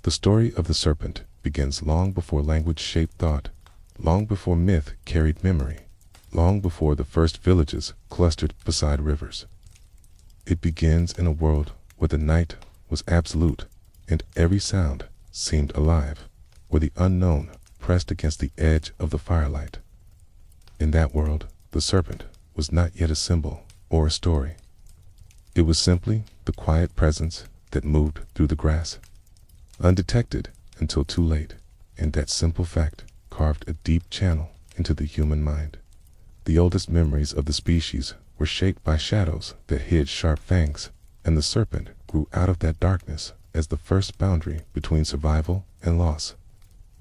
The story of the serpent begins long before language shaped thought, long before myth carried memory, long before the first villages clustered beside rivers. It begins in a world where the night was absolute and every sound seemed alive, where the unknown pressed against the edge of the firelight. In that world, the serpent was not yet a symbol or a story. It was simply the quiet presence that moved through the grass, undetected until too late, and that simple fact carved a deep channel into the human mind. The oldest memories of the species were shaped by shadows that hid sharp fangs, and the serpent grew out of that darkness as the first boundary between survival and loss.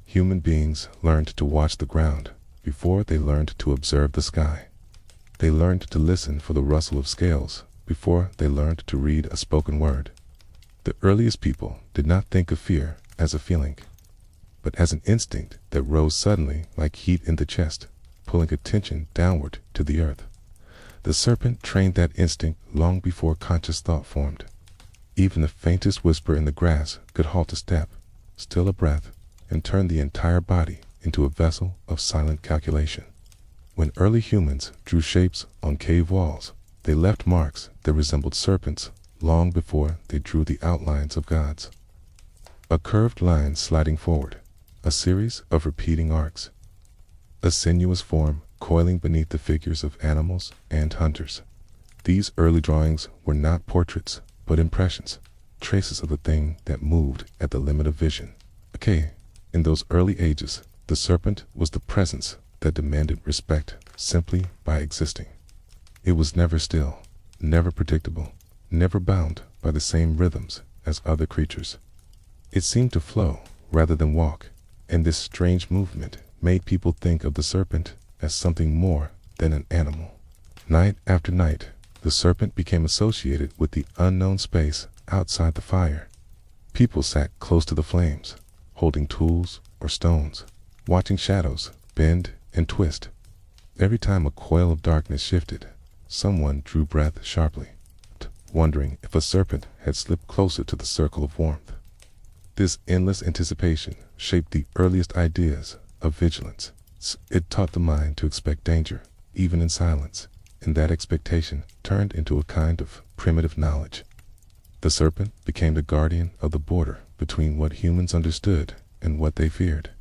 Human beings learned to watch the ground before they learned to observe the sky. They learned to listen for the rustle of scales before they learned to read a spoken word. The earliest people did not think of fear as a feeling, but as an instinct that rose suddenly like heat in the chest, pulling attention downward to the earth. The serpent trained that instinct long before conscious thought formed. Even the faintest whisper in the grass could halt a step, still a breath, and turn the entire body into a vessel of silent calculation. When early humans drew shapes on cave walls, they left marks that resembled serpents long before they drew the outlines of gods. A curved line sliding forward, a series of repeating arcs, a sinuous form coiling beneath the figures of animals and hunters. These early drawings were not portraits, but impressions, traces of the thing that moved at the limit of vision. In those early ages, the serpent was the presence that demanded respect simply by existing. It was never still, never predictable, never bound by the same rhythms as other creatures. It seemed to flow rather than walk, and this strange movement made people think of the serpent as something more than an animal. Night after night, the serpent became associated with the unknown space outside the fire. People sat close to the flames, holding tools or stones, watching shadows bend and twist. Every time a coil of darkness shifted, someone drew breath sharply, wondering if a serpent had slipped closer to the circle of warmth. This endless anticipation shaped the earliest ideas of vigilance. It taught the mind to expect danger, even in silence, and that expectation turned into a kind of primitive knowledge. The serpent became the guardian of the border between what humans understood and what they feared.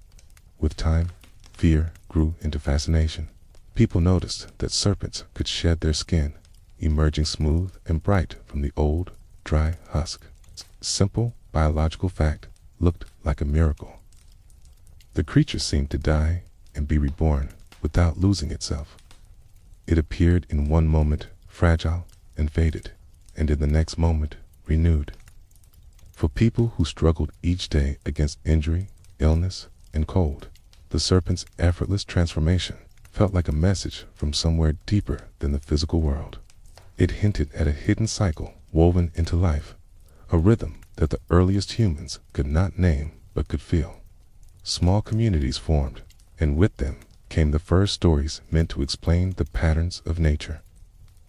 With time, fear grew into fascination. People noticed that serpents could shed their skin, emerging smooth and bright from the old, dry husk. Simple biological fact looked like a miracle. The creature seemed to die and be reborn without losing itself. It appeared in one moment fragile and faded, and in the next moment renewed. For people who struggled each day against injury, illness, and cold, the serpent's effortless transformation felt like a message from somewhere deeper than the physical world. It hinted at a hidden cycle woven into life, a rhythm that the earliest humans could not name but could feel. Small communities formed, and with them came the first stories meant to explain the patterns of nature.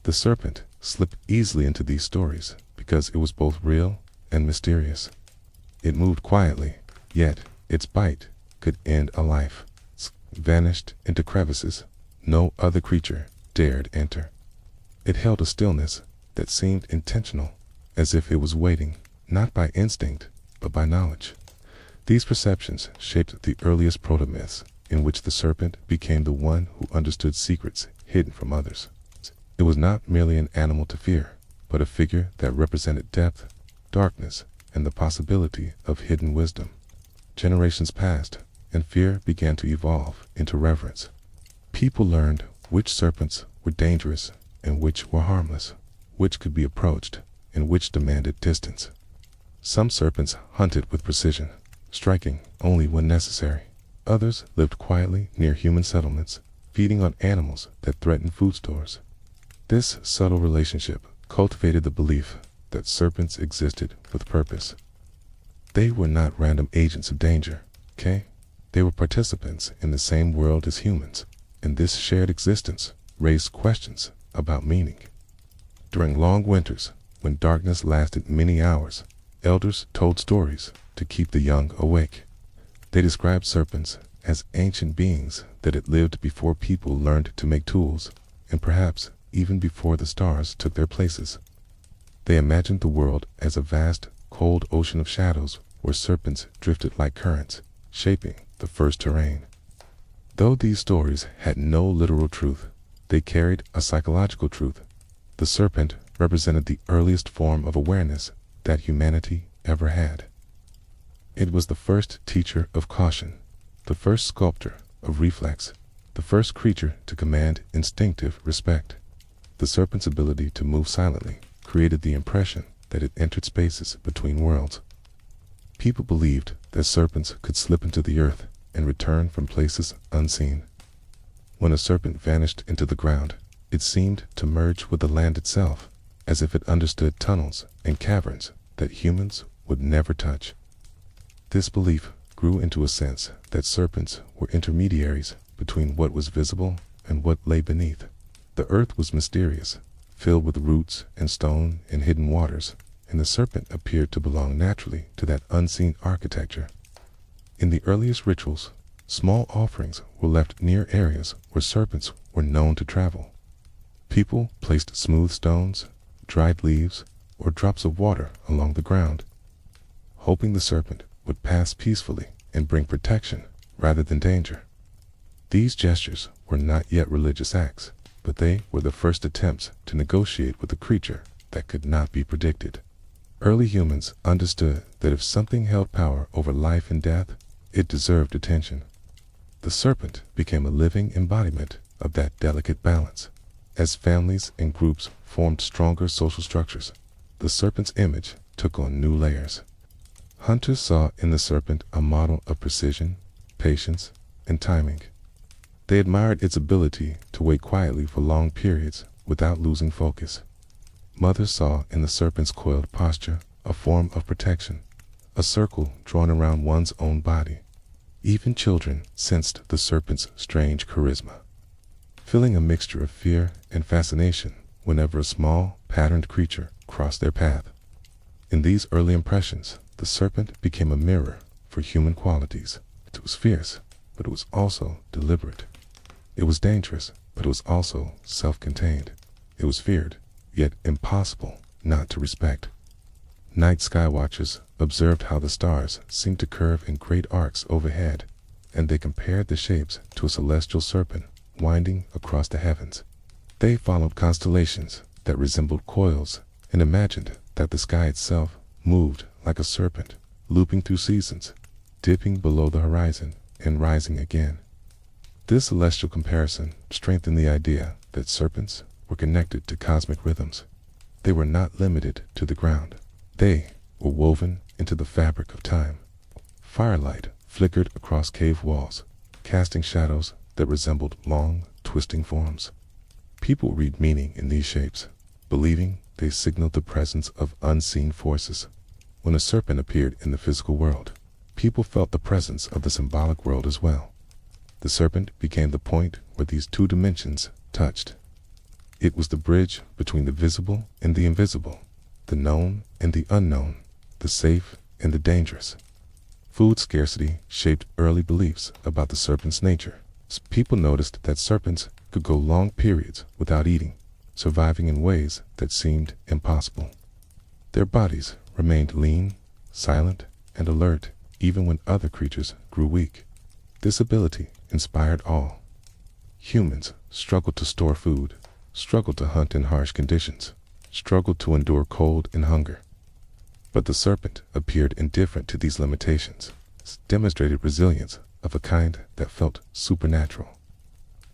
The serpent slipped easily into these stories because it was both real and mysterious. It moved quietly, yet its bite could end a life. Vanished into crevices no other creature dared enter. It held a stillness that seemed intentional, as if it was waiting, not by instinct, but by knowledge. These perceptions shaped the earliest proto-myths, in which the serpent became the one who understood secrets hidden from others. It was not merely an animal to fear, but a figure that represented depth, darkness, and the possibility of hidden wisdom. Generations passed, and fear began to evolve into reverence. People learned which serpents were dangerous and which were harmless, which could be approached and which demanded distance. Some serpents hunted with precision, striking only when necessary. Others lived quietly near human settlements, feeding on animals that threatened food stores. This subtle relationship cultivated the belief that serpents existed with purpose. They were not random agents of danger, They were participants in the same world as humans, and this shared existence raised questions about meaning. During long winters, when darkness lasted many hours, elders told stories to keep the young awake. They described serpents as ancient beings that had lived before people learned to make tools, and perhaps even before the stars took their places. They imagined the world as a vast, cold ocean of shadows where serpents drifted like currents, shaping the first terrain. Though these stories had no literal truth, they carried a psychological truth. The serpent represented the earliest form of awareness that humanity ever had. It was the first teacher of caution, the first sculptor of reflex, the first creature to command instinctive respect. The serpent's ability to move silently created the impression that it entered spaces between worlds. People believed that serpents could slip into the earth and return from places unseen. When a serpent vanished into the ground, it seemed to merge with the land itself, as if it understood tunnels and caverns that humans would never touch. This belief grew into a sense that serpents were intermediaries between what was visible and what lay beneath. The earth was mysterious, filled with roots and stone and hidden waters, and the serpent appeared to belong naturally to that unseen architecture. In the earliest rituals, small offerings were left near areas where serpents were known to travel. People placed smooth stones, dried leaves, or drops of water along the ground, hoping the serpent would pass peacefully and bring protection rather than danger. These gestures were not yet religious acts, but they were the first attempts to negotiate with a creature that could not be predicted. Early humans understood that if something held power over life and death, it deserved attention. The serpent became a living embodiment of that delicate balance. As families and groups formed stronger social structures, the serpent's image took on new layers. Hunters saw in the serpent a model of precision, patience, and timing. They admired its ability to wait quietly for long periods without losing focus. Mothers saw in the serpent's coiled posture a form of protection, a circle drawn around one's own body. Even children sensed the serpent's strange charisma, feeling a mixture of fear and fascination whenever a small, patterned creature crossed their path. In these early impressions, the serpent became a mirror for human qualities. It was fierce, but it was also deliberate. It was dangerous, but it was also self-contained. It was feared, yet impossible not to respect. Night sky watchers observed how the stars seemed to curve in great arcs overhead, and they compared the shapes to a celestial serpent winding across the heavens. They followed constellations that resembled coils and imagined that the sky itself moved like a serpent, looping through seasons, dipping below the horizon and rising again. This celestial comparison strengthened the idea that serpents were connected to cosmic rhythms. They were not limited to the ground. They were woven into the fabric of time. Firelight flickered across cave walls, casting shadows that resembled long, twisting forms. People read meaning in these shapes, believing they signaled the presence of unseen forces. When a serpent appeared in the physical world, people felt the presence of the symbolic world as well. The serpent became the point where these two dimensions touched. It was the bridge between the visible and the invisible, the known and the unknown, the safe and the dangerous. Food scarcity shaped early beliefs about the serpent's nature. People noticed that serpents could go long periods without eating, surviving in ways that seemed impossible. Their bodies remained lean, silent, and alert even when other creatures grew weak. This ability inspired awe. Humans struggled to store food, struggled to hunt in harsh conditions, struggled to endure cold and hunger. But the serpent appeared indifferent to these limitations, demonstrated resilience of a kind that felt supernatural.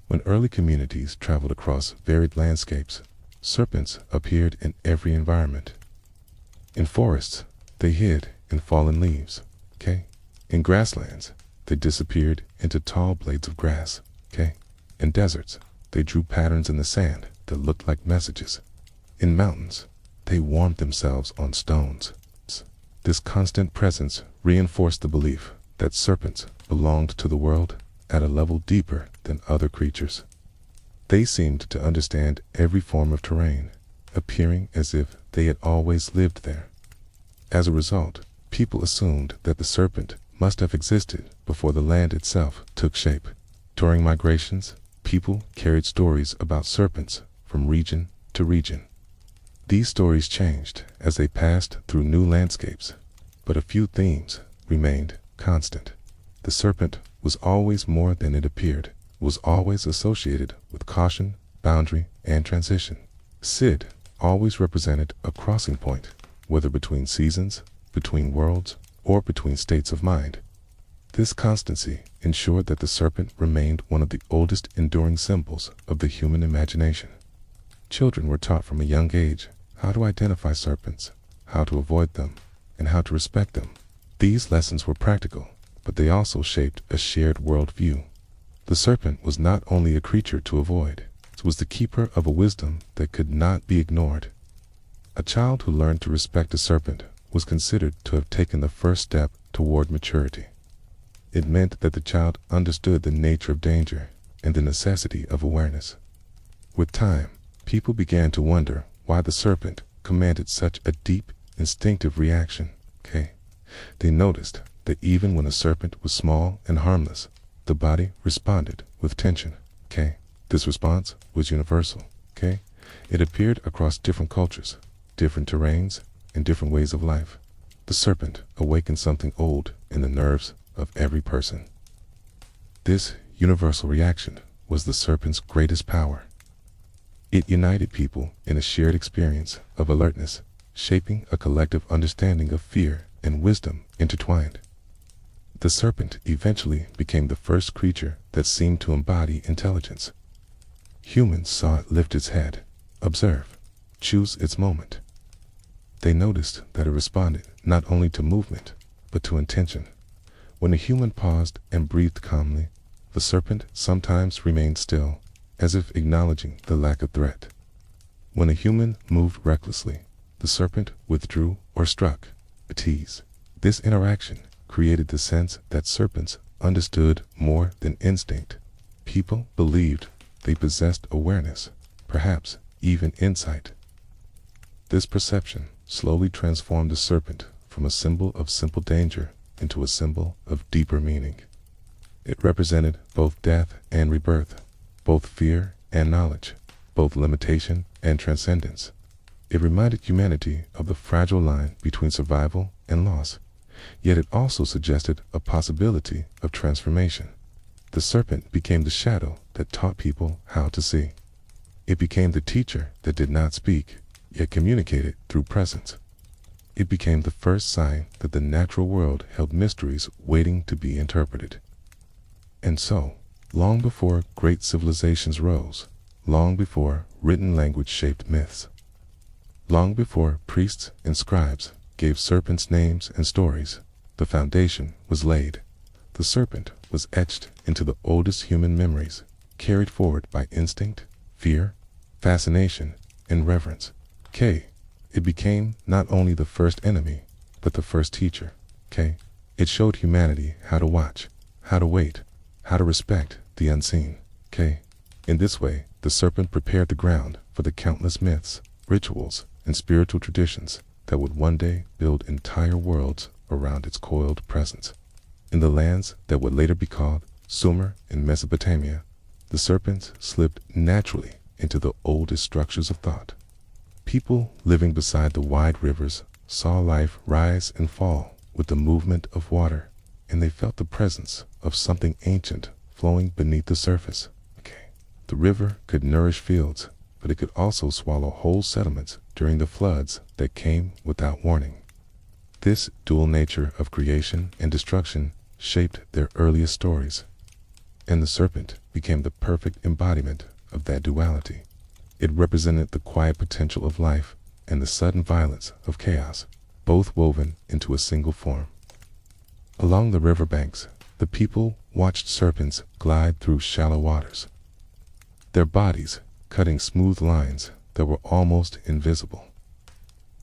When early communities traveled across varied landscapes, serpents appeared in every environment. In forests, they hid in fallen leaves. In grasslands, they disappeared into tall blades of grass. In deserts, they drew patterns in the sand that looked like messages. In mountains, they warmed themselves on stones. This constant presence reinforced the belief that serpents belonged to the world at a level deeper than other creatures. They seemed to understand every form of terrain, appearing as if they had always lived there. As a result, People assumed that the serpent must have existed before the land itself took shape. During migrations, people carried stories about serpents from region to region. These stories changed as they passed through new landscapes, but a few themes remained constant. The serpent was always more than it appeared, was always associated with caution, boundary, and transition. Sid always represented a crossing point, whether between seasons, between worlds, or between states of mind. This constancy ensured that the serpent remained one of the oldest enduring symbols of the human imagination. Children were taught from a young age how to identify serpents, how to avoid them, and how to respect them. These lessons were practical, but they also shaped a shared worldview. The serpent was not only a creature to avoid, it was the keeper of a wisdom that could not be ignored. A child who learned to respect a serpent was considered to have taken the first step toward maturity. It meant that the child understood the nature of danger and the necessity of awareness. With time, people began to wonder why the serpent commanded such a deep, instinctive reaction. They noticed that even when a serpent was small and harmless, the body responded with tension. This response was universal. It appeared across different cultures, different terrains, and different ways of life. The serpent awakened something old in the nerves of every person. This universal reaction was the serpent's greatest power. It united people in a shared experience of alertness, shaping a collective understanding of fear and wisdom intertwined. The serpent eventually became the first creature that seemed to embody intelligence. Humans saw it lift its head, observe, choose its moment. They noticed that it responded not only to movement, but to intention. When a human paused and breathed calmly, the serpent sometimes remained still, as if acknowledging the lack of threat. When a human moved recklessly, the serpent withdrew or struck, a tease. This interaction created the sense that serpents understood more than instinct. People believed they possessed awareness, perhaps even insight. This perception slowly transformed the serpent from a symbol of simple danger into a symbol of deeper meaning. It represented both death and rebirth, both fear and knowledge, both limitation and transcendence. It reminded humanity of the fragile line between survival and loss, yet it also suggested a possibility of transformation. The serpent became the shadow that taught people how to see. It became the teacher that did not speak, yet communicated through presence. It became the first sign that the natural world held mysteries waiting to be interpreted. And so, long before great civilizations rose, long before written language shaped myths, long before priests and scribes gave serpents names and stories, the foundation was laid. The serpent was etched into the oldest human memories, carried forward by instinct, fear, fascination, and reverence. It became not only the first enemy, but the first teacher. It showed humanity how to watch, how to wait, how to respect the unseen. In this way, the serpent prepared the ground for the countless myths, rituals, and spiritual traditions that would one day build entire worlds around its coiled presence. In the lands that would later be called Sumer and Mesopotamia, the serpents slipped naturally into the oldest structures of thought. People living beside the wide rivers saw life rise and fall with the movement of water, and they felt the presence of something ancient flowing beneath the surface. The river could nourish fields, but it could also swallow whole settlements during the floods that came without warning. This dual nature of creation and destruction shaped their earliest stories, and the serpent became the perfect embodiment of that duality. It represented the quiet potential of life and the sudden violence of chaos, both woven into a single form. Along the riverbanks, the people watched serpents glide through shallow waters, their bodies cutting smooth lines that were almost invisible.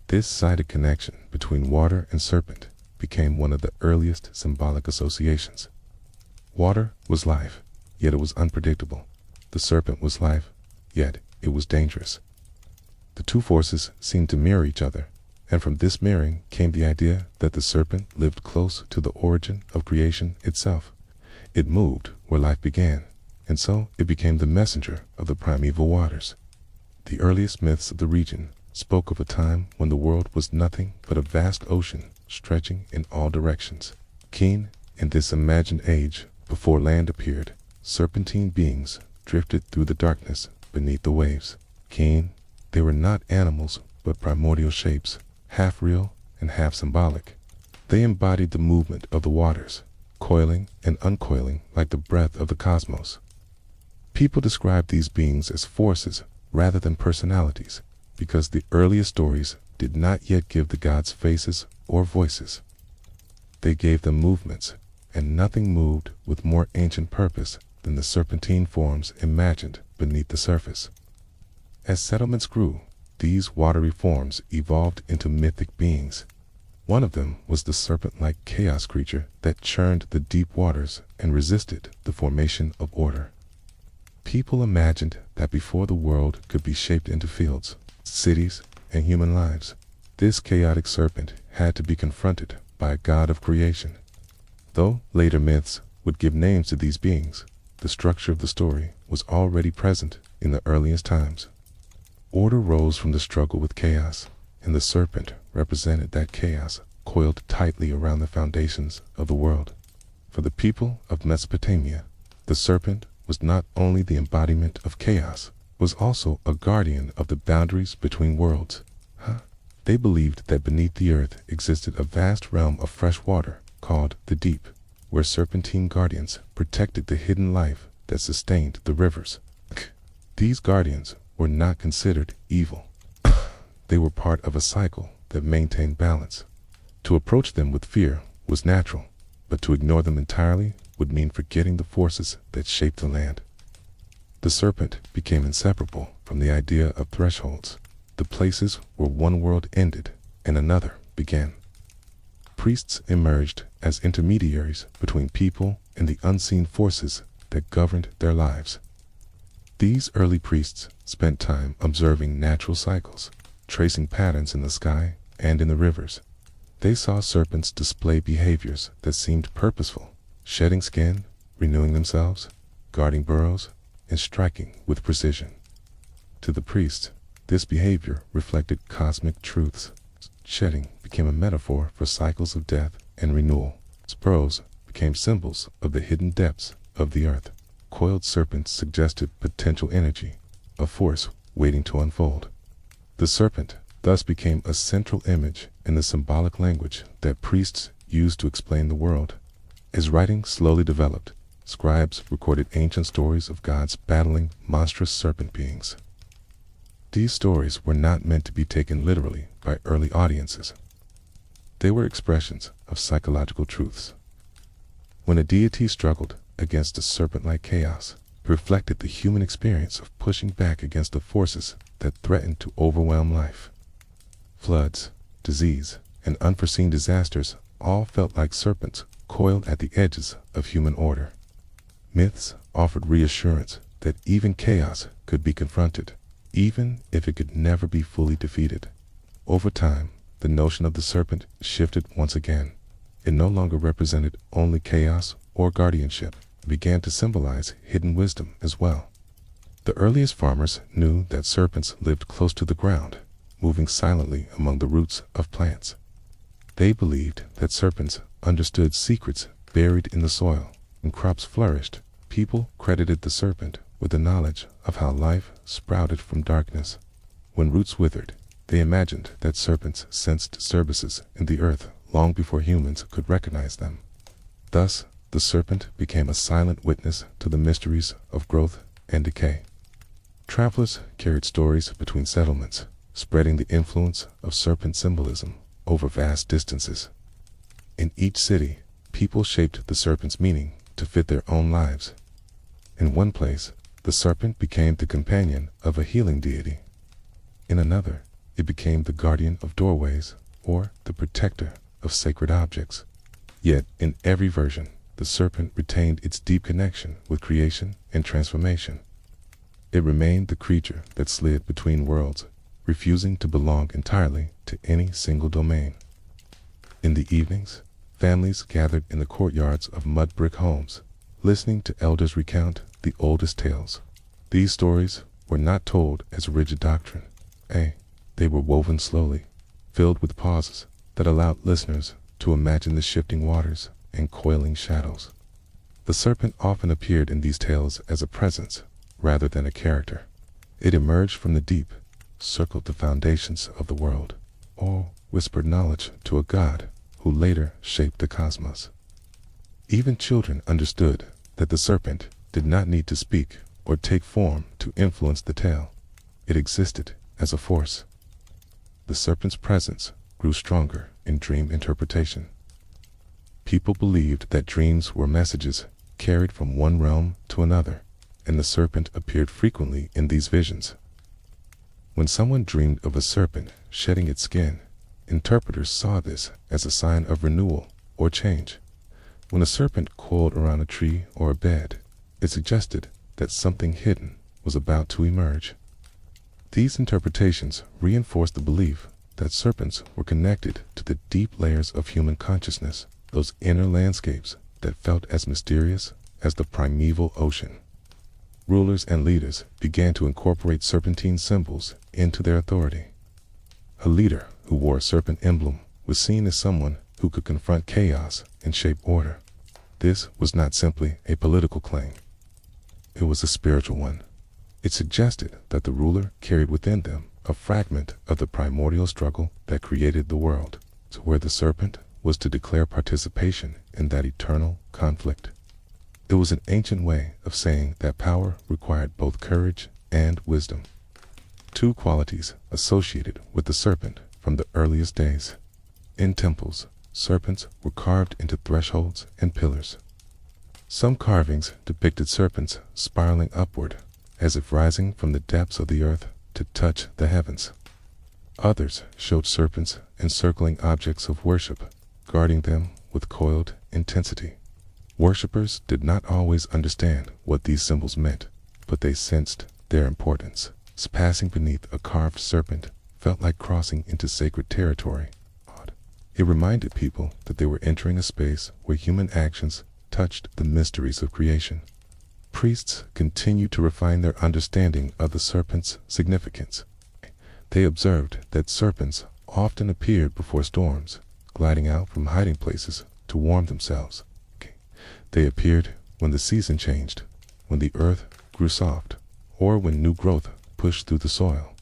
This sighted connection between water and serpent became one of the earliest symbolic associations. Water was life, yet it was unpredictable. The serpent was life, yet it was dangerous. The two forces seemed to mirror each other, And from this mirroring came the idea that the serpent lived close to the origin of creation itself. It moved where life began, and so it became the messenger of the primeval waters. The earliest myths of the region spoke of a time when the world was nothing but a vast ocean stretching in all directions. Keen in this imagined age, before land appeared, serpentine beings drifted through the darkness beneath the waves. Keen, they were not animals but primordial shapes, half real and half symbolic. They embodied the movement of the waters, coiling and uncoiling like the breath of the cosmos. People described these beings as forces rather than personalities, because the earliest stories did not yet give the gods faces or voices. They gave them movements, and nothing moved with more ancient purpose than the serpentine forms imagined beneath the surface. As settlements grew, these watery forms evolved into mythic beings. One of them was the serpent-like chaos creature that churned the deep waters and resisted the formation of order. People imagined that before the world could be shaped into fields, cities, and human lives, this chaotic serpent had to be confronted by a god of creation. Though later myths would give names to these beings, the structure of the story was already present in the earliest times. Order rose from the struggle with chaos, and the serpent represented that chaos coiled tightly around the foundations of the world. For the people of Mesopotamia, the serpent was not only the embodiment of chaos, was also a guardian of the boundaries between worlds. They believed that beneath the earth existed a vast realm of fresh water called the deep, where serpentine guardians protected the hidden life that sustained the rivers. These guardians were not considered evil. They were part of a cycle that maintained balance. To approach them with fear was natural, but to ignore them entirely would mean forgetting the forces that shaped the land. The serpent became inseparable from the idea of thresholds, the places where one world ended and another began. Priests emerged as intermediaries between people and the unseen forces that governed their lives. These early priests spent time observing natural cycles, tracing patterns in the sky and in the rivers. They saw serpents display behaviors that seemed purposeful, shedding skin, renewing themselves, guarding burrows, and striking with precision. To the priest, this behavior reflected cosmic truths. Shedding became a metaphor for cycles of death and renewal. Burrows became symbols of the hidden depths of the earth. Coiled serpents suggested potential energy, a force waiting to unfold. The serpent thus became a central image in the symbolic language that priests used to explain the world. As writing slowly developed, scribes recorded ancient stories of gods battling monstrous serpent beings. These stories were not meant to be taken literally by early audiences. They were expressions of psychological truths. When a deity struggled against a serpent-like chaos, it reflected the human experience of pushing back against the forces that threatened to overwhelm life. Floods, disease, and unforeseen disasters all felt like serpents coiled at the edges of human order. Myths offered reassurance that even chaos could be confronted, even if it could never be fully defeated. Over time, the notion of the serpent shifted once again. It no longer represented only chaos or guardianship. It began to symbolize hidden wisdom as well. The earliest farmers knew that serpents lived close to the ground, moving silently among the roots of plants. They believed that serpents understood secrets buried in the soil. When crops flourished, people credited the serpent with the knowledge of how life sprouted from darkness. When roots withered, they imagined that serpents sensed disturbances in the earth long before humans could recognize them. Thus, the serpent became a silent witness to the mysteries of growth and decay. Travelers carried stories between settlements, spreading the influence of serpent symbolism over vast distances. In each city, people shaped the serpent's meaning to fit their own lives. In one place, the serpent became the companion of a healing deity. In another, it became the guardian of doorways or the protector of sacred objects. Yet, in every version, the serpent retained its deep connection with creation and transformation. It remained the creature that slid between worlds, refusing to belong entirely to any single domain. In the evenings, families gathered in the courtyards of mud brick homes, listening to elders recount the oldest tales. These stories were not told as rigid doctrine. They were woven slowly, filled with pauses that allowed listeners to imagine the shifting waters and coiling shadows. The serpent often appeared in these tales as a presence rather than a character. It emerged from the deep, circled the foundations of the world, or whispered knowledge to a god who later shaped the cosmos. Even children understood that the serpent did not need to speak or take form to influence the tale. It existed as a force. The serpent's presence grew stronger in dream interpretation. People believed that dreams were messages carried from one realm to another, and the serpent appeared frequently in these visions. When someone dreamed of a serpent shedding its skin, interpreters saw this as a sign of renewal or change. When a serpent coiled around a tree or a bed, it suggested that something hidden was about to emerge. These interpretations reinforced the belief that serpents were connected to the deep layers of human consciousness, those inner landscapes that felt as mysterious as the primeval ocean. Rulers and leaders began to incorporate serpentine symbols into their authority. A leader who wore a serpent emblem was seen as someone who could confront chaos and shape order. This was not simply a political claim. It was a spiritual one. It suggested that the ruler carried within them a fragment of the primordial struggle that created the world, to where the serpent was to declare participation in that eternal conflict. It was an ancient way of saying that power required both courage and wisdom, two qualities associated with the serpent from the earliest days. In temples, serpents were carved into thresholds and pillars. Some carvings depicted serpents spiraling upward, as if rising from the depths of the earth to touch the heavens. Others showed serpents encircling objects of worship, guarding them with coiled intensity. Worshippers did not always understand what these symbols meant, but they sensed their importance. Passing beneath a carved serpent felt like crossing into sacred territory. It reminded people that they were entering a space where human actions touched the mysteries of creation. Priests continued to refine their understanding of the serpent's significance. They observed that serpents often appeared before storms, gliding out from hiding places to warm themselves. They appeared when the season changed, when the earth grew soft, or when new growth pushed through the soil.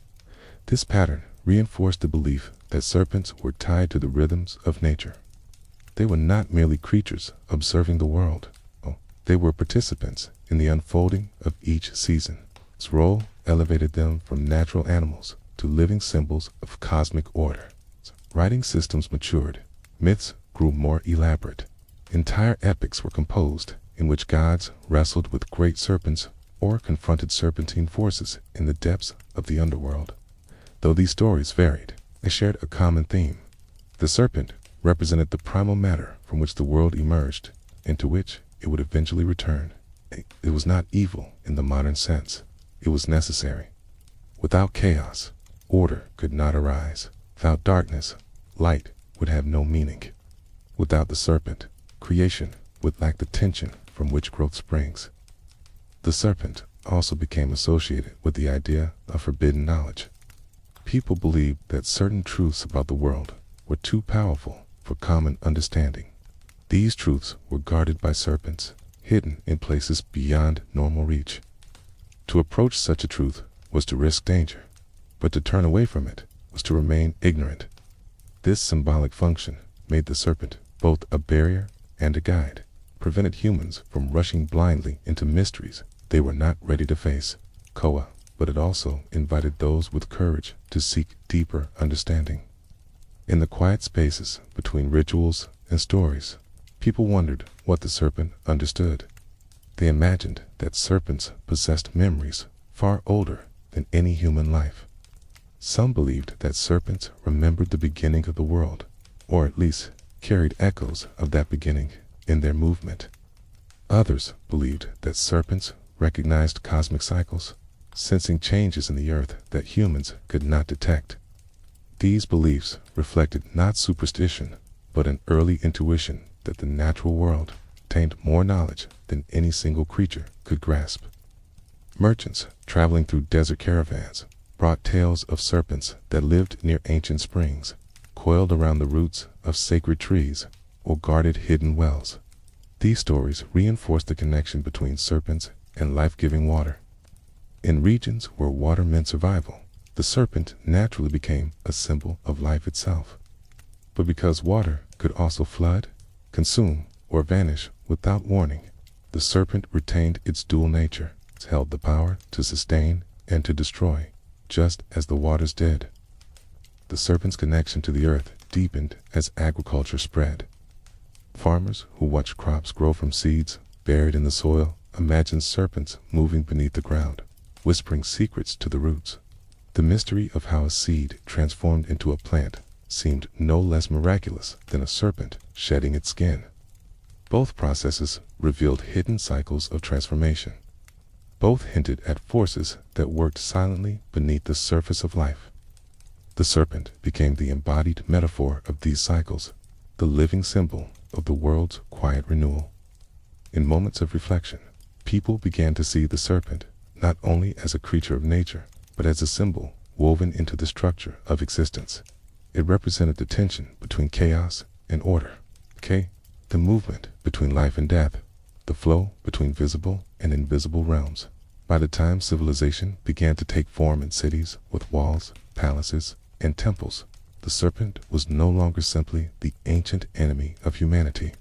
This pattern reinforced the belief that serpents were tied to the rhythms of nature. They were not merely creatures observing the world. They were participants in the unfolding of each season. This role elevated them from natural animals to living symbols of cosmic order. Writing systems matured. Myths grew more elaborate. Entire epics were composed in which gods wrestled with great serpents or confronted serpentine forces in the depths of the underworld. Though these stories varied, they shared a common theme. The serpent represented the primal matter from which the world emerged, into which it would eventually return. It was not evil in the modern sense. It was necessary. Without chaos, order could not arise. Without darkness, light would have no meaning. Without the serpent, creation would lack the tension from which growth springs. The serpent also became associated with the idea of forbidden knowledge. People believed that certain truths about the world were too powerful for common understanding. These truths were guarded by serpents, hidden in places beyond normal reach. To approach such a truth was to risk danger, but to turn away from it was to remain ignorant. This symbolic function made the serpent both a barrier and a guide, prevented humans from rushing blindly into mysteries they were not ready to face. But it also invited those with courage to seek deeper understanding. In the quiet spaces between rituals and stories, people wondered what the serpent understood. They imagined that serpents possessed memories far older than any human life. Some believed that serpents remembered the beginning of the world, or at least carried echoes of that beginning in their movement. Others believed that serpents recognized cosmic cycles, sensing changes in the earth that humans could not detect. These beliefs reflected not superstition, but an early intuition that the natural world contained more knowledge than any single creature could grasp. Merchants traveling through desert caravans brought tales of serpents that lived near ancient springs, coiled around the roots of sacred trees, or guarded hidden wells. These stories reinforced the connection between serpents and life-giving water. In regions where water meant survival, the serpent naturally became a symbol of life itself. But because water could also flood, consume, or vanish without warning, the serpent retained its dual nature, held the power to sustain and to destroy, just as the waters did. The serpent's connection to the earth deepened as agriculture spread. Farmers who watched crops grow from seeds buried in the soil imagined serpents moving beneath the ground, whispering secrets to the roots. The mystery of how a seed transformed into a plant seemed no less miraculous than a serpent shedding its skin. Both processes revealed hidden cycles of transformation. Both hinted at forces that worked silently beneath the surface of life. The serpent became the embodied metaphor of these cycles, the living symbol of the world's quiet renewal. In moments of reflection, people began to see the serpent not only as a creature of nature, but as a symbol woven into the structure of existence. It represented the tension between chaos and order, the movement between life and death, the flow between visible and invisible realms. By the time civilization began to take form in cities with walls, palaces, and temples, the serpent was no longer simply the ancient enemy of humanity.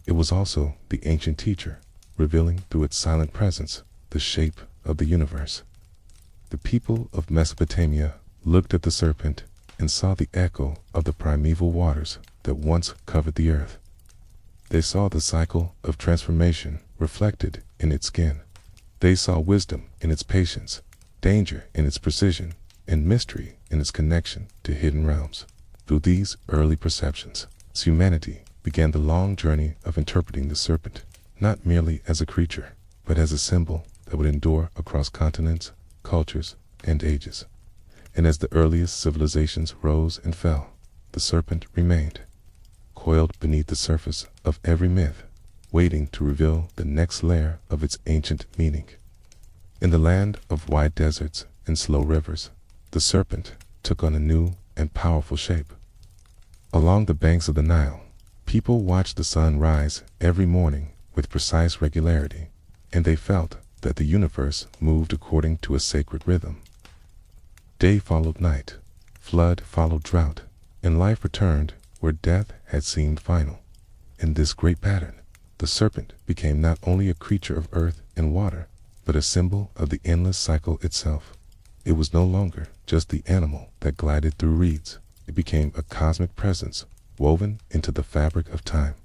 It was also the ancient teacher, revealing through its silent presence the shape of the universe. The people of Mesopotamia looked at the serpent and saw the echo of the primeval waters that once covered the earth. They saw the cycle of transformation reflected in its skin. They saw wisdom in its patience, danger in its precision, and mystery in its connection to hidden realms. Through these early perceptions, humanity began the long journey of interpreting the serpent, not merely as a creature, but as a symbol that would endure across continents, cultures, and ages. And as the earliest civilizations rose and fell, the serpent remained, coiled beneath the surface of every myth, waiting to reveal the next layer of its ancient meaning. In the land of wide deserts and slow rivers, the serpent took on a new and powerful shape. Along the banks of the Nile, people watched the sun rise every morning with precise regularity, and they felt that the universe moved according to a sacred rhythm. Day followed night, flood followed drought, and life returned where death had seemed final. In this great pattern, the serpent became not only a creature of earth and water, but a symbol of the endless cycle itself. It was no longer just the animal that glided through reeds. It became a cosmic presence woven into the fabric of time.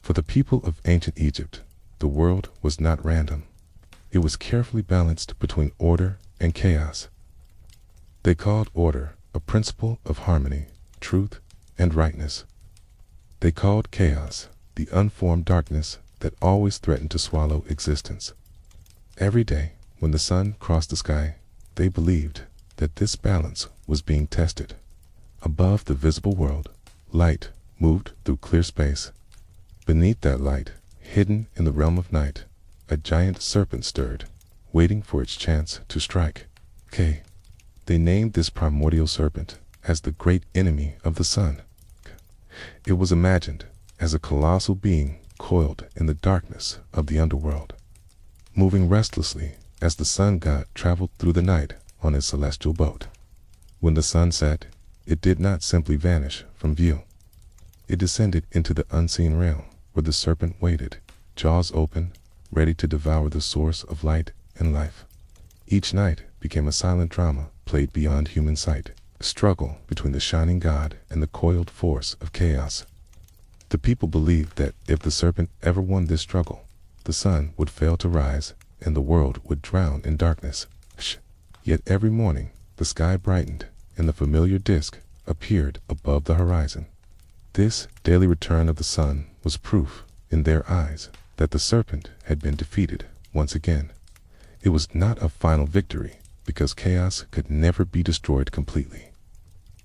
For the people of ancient Egypt, the world was not random. It was carefully balanced between order and chaos. They called order a principle of harmony, truth, and rightness. They called chaos the unformed darkness that always threatened to swallow existence. Every day, when the sun crossed the sky, they believed that this balance was being tested. Above the visible world, light moved through clear space. Beneath that light, hidden in the realm of night, a giant serpent stirred, waiting for its chance to strike. They named this primordial serpent as the great enemy of the sun. It was imagined as a colossal being coiled in the darkness of the underworld, moving restlessly as the sun god traveled through the night on his celestial boat. When the sun set, it did not simply vanish from view. It descended into the unseen realm where the serpent waited, jaws open, ready to devour the source of light and life. Each night became a silent drama played beyond human sight, a struggle between the shining god and the coiled force of chaos. The people believed that if the serpent ever won this struggle, the sun would fail to rise and the world would drown in darkness. Yet every morning the sky brightened and the familiar disk appeared above the horizon. This daily return of the sun was proof, in their eyes, that the serpent had been defeated once again. It was not a final victory, because chaos could never be destroyed completely.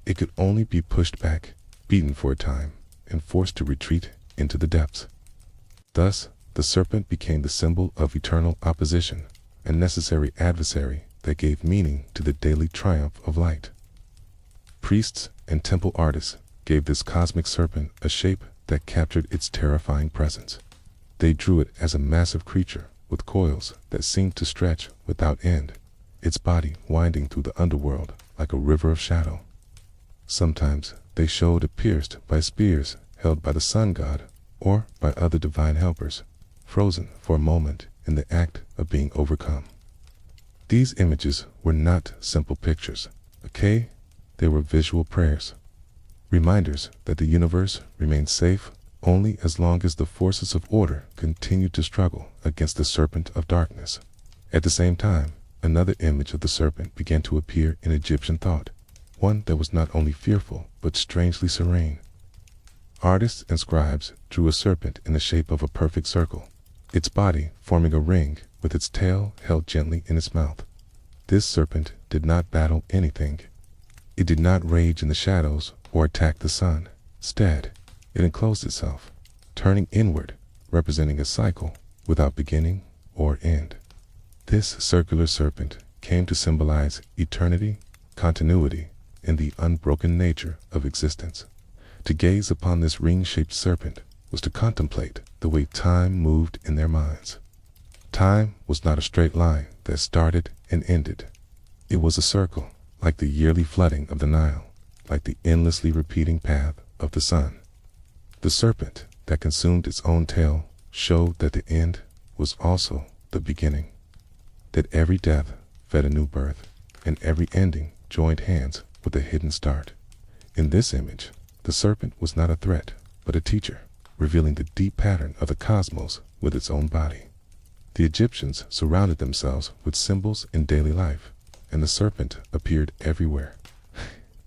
It could only be pushed back, beaten for a time, and forced to retreat into the depths. Thus, the serpent became the symbol of eternal opposition, a necessary adversary that gave meaning to the daily triumph of light. Priests and temple artists gave this cosmic serpent a shape that captured its terrifying presence. They drew it as a massive creature with coils that seemed to stretch without end, its body winding through the underworld like a river of shadow. Sometimes they showed it pierced by spears held by the sun god or by other divine helpers, frozen for a moment in the act of being overcome. These images were not simple pictures, okay? They were visual prayers, reminders that the universe remained safe only as long as the forces of order continued to struggle against the serpent of darkness. At the same time, another image of the serpent began to appear in Egyptian thought, one that was not only fearful but strangely serene. Artists and scribes drew a serpent in the shape of a perfect circle, its body forming a ring with its tail held gently in its mouth. This serpent did not battle anything. It did not rage in the shadows or attack the sun. Instead, it enclosed itself, turning inward, representing a cycle without beginning or end. This circular serpent came to symbolize eternity, continuity, and the unbroken nature of existence. To gaze upon this ring-shaped serpent was to contemplate the way time moved in their minds. Time was not a straight line that started and ended. It was a circle, like the yearly flooding of the Nile, like the endlessly repeating path of the sun. The serpent that consumed its own tail showed that the end was also the beginning, that every death fed a new birth, and every ending joined hands with a hidden start. In this image, the serpent was not a threat, but a teacher, revealing the deep pattern of the cosmos with its own body. The Egyptians surrounded themselves with symbols in daily life, and the serpent appeared everywhere.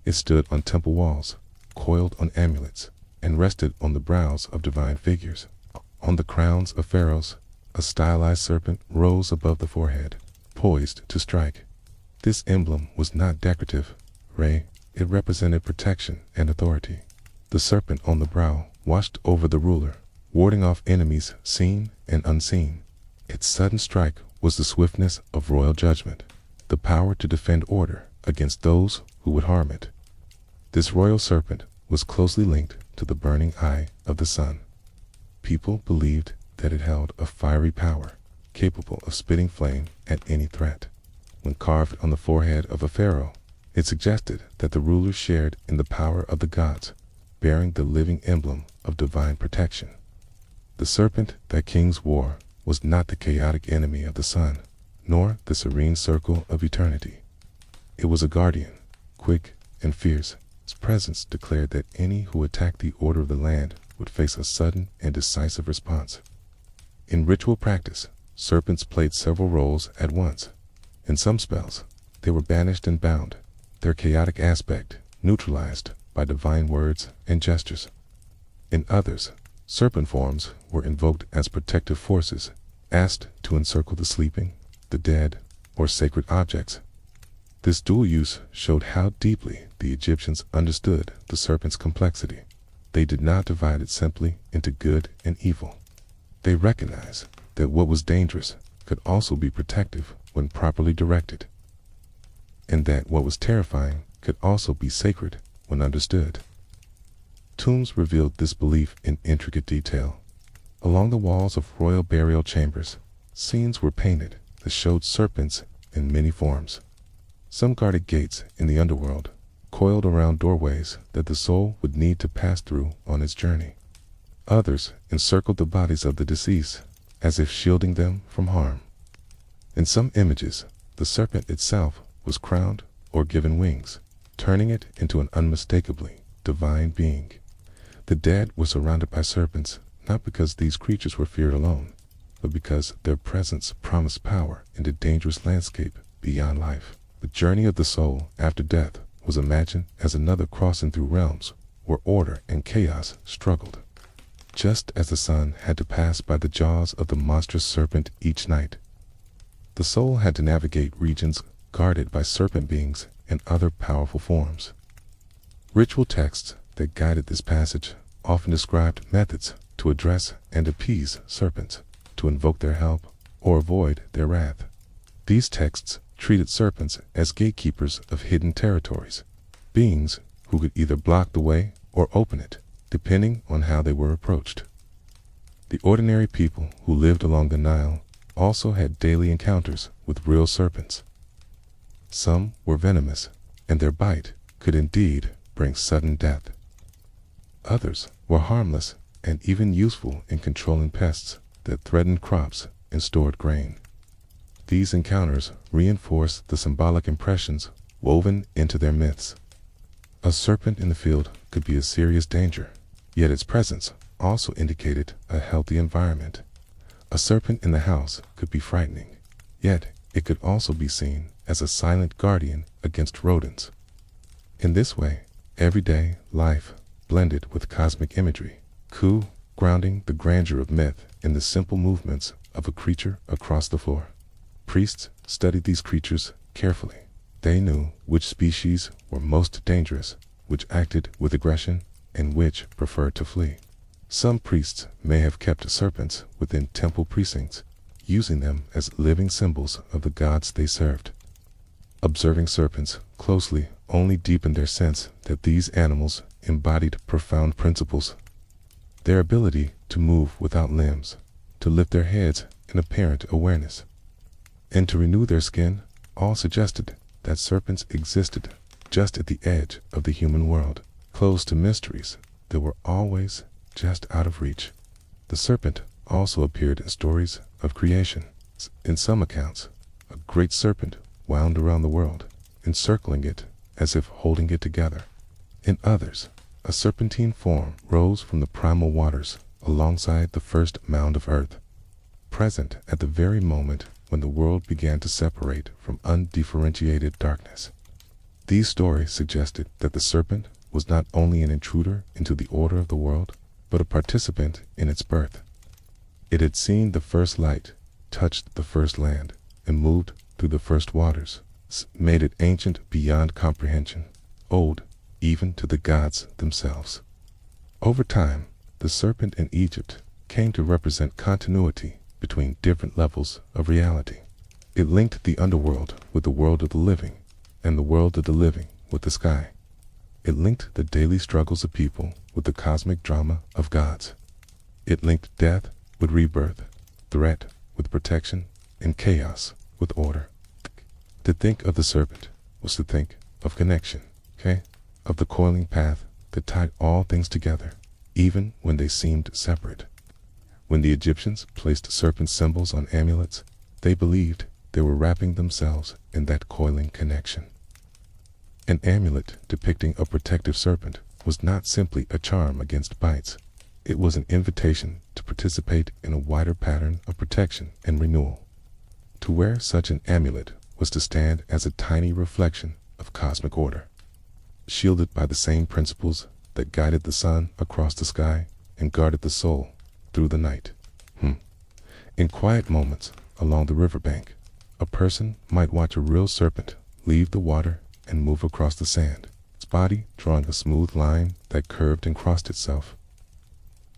It stood on temple walls, coiled on amulets, and rested on the brows of divine figures. On the crowns of pharaohs, a stylized serpent rose above the forehead, poised to strike. This emblem was not decorative, it represented protection and authority. The serpent on the brow watched over the ruler, warding off enemies seen and unseen. Its sudden strike was the swiftness of royal judgment, the power to defend order against those who would harm it. This royal serpent was closely linked to the burning eye of the sun. People believed that it held a fiery power, capable of spitting flame at any threat. When carved on the forehead of a pharaoh, it suggested that the ruler shared in the power of the gods, bearing the living emblem of divine protection. The serpent that kings wore was not the chaotic enemy of the sun, nor the serene circle of eternity. It was a guardian, quick and fierce. Its presence declared that any who attacked the order of the land would face a sudden and decisive response. In ritual practice, serpents played several roles at once. In some spells, they were banished and bound, their chaotic aspect neutralized by divine words and gestures. In others, serpent forms were invoked as protective forces, asked to encircle the sleeping, the dead, or sacred objects. This dual use showed how deeply the Egyptians understood the serpent's complexity. They did not divide it simply into good and evil. They recognized that what was dangerous could also be protective when properly directed, and that what was terrifying could also be sacred when understood. Tombs revealed this belief in intricate detail. Along the walls of royal burial chambers, scenes were painted that showed serpents in many forms. Some guarded gates in the underworld, coiled around doorways that the soul would need to pass through on its journey. Others encircled the bodies of the deceased, as if shielding them from harm. In some images, the serpent itself was crowned or given wings, turning it into an unmistakably divine being. The dead were surrounded by serpents, not because these creatures were feared alone, but because their presence promised power in the dangerous landscape beyond life. The journey of the soul after death was imagined as another crossing through realms where order and chaos struggled. Just as the sun had to pass by the jaws of the monstrous serpent each night, The soul had to navigate regions guarded by serpent beings and other powerful forms. Ritual texts that guided this passage often described methods to address and appease serpents, to invoke their help or avoid their wrath. These texts treated serpents as gatekeepers of hidden territories, beings who could either block the way or open it, depending on how they were approached. The ordinary people who lived along the Nile also had daily encounters with real serpents. Some were venomous, and their bite could indeed bring sudden death. Others were harmless and even useful in controlling pests that threatened crops and stored grain. These encounters reinforced the symbolic impressions woven into their myths. A serpent in the field could be a serious danger, yet its presence also indicated a healthy environment. A serpent in the house could be frightening, yet it could also be seen as a silent guardian against rodents. In this way, everyday life blended with cosmic imagery, grounding the grandeur of myth in the simple movements of a creature across the floor. Priests studied these creatures carefully. They knew which species were most dangerous, which acted with aggression, and which preferred to flee. Some priests may have kept serpents within temple precincts, using them as living symbols of the gods they served. Observing serpents closely only deepened their sense that these animals embodied profound principles. Their ability to move without limbs, to lift their heads in apparent awareness, and to renew their skin, all suggested that serpents existed just at the edge of the human world, close to mysteries that were always just out of reach. The serpent also appeared in stories of creation. In some accounts, a great serpent wound around the world, encircling it as if holding it together. In others, a serpentine form rose from the primal waters alongside the first mound of earth, present at the very moment when the world began to separate from undifferentiated darkness. These stories suggested that the serpent was not only an intruder into the order of the world, but a participant in its birth. It had seen the first light, touched the first land, and moved through the first waters, made it ancient beyond comprehension, old even to the gods themselves. Over time, the serpent in Egypt came to represent continuity between different levels of reality. It linked the underworld with the world of the living, and the world of the living with the sky. It linked the daily struggles of people with the cosmic drama of gods. It linked death with rebirth, threat with protection, and chaos with order. To think of the serpent was to think of connection, of the coiling path that tied all things together, even when they seemed separate. When the Egyptians placed serpent symbols on amulets, they believed they were wrapping themselves in that coiling connection. An amulet depicting a protective serpent was not simply a charm against bites. It was an invitation to participate in a wider pattern of protection and renewal. To wear such an amulet was to stand as a tiny reflection of cosmic order, shielded by the same principles that guided the sun across the sky and guarded the soul through the night. In quiet moments along the riverbank, a person might watch a real serpent leave the water and move across the sand, its body drawing a smooth line that curved and crossed itself.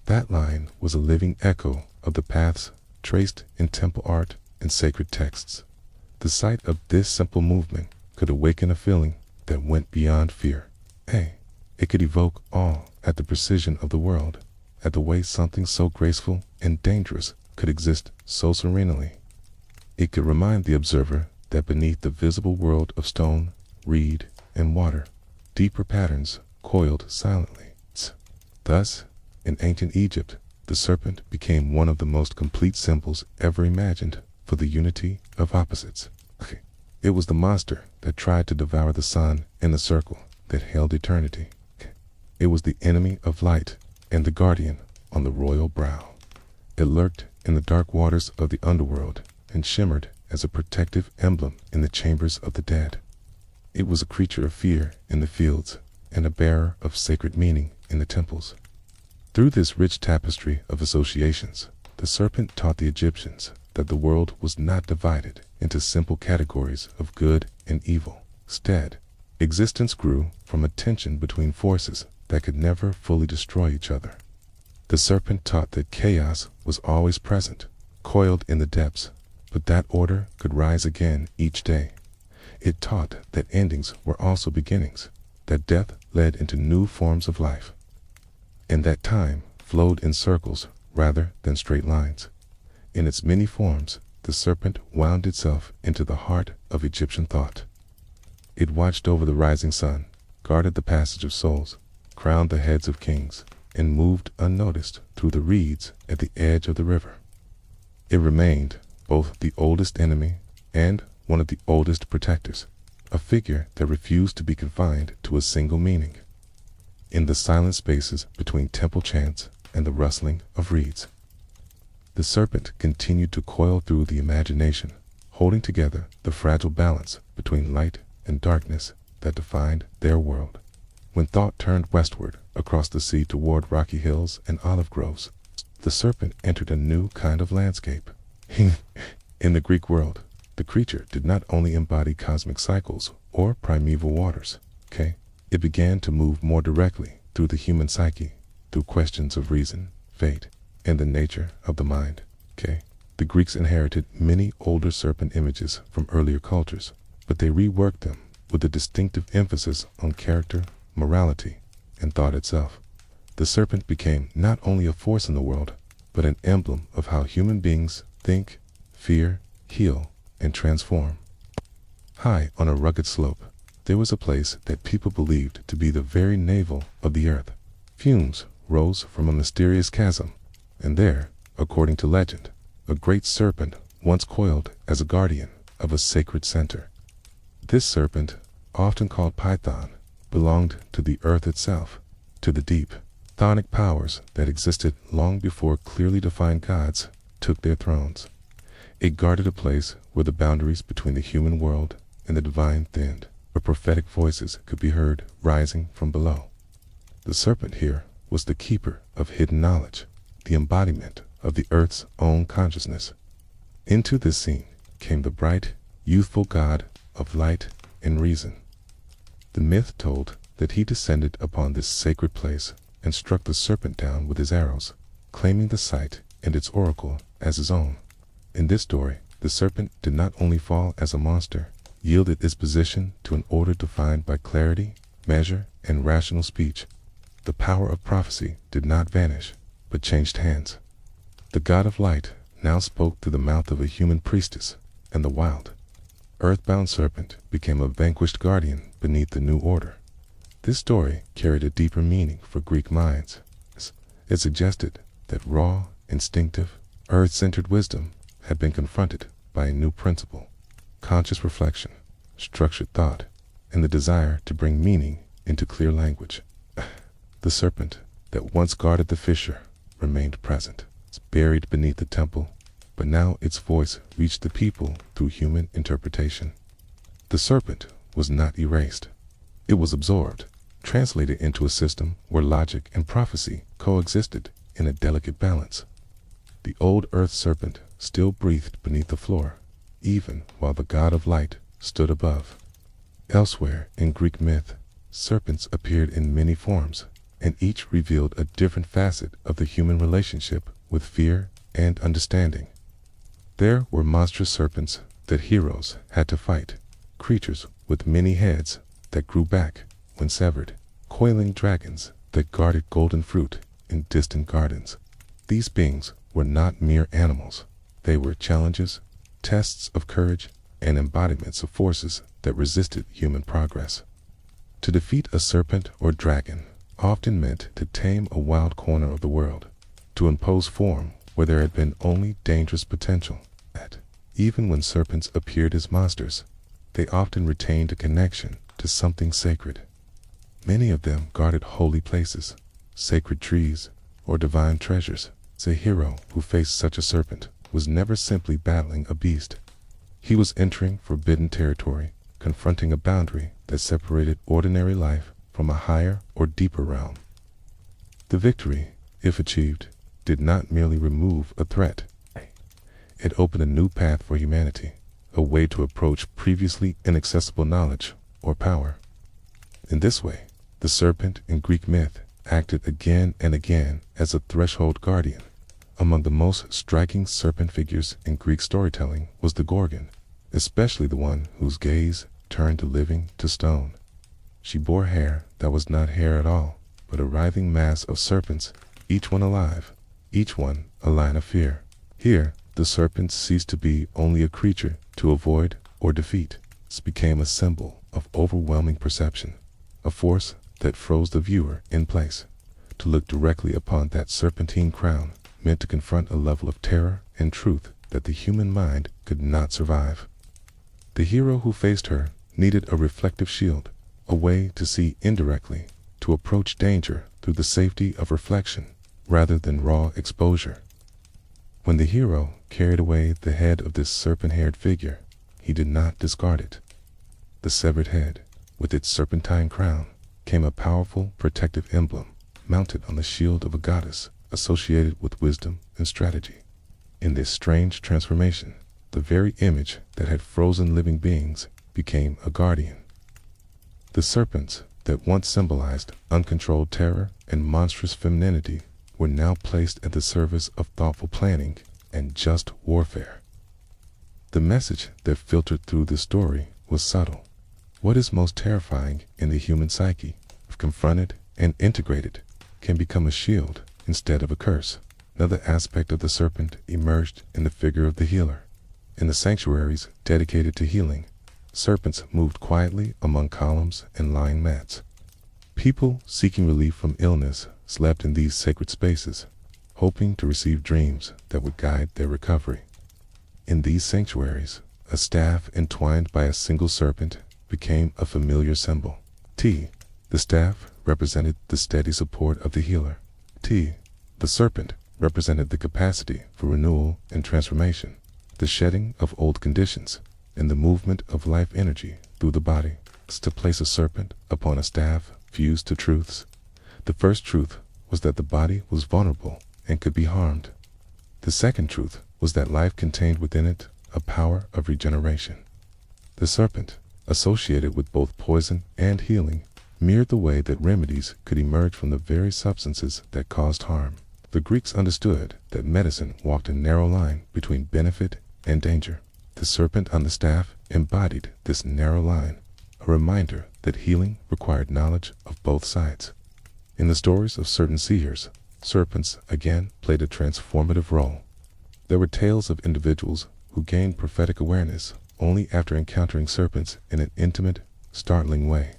That line was a living echo of the paths traced in temple art and sacred texts. The sight of this simple movement could awaken a feeling that went beyond fear. It could evoke awe at the precision of the world, at the way something so graceful and dangerous could exist so serenely. It could remind the observer that beneath the visible world of stone, reed, and water, deeper patterns coiled silently. Thus, in ancient Egypt, the serpent became one of the most complete symbols ever imagined for the unity of opposites. It was the monster that tried to devour the sun in the circle that held eternity. It was the enemy of light and the guardian on the royal brow. It lurked in the dark waters of the underworld and shimmered as a protective emblem in the chambers of the dead. It was a creature of fear in the fields and a bearer of sacred meaning in the temples. Through this rich tapestry of associations, the serpent taught the Egyptians that the world was not divided into simple categories of good and evil. Instead, existence grew from a tension between forces that could never fully destroy each other. The serpent taught that chaos was always present, coiled in the depths, but that order could rise again each day. It taught that endings were also beginnings, that death led into new forms of life, and that time flowed in circles rather than straight lines. In its many forms, the serpent wound itself into the heart of Egyptian thought. It watched over the rising sun, guarded the passage of souls, crowned the heads of kings, and moved unnoticed through the reeds at the edge of the river. It remained both the oldest enemy and one of the oldest protectors, a figure that refused to be confined to a single meaning. In the silent spaces between temple chants and the rustling of reeds, the serpent continued to coil through the imagination, holding together the fragile balance between light and darkness that defined their world. When thought turned westward across the sea toward rocky hills and olive groves, the serpent entered a new kind of landscape. In the Greek world, the creature did not only embody cosmic cycles or primeval waters. It began to move more directly through the human psyche, through questions of reason, fate, and the nature of the mind. The Greeks inherited many older serpent images from earlier cultures, but they reworked them with a distinctive emphasis on character, morality, and thought itself. The serpent became not only a force in the world, but an emblem of how human beings think, fear, heal, and transform. High on a rugged slope, there was a place that people believed to be the very navel of the earth. Fumes rose from a mysterious chasm, and there, according to legend, a great serpent once coiled as a guardian of a sacred center. This serpent, often called Python, belonged to the earth itself, to the deep, chthonic powers that existed long before clearly defined gods took their thrones. It guarded a place where the boundaries between the human world and the divine thinned, where prophetic voices could be heard rising from below. The serpent here was the keeper of hidden knowledge, the embodiment of the earth's own consciousness. Into this scene came the bright, youthful god of light and reason. The myth told that he descended upon this sacred place and struck the serpent down with his arrows, claiming the site and its oracle as his own. In this story, the serpent did not only fall as a monster, yielded its position to an order defined by clarity, measure, and rational speech. The power of prophecy did not vanish, but changed hands. The god of light now spoke through the mouth of a human priestess, and the wild, earthbound serpent became a vanquished guardian beneath the new order. This story carried a deeper meaning for Greek minds. It suggested that raw, instinctive, earth-centered wisdom had been confronted by a new principle: conscious reflection, structured thought, and the desire to bring meaning into clear language. The serpent that once guarded the fissure remained present, buried beneath the temple, but now its voice reached the people through human interpretation. The serpent was not erased. It was absorbed, translated into a system where logic and prophecy coexisted in a delicate balance. The old earth serpent still breathed beneath the floor, even while the god of light stood above. Elsewhere in Greek myth, serpents appeared in many forms, and each revealed a different facet of the human relationship with fear and understanding. There were monstrous serpents that heroes had to fight, creatures with many heads that grew back when severed, coiling dragons that guarded golden fruit in distant gardens. These beings were not mere animals. They were challenges, tests of courage, and embodiments of forces that resisted human progress. To defeat a serpent or dragon often meant to tame a wild corner of the world, to impose form where there had been only dangerous potential. Even when serpents appeared as monsters, they often retained a connection to something sacred. Many of them guarded holy places, sacred trees, or divine treasures. A hero who faced such a serpent was never simply battling a beast. He was entering forbidden territory, confronting a boundary that separated ordinary life from a higher or deeper realm. The victory, if achieved, did not merely remove a threat. It opened a new path for humanity, a way to approach previously inaccessible knowledge or power. In this way, the serpent in Greek myth acted again and again as a threshold guardian. Among the most striking serpent figures in Greek storytelling was the Gorgon, especially the one whose gaze turned the living to stone. She bore hair that was not hair at all, but a writhing mass of serpents, each one alive, each one a line of fear. Here, the serpent ceased to be only a creature to avoid or defeat. It became a symbol of overwhelming perception, a force that froze the viewer in place. To look directly upon that serpentine crown meant to confront a level of terror and truth that the human mind could not survive. The hero who faced her needed a reflective shield, a way to see indirectly, to approach danger through the safety of reflection rather than raw exposure. When the hero carried away the head of this serpent-haired figure, he did not discard it. The severed head, with its serpentine crown, came a powerful protective emblem mounted on the shield of a goddess associated with wisdom and strategy. In this strange transformation, the very image that had frozen living beings became a guardian. The serpents that once symbolized uncontrolled terror and monstrous femininity were now placed at the service of thoughtful planning and just warfare. The message that filtered through this story was subtle. What is most terrifying in the human psyche, if confronted and integrated, can become a shield instead of a curse. Another aspect of the serpent emerged in the figure of the healer. In the sanctuaries dedicated to healing, serpents moved quietly among columns and lying mats. People seeking relief from illness slept in these sacred spaces, hoping to receive dreams that would guide their recovery. In these sanctuaries, a staff entwined by a single serpent became a familiar symbol. The staff represented the steady support of the healer. The serpent represented the capacity for renewal and transformation, the shedding of old conditions, and the movement of life energy through the body. To place a serpent upon a staff fused to truths. The first truth was that the body was vulnerable and could be harmed. The second truth was that life contained within it a power of regeneration. The serpent, associated with both poison and healing, mirrored the way that remedies could emerge from the very substances that caused harm. The Greeks understood that medicine walked a narrow line between benefit and danger. The serpent on the staff embodied this narrow line, a reminder that healing required knowledge of both sides. In the stories of certain seers, serpents again played a transformative role. There were tales of individuals who gained prophetic awareness only after encountering serpents in an intimate, startling way.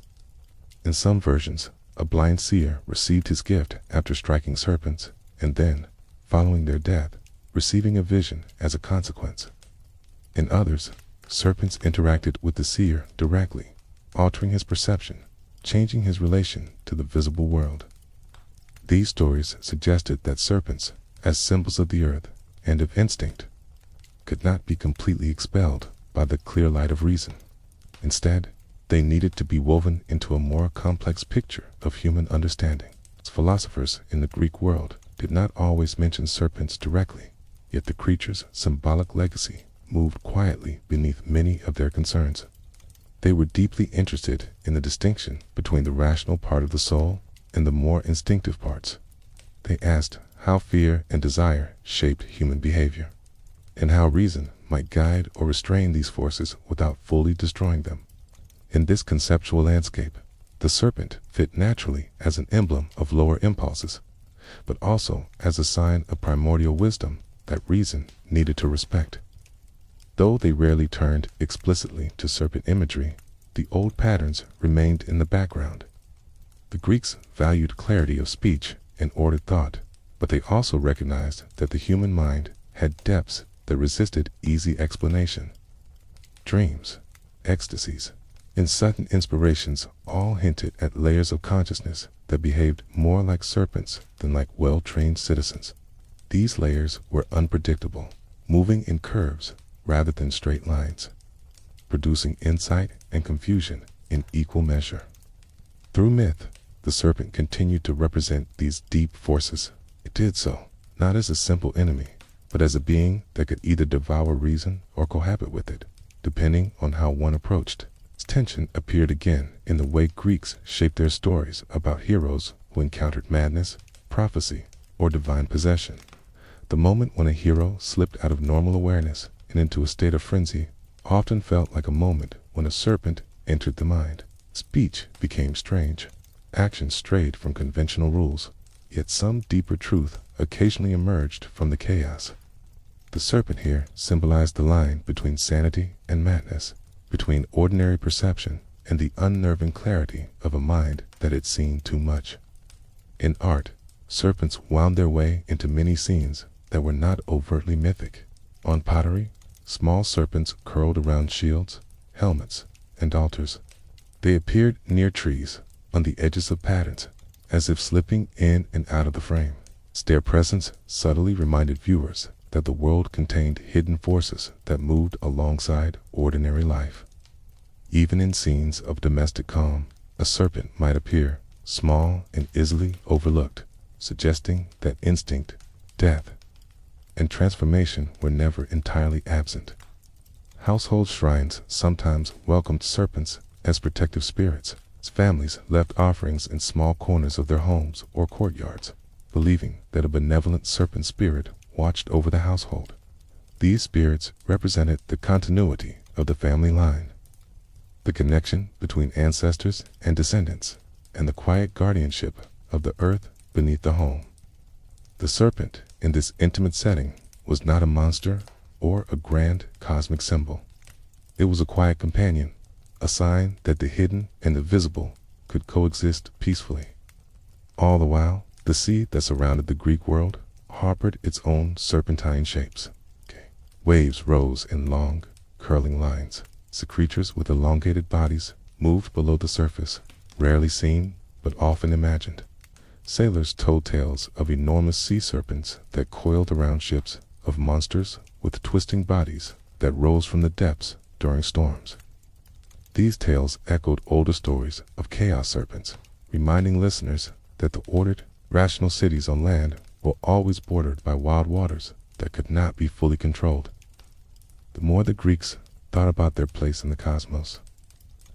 In some versions, a blind seer received his gift after striking serpents, and then, following their death, receiving a vision as a consequence. In others, serpents interacted with the seer directly, altering his perception, changing his relation to the visible world. These stories suggested that serpents, as symbols of the earth and of instinct, could not be completely expelled by the clear light of reason. Instead, they needed to be woven into a more complex picture of human understanding. Philosophers in the Greek world did not always mention serpents directly, yet the creature's symbolic legacy moved quietly beneath many of their concerns. They were deeply interested in the distinction between the rational part of the soul and the more instinctive parts. They asked how fear and desire shaped human behavior, and how reason might guide or restrain these forces without fully destroying them. In this conceptual landscape, the serpent fit naturally as an emblem of lower impulses, but also as a sign of primordial wisdom that reason needed to respect. Though they rarely turned explicitly to serpent imagery, the old patterns remained in the background. The Greeks valued clarity of speech and ordered thought, but they also recognized that the human mind had depths that resisted easy explanation. Dreams, ecstasies, and sudden inspirations all hinted at layers of consciousness that behaved more like serpents than like well-trained citizens. These layers were unpredictable, moving in curves rather than straight lines, producing insight and confusion in equal measure. Through myth, the serpent continued to represent these deep forces. It did so, not as a simple enemy, but as a being that could either devour reason or cohabit with it. depending on how one approached. Tension appeared again in the way Greeks shaped their stories about heroes who encountered madness, prophecy, or divine possession. The moment when a hero slipped out of normal awareness and into a state of frenzy often felt like a moment when a serpent entered the mind. Speech became strange. Actions strayed from conventional rules, yet some deeper truth occasionally emerged from the chaos. The serpent here symbolized the line between sanity and madness, between ordinary perception and the unnerving clarity of a mind that had seen too much. In art, serpents wound their way into many scenes that were not overtly mythic. On pottery, small serpents curled around shields, helmets, and altars. They appeared near trees, on the edges of patterns, as if slipping in and out of the frame. Their presence subtly reminded viewers that the world contained hidden forces that moved alongside ordinary life. Even in scenes of domestic calm, a serpent might appear, small and easily overlooked, suggesting that instinct, death, and transformation were never entirely absent. Household shrines sometimes welcomed serpents as protective spirits. Families left offerings in small corners of their homes or courtyards, believing that a benevolent serpent spirit watched over the household. These spirits represented the continuity of the family line, the connection between ancestors and descendants, and the quiet guardianship of the earth beneath the home. The serpent, in this intimate setting, was not a monster or a grand cosmic symbol. It was a quiet companion, a sign that the hidden and the visible could coexist peacefully. All the while, the sea that surrounded the Greek world harbored its own serpentine shapes. Waves rose in long, curling lines. The creatures with elongated bodies moved below the surface, rarely seen but often imagined. Sailors told tales of enormous sea serpents that coiled around ships, of monsters with twisting bodies that rose from the depths during storms. These tales echoed older stories of chaos serpents, reminding listeners that the ordered, rational cities on land were always bordered by wild waters that could not be fully controlled. The more the Greeks thought about their place in the cosmos,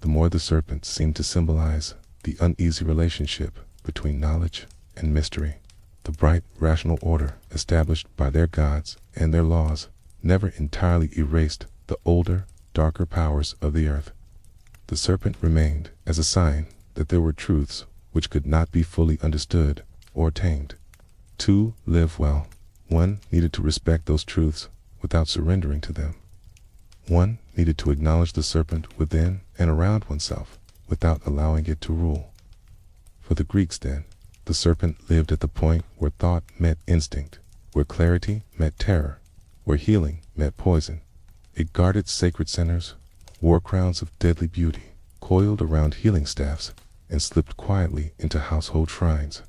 the more the serpent seemed to symbolize the uneasy relationship between knowledge and mystery. The bright, rational order established by their gods and their laws never entirely erased the older, darker powers of the earth. The serpent remained as a sign that there were truths which could not be fully understood or tamed. To live well, one needed to respect those truths without surrendering to them. One needed to acknowledge the serpent within and around oneself without allowing it to rule. For the Greeks, then, the serpent lived at the point where thought met instinct, where clarity met terror, where healing met poison. It guarded sacred centers, wore crowns of deadly beauty, coiled around healing staffs, and slipped quietly into household shrines.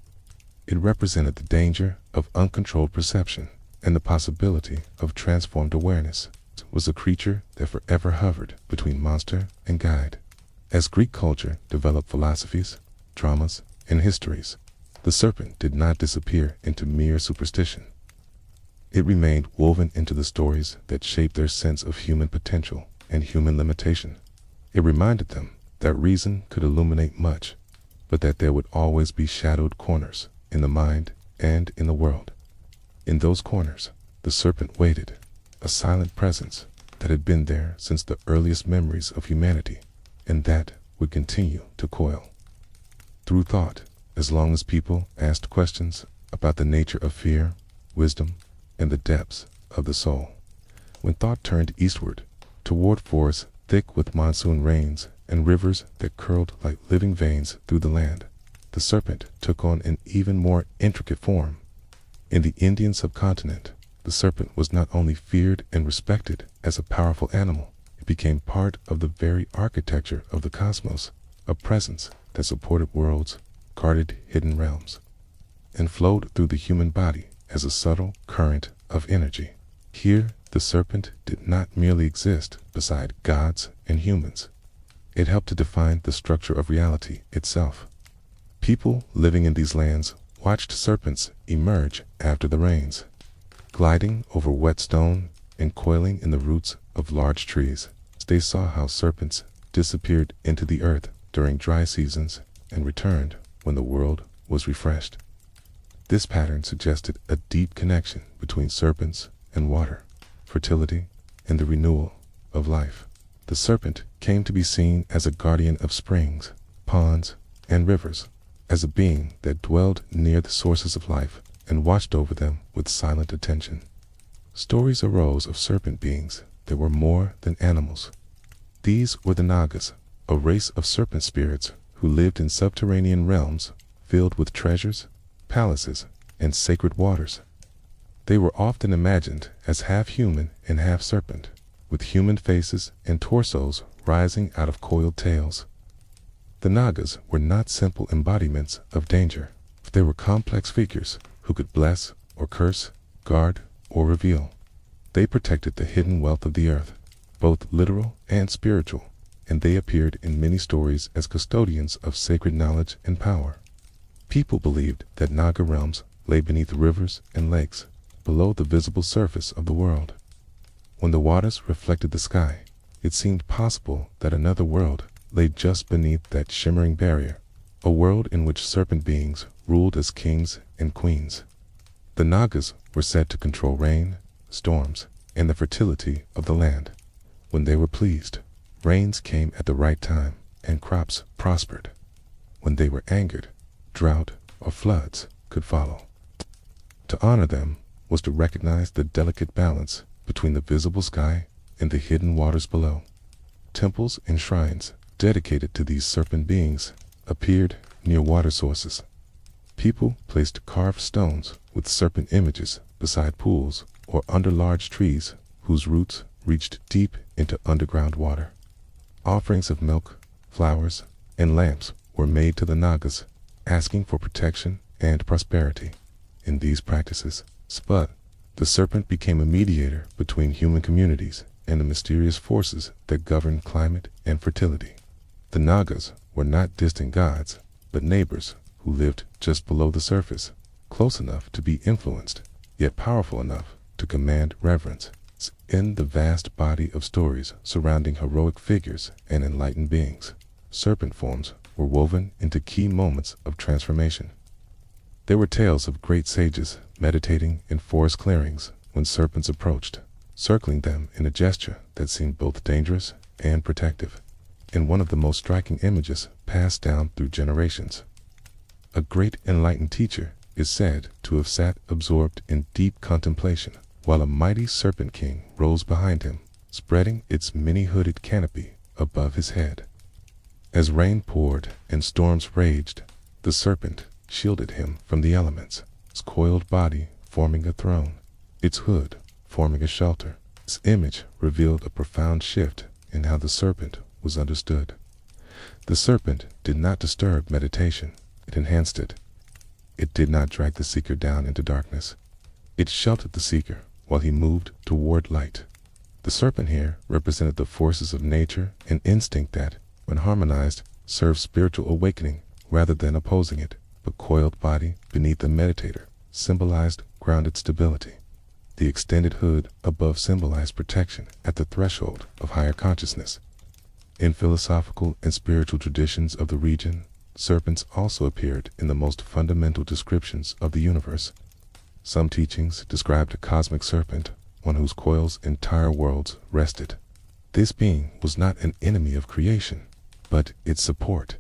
It represented the danger of uncontrolled perception and the possibility of transformed awareness. It was a creature that forever hovered between monster and guide. As Greek culture developed philosophies, dramas, and histories, the serpent did not disappear into mere superstition. It remained woven into the stories that shaped their sense of human potential and human limitation. It reminded them that reason could illuminate much, but that there would always be shadowed corners in the mind and in the world. In those corners, the serpent waited, a silent presence that had been there since the earliest memories of humanity, and that would continue to coil. Through thought, as long as people asked questions about the nature of fear, wisdom, and the depths of the soul. When thought turned eastward, toward forests thick with monsoon rains and rivers that curled like living veins through the land, the serpent took on an even more intricate form. In the Indian subcontinent, the serpent was not only feared and respected as a powerful animal, it became part of the very architecture of the cosmos, a presence that supported worlds, guarded hidden realms, and flowed through the human body as a subtle current of energy. Here, the serpent did not merely exist beside gods and humans. It helped to define the structure of reality itself. People living in these lands watched serpents emerge after the rains, gliding over wet stone and coiling in the roots of large trees. They saw how serpents disappeared into the earth during dry seasons and returned when the world was refreshed. This pattern suggested a deep connection between serpents and water, fertility, and the renewal of life. The serpent came to be seen as a guardian of springs, ponds, and rivers, as a being that dwelled near the sources of life and watched over them with silent attention. Stories arose of serpent beings that were more than animals. These were the nagas, a race of serpent spirits who lived in subterranean realms filled with treasures, palaces, and sacred waters. They were often imagined as half human and half serpent, with human faces and torsos rising out of coiled tails. The nagas were not simple embodiments of danger. They were complex figures who could bless or curse, guard or reveal. They protected the hidden wealth of the earth, both literal and spiritual, and they appeared in many stories as custodians of sacred knowledge and power. People believed that naga realms lay beneath rivers and lakes, below the visible surface of the world. When the waters reflected the sky, it seemed possible that another world lay just beneath that shimmering barrier, a world in which serpent beings ruled as kings and queens. The nagas were said to control rain, storms, and the fertility of the land. When they were pleased, rains came at the right time and crops prospered. When they were angered, drought or floods could follow. To honor them was to recognize the delicate balance between the visible sky and the hidden waters below. Temples and shrines dedicated to these serpent beings appeared near water sources. People placed carved stones with serpent images beside pools or under large trees whose roots reached deep into underground water. Offerings of milk, flowers, and lamps were made to the nagas, asking for protection and prosperity. In these practices, Spud, the serpent, became a mediator between human communities and the mysterious forces that govern climate and fertility. The nagas were not distant gods, but neighbors who lived just below the surface, close enough to be influenced, yet powerful enough to command reverence. In the vast body of stories surrounding heroic figures and enlightened beings, serpent forms were woven into key moments of transformation. There were tales of great sages meditating in forest clearings when serpents approached, circling them in a gesture that seemed both dangerous and protective. In one of the most striking images passed down through generations, a great enlightened teacher is said to have sat absorbed in deep contemplation, while a mighty serpent king rose behind him, spreading its many-hooded canopy above his head. As rain poured and storms raged, the serpent shielded him from the elements, its coiled body forming a throne, its hood forming a shelter. This image revealed a profound shift in how the serpent was understood. The serpent did not disturb meditation, it enhanced it. It did not drag the seeker down into darkness. It sheltered the seeker while he moved toward light. The serpent here represented the forces of nature and instinct that, when harmonized, served spiritual awakening rather than opposing it. The coiled body beneath the meditator symbolized grounded stability. The extended hood above symbolized protection at the threshold of higher consciousness. In philosophical and spiritual traditions of the region, serpents also appeared in the most fundamental descriptions of the universe. Some teachings described a cosmic serpent, on whose coils entire worlds rested. This being was not an enemy of creation, but its support.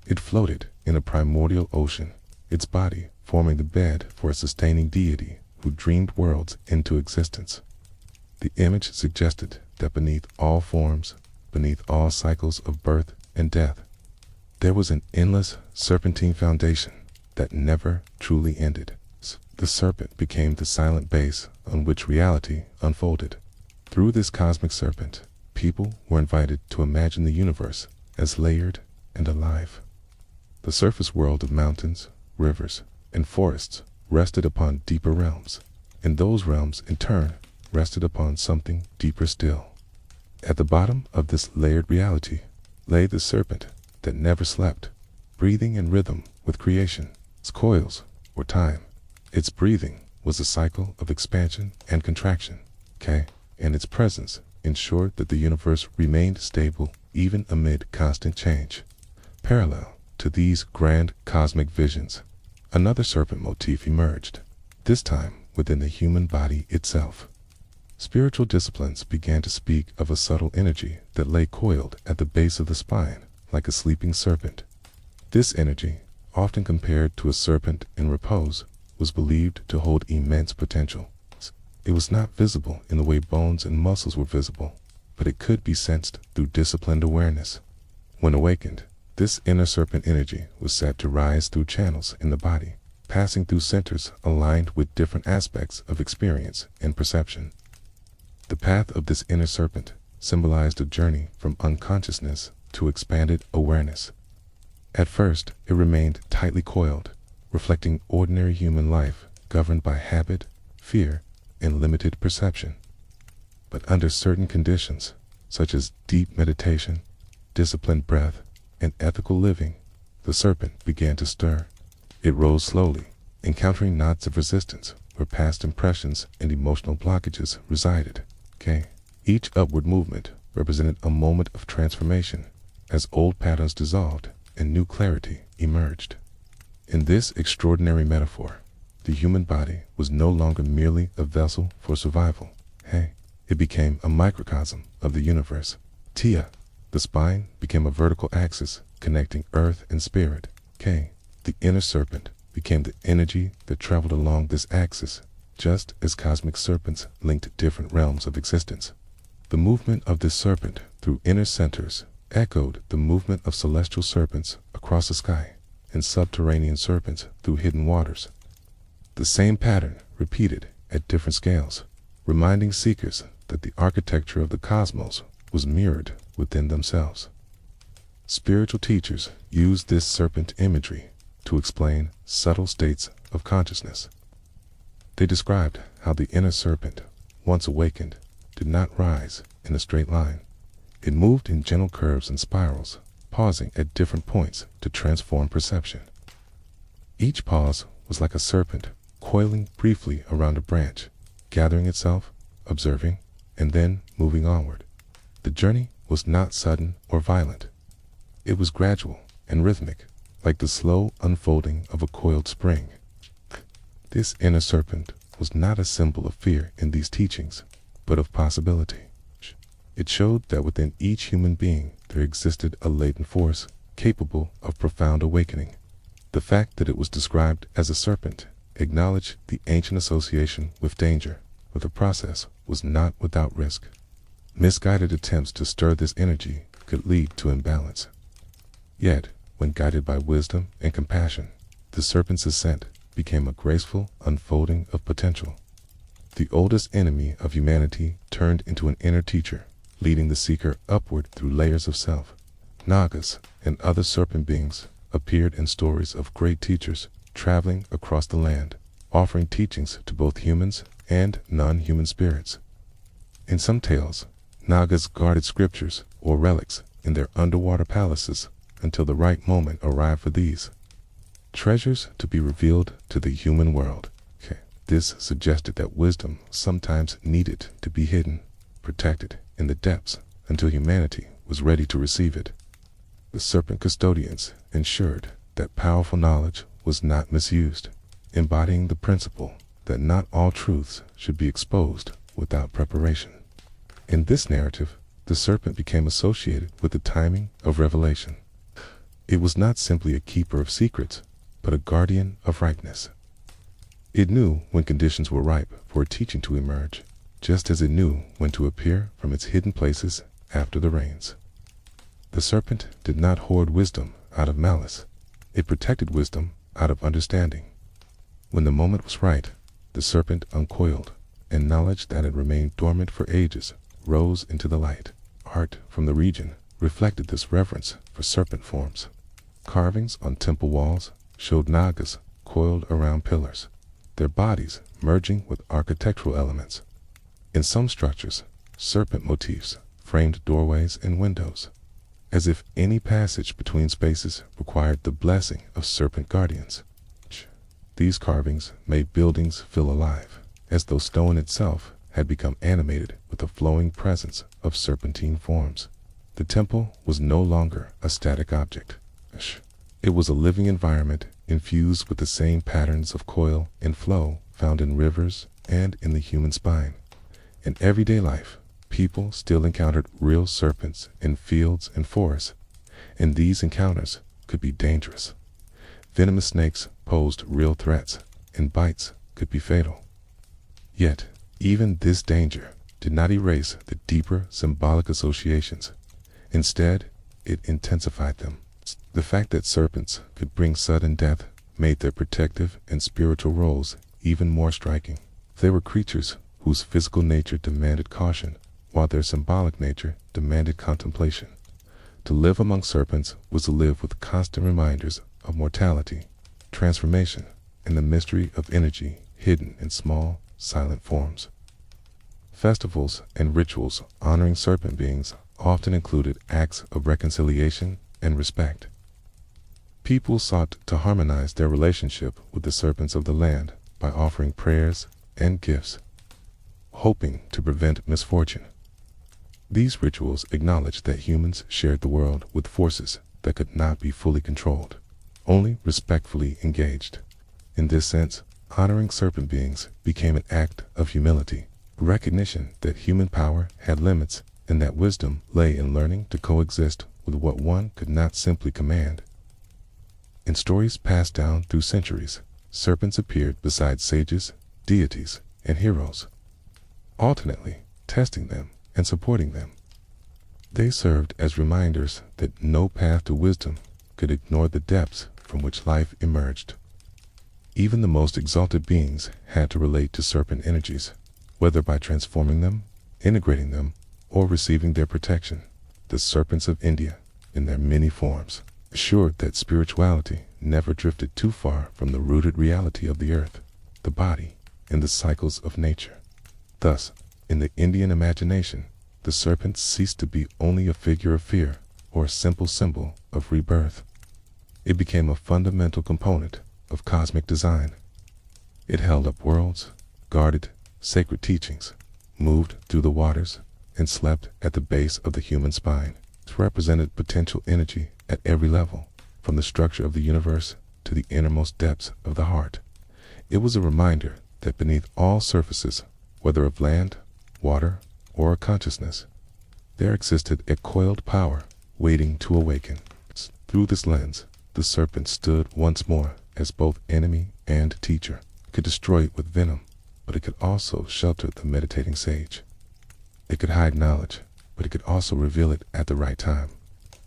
It floated in a primordial ocean, its body forming the bed for a sustaining deity who dreamed worlds into existence. The image suggested that beneath all forms, beneath all cycles of birth and death, there was an endless serpentine foundation that never truly ended. The serpent became the silent base on which reality unfolded. Through this cosmic serpent, people were invited to imagine the universe as layered and alive. The surface world of mountains, rivers, and forests rested upon deeper realms, and those realms in turn rested upon something deeper still. At the bottom of this layered reality lay the serpent that never slept, breathing in rhythm with creation. Its coils were time. Its breathing was a cycle of expansion and contraction, and its presence ensured that the universe remained stable even amid constant change. Parallel to these grand cosmic visions, another serpent motif emerged, this time within the human body itself. Spiritual disciplines began to speak of a subtle energy that lay coiled at the base of the spine, like a sleeping serpent. This energy, often compared to a serpent in repose, was believed to hold immense potential. It was not visible in the way bones and muscles were visible, but it could be sensed through disciplined awareness. When awakened, this inner serpent energy was said to rise through channels in the body, passing through centers aligned with different aspects of experience and perception. The path of this inner serpent symbolized a journey from unconsciousness to expanded awareness. At first, it remained tightly coiled, reflecting ordinary human life governed by habit, fear, and limited perception. But under certain conditions, such as deep meditation, disciplined breath, and ethical living, the serpent began to stir. It rose slowly, encountering knots of resistance where past impressions and emotional blockages resided. Each upward movement represented a moment of transformation, as old patterns dissolved and new clarity emerged. In this extraordinary metaphor, the human body was no longer merely a vessel for survival. It became a microcosm of the universe. The spine became a vertical axis connecting earth and spirit. The inner serpent became the energy that traveled along this axis, just as cosmic serpents linked different realms of existence. The movement of this serpent through inner centers echoed the movement of celestial serpents across the sky and subterranean serpents through hidden waters. The same pattern repeated at different scales, reminding seekers that the architecture of the cosmos was mirrored within themselves. Spiritual teachers used this serpent imagery to explain subtle states of consciousness. They described how the inner serpent, once awakened, did not rise in a straight line. It moved in gentle curves and spirals, pausing at different points to transform perception. Each pause was like a serpent coiling briefly around a branch, gathering itself, observing, and then moving onward. The journey was not sudden or violent. It was gradual and rhythmic, like the slow unfolding of a coiled spring. This inner serpent was not a symbol of fear in these teachings, but of possibility. It showed that within each human being there existed a latent force capable of profound awakening. The fact that it was described as a serpent acknowledged the ancient association with danger, but the process was not without risk. Misguided attempts to stir this energy could lead to imbalance. Yet, when guided by wisdom and compassion, the serpent's ascent became a graceful unfolding of potential. The oldest enemy of humanity turned into an inner teacher, leading the seeker upward through layers of self. Nagas and other serpent beings appeared in stories of great teachers traveling across the land, offering teachings to both humans and non-human spirits. In some tales, Nagas guarded scriptures or relics in their underwater palaces until the right moment arrived for these treasures to be revealed to the human world. This suggested that wisdom sometimes needed to be hidden, protected in the depths until humanity was ready to receive it. The serpent custodians ensured that powerful knowledge was not misused, embodying the principle that not all truths should be exposed without preparation. In this narrative, the serpent became associated with the timing of revelation. It was not simply a keeper of secrets, but a guardian of ripeness. It knew when conditions were ripe for a teaching to emerge, just as it knew when to appear from its hidden places after the rains. The serpent did not hoard wisdom out of malice. It protected wisdom out of understanding. When the moment was right, the serpent uncoiled, and knowledge that had remained dormant for ages rose into the light. Art from the region reflected this reverence for serpent forms. Carvings on temple walls showed nagas coiled around pillars, their bodies merging with architectural elements. In some structures, serpent motifs framed doorways and windows, as if any passage between spaces required the blessing of serpent guardians. These carvings made buildings feel alive, as though stone itself had become animated with with a flowing presence of serpentine forms. The temple was no longer a static object. It was a living environment infused with the same patterns of coil and flow found in rivers and in the human spine. In everyday life, people still encountered real serpents in fields and forests, and these encounters could be dangerous. Venomous snakes posed real threats, and bites could be fatal. Yet, even this danger did not erase the deeper symbolic associations. Instead, it intensified them. The fact that serpents could bring sudden death made their protective and spiritual roles even more striking. They were creatures whose physical nature demanded caution, while their symbolic nature demanded contemplation. To live among serpents was to live with constant reminders of mortality, transformation, and the mystery of energy hidden in small, silent forms. Festivals and rituals honoring serpent beings often included acts of reconciliation and respect. People sought to harmonize their relationship with the serpents of the land by offering prayers and gifts, hoping to prevent misfortune. These rituals acknowledged that humans shared the world with forces that could not be fully controlled, only respectfully engaged. In this sense, honoring serpent beings became an act of humility, recognition that human power had limits and that wisdom lay in learning to coexist with what one could not simply command. In stories passed down through centuries, serpents appeared beside sages, deities, and heroes, alternately testing them and supporting them. They served as reminders that no path to wisdom could ignore the depths from which life emerged. Even the most exalted beings had to relate to serpent energies, whether by transforming them, integrating them, or receiving their protection. The serpents of India, in their many forms, assured that spirituality never drifted too far from the rooted reality of the earth, the body, and the cycles of nature. Thus, in the Indian imagination, the serpent ceased to be only a figure of fear or a simple symbol of rebirth. It became a fundamental component of cosmic design. It held up worlds, guarded sacred teachings, moved through the waters, and slept at the base of the human spine. It represented potential energy at every level, from the structure of the universe to the innermost depths of the heart. It was a reminder that beneath all surfaces, whether of land, water, or consciousness, there existed a coiled power waiting to awaken. Through this lens, the serpent stood once more as both enemy and teacher. It could destroy it with venom, but it could also shelter the meditating sage. It could hide knowledge, but it could also reveal it at the right time.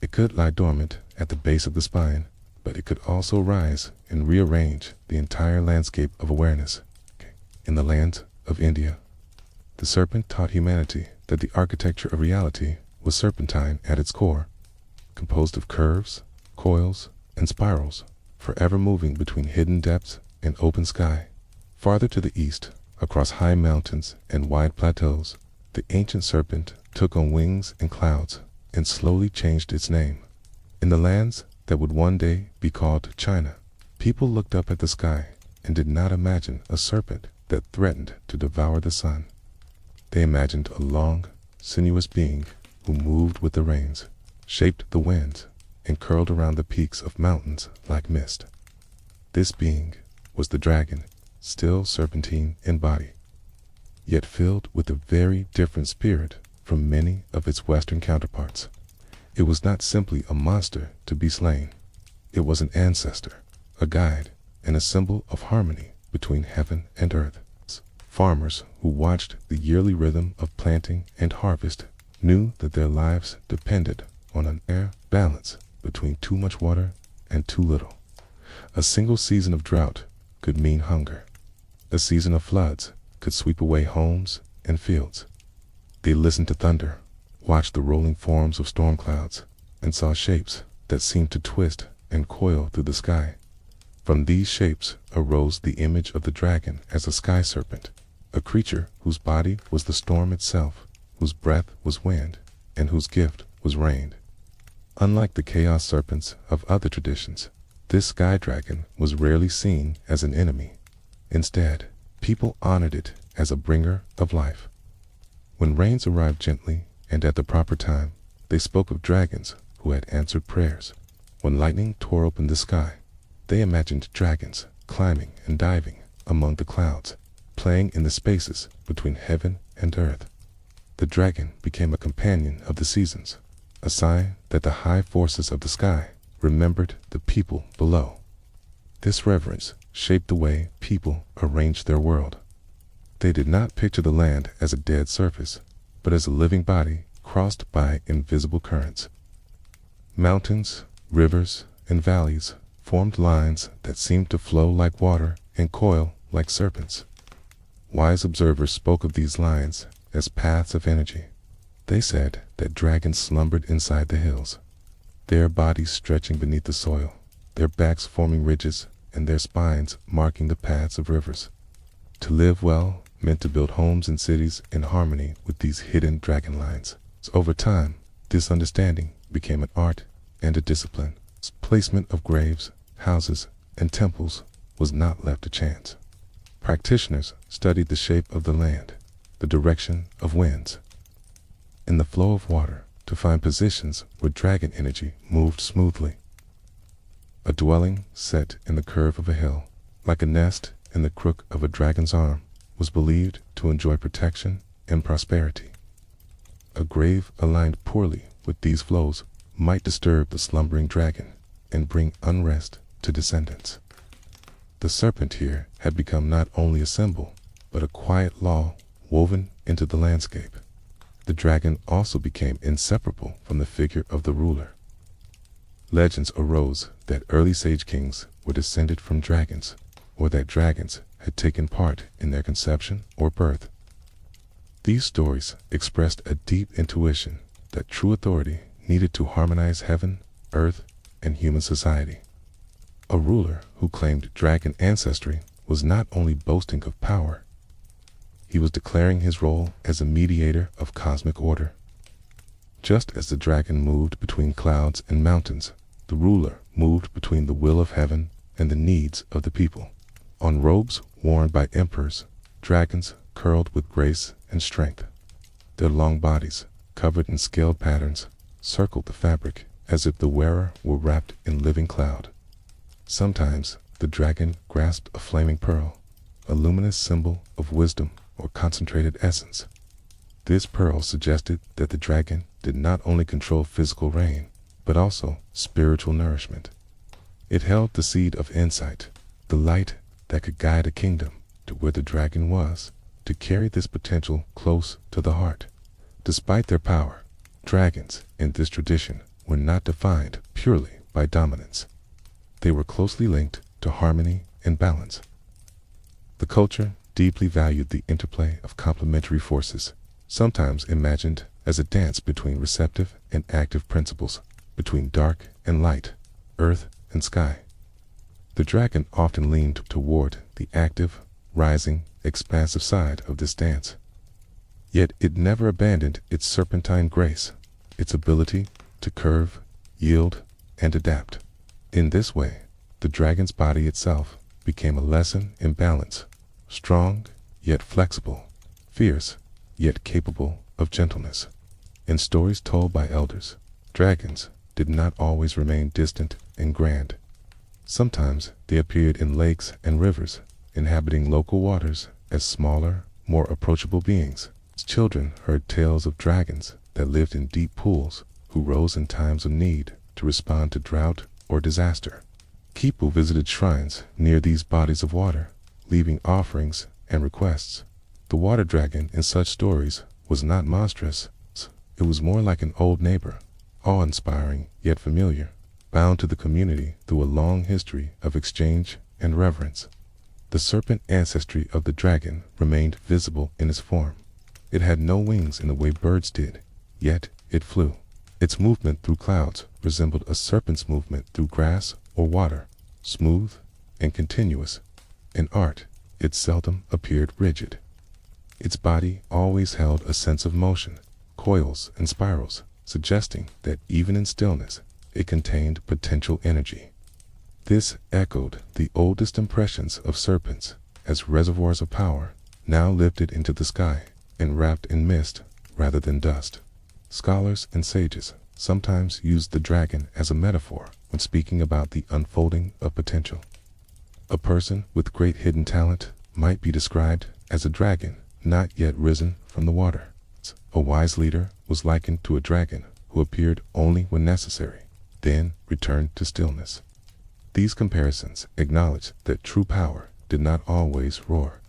It could lie dormant at the base of the spine, but it could also rise and rearrange the entire landscape of awareness. In the land of India, the serpent taught humanity that the architecture of reality was serpentine at its core, composed of curves, coils, and spirals, forever moving between hidden depths and open sky. Farther to the east, across high mountains and wide plateaus, the ancient serpent took on wings and clouds and slowly changed its name. In the lands that would one day be called China, people looked up at the sky and did not imagine a serpent that threatened to devour the sun. They imagined a long, sinuous being who moved with the rains, shaped the winds, and curled around the peaks of mountains like mist. This being was the dragon, still serpentine in body, yet filled with a very different spirit from many of its Western counterparts. It was not simply a monster to be slain. It was an ancestor, a guide, and a symbol of harmony between heaven and earth. Farmers who watched the yearly rhythm of planting and harvest knew that their lives depended on an air balance between too much water and too little. A single season of drought could mean hunger. A season of floods could sweep away homes and fields. They listened to thunder, watched the rolling forms of storm clouds, and saw shapes that seemed to twist and coil through the sky. From these shapes arose the image of the dragon as a sky serpent, a creature whose body was the storm itself, whose breath was wind, and whose gift was rain. Unlike the chaos serpents of other traditions, this sky dragon was rarely seen as an enemy. Instead, people honored it as a bringer of life. When rains arrived gently and at the proper time, they spoke of dragons who had answered prayers. When lightning tore open the sky, they imagined dragons climbing and diving among the clouds, playing in the spaces between heaven and earth. The dragon became a companion of the seasons, a sign that the high forces of the sky remembered the people below. This reverence shaped the way people arranged their world. They did not picture the land as a dead surface, but as a living body crossed by invisible currents. Mountains, rivers, and valleys formed lines that seemed to flow like water and coil like serpents. Wise observers spoke of these lines as paths of energy. They said that dragons slumbered inside the hills, their bodies stretching beneath the soil, their backs forming ridges, and their spines marking the paths of rivers. To live well meant to build homes and cities in harmony with these hidden dragon lines. So over time, this understanding became an art and a discipline. Placement of graves, houses, and temples was not left to chance. Practitioners studied the shape of the land, the direction of winds, and the flow of water to find positions where dragon energy moved smoothly. A dwelling set in the curve of a hill, like a nest in the crook of a dragon's arm, was believed to enjoy protection and prosperity. A grave aligned poorly with these flows might disturb the slumbering dragon and bring unrest to descendants. The serpent here had become not only a symbol, but a quiet law woven into the landscape. The dragon also became inseparable from the figure of the ruler. Legends arose that early sage kings were descended from dragons, or that dragons had taken part in their conception or birth. These stories expressed a deep intuition that true authority needed to harmonize heaven, earth, and human society. A ruler who claimed dragon ancestry was not only boasting of power, he was declaring his role as a mediator of cosmic order. Just as the dragon moved between clouds and mountains, the ruler moved between the will of heaven and the needs of the people. On robes worn by emperors, dragons curled with grace and strength. Their long bodies, covered in scaled patterns, circled the fabric as if the wearer were wrapped in living cloud. Sometimes the dragon grasped a flaming pearl, a luminous symbol of wisdom or concentrated essence. This pearl suggested that the dragon did not only control physical rain, but also spiritual nourishment. It held the seed of insight, the light that could guide a kingdom to where the dragon was, to carry this potential close to the heart. Despite their power, dragons in this tradition were not defined purely by dominance. They were closely linked to harmony and balance. The culture deeply valued the interplay of complementary forces, sometimes imagined as a dance between receptive and active principles, between dark and light, earth and sky. The dragon often leaned toward the active, rising, expansive side of this dance. Yet it never abandoned its serpentine grace, its ability to curve, yield, and adapt. In this way, the dragon's body itself became a lesson in balance, strong yet flexible, fierce yet capable of gentleness. In stories told by elders, dragons did not always remain distant and grand. Sometimes they appeared in lakes and rivers, inhabiting local waters as smaller, more approachable beings. Children heard tales of dragons that lived in deep pools, who rose in times of need to respond to drought or disaster. People visited shrines near these bodies of water, leaving offerings and requests. The water dragon in such stories was not monstrous. It was more like an old neighbor, awe-inspiring yet familiar, bound to the community through a long history of exchange and reverence. The serpent ancestry of the dragon remained visible in its form. It had no wings in the way birds did, yet it flew. Its movement through clouds resembled a serpent's movement through grass or water, smooth and continuous. In art, it seldom appeared rigid. Its body always held a sense of motion, coils and spirals, suggesting that even in stillness, it contained potential energy. This echoed the oldest impressions of serpents as reservoirs of power, now lifted into the sky and wrapped in mist rather than dust. Scholars and sages sometimes use the dragon as a metaphor when speaking about the unfolding of potential. A person with great hidden talent might be described as a dragon not yet risen from the water. A wise leader was likened to a dragon who appeared only when necessary, then returned to stillness. These comparisons acknowledge that true power did not always roar.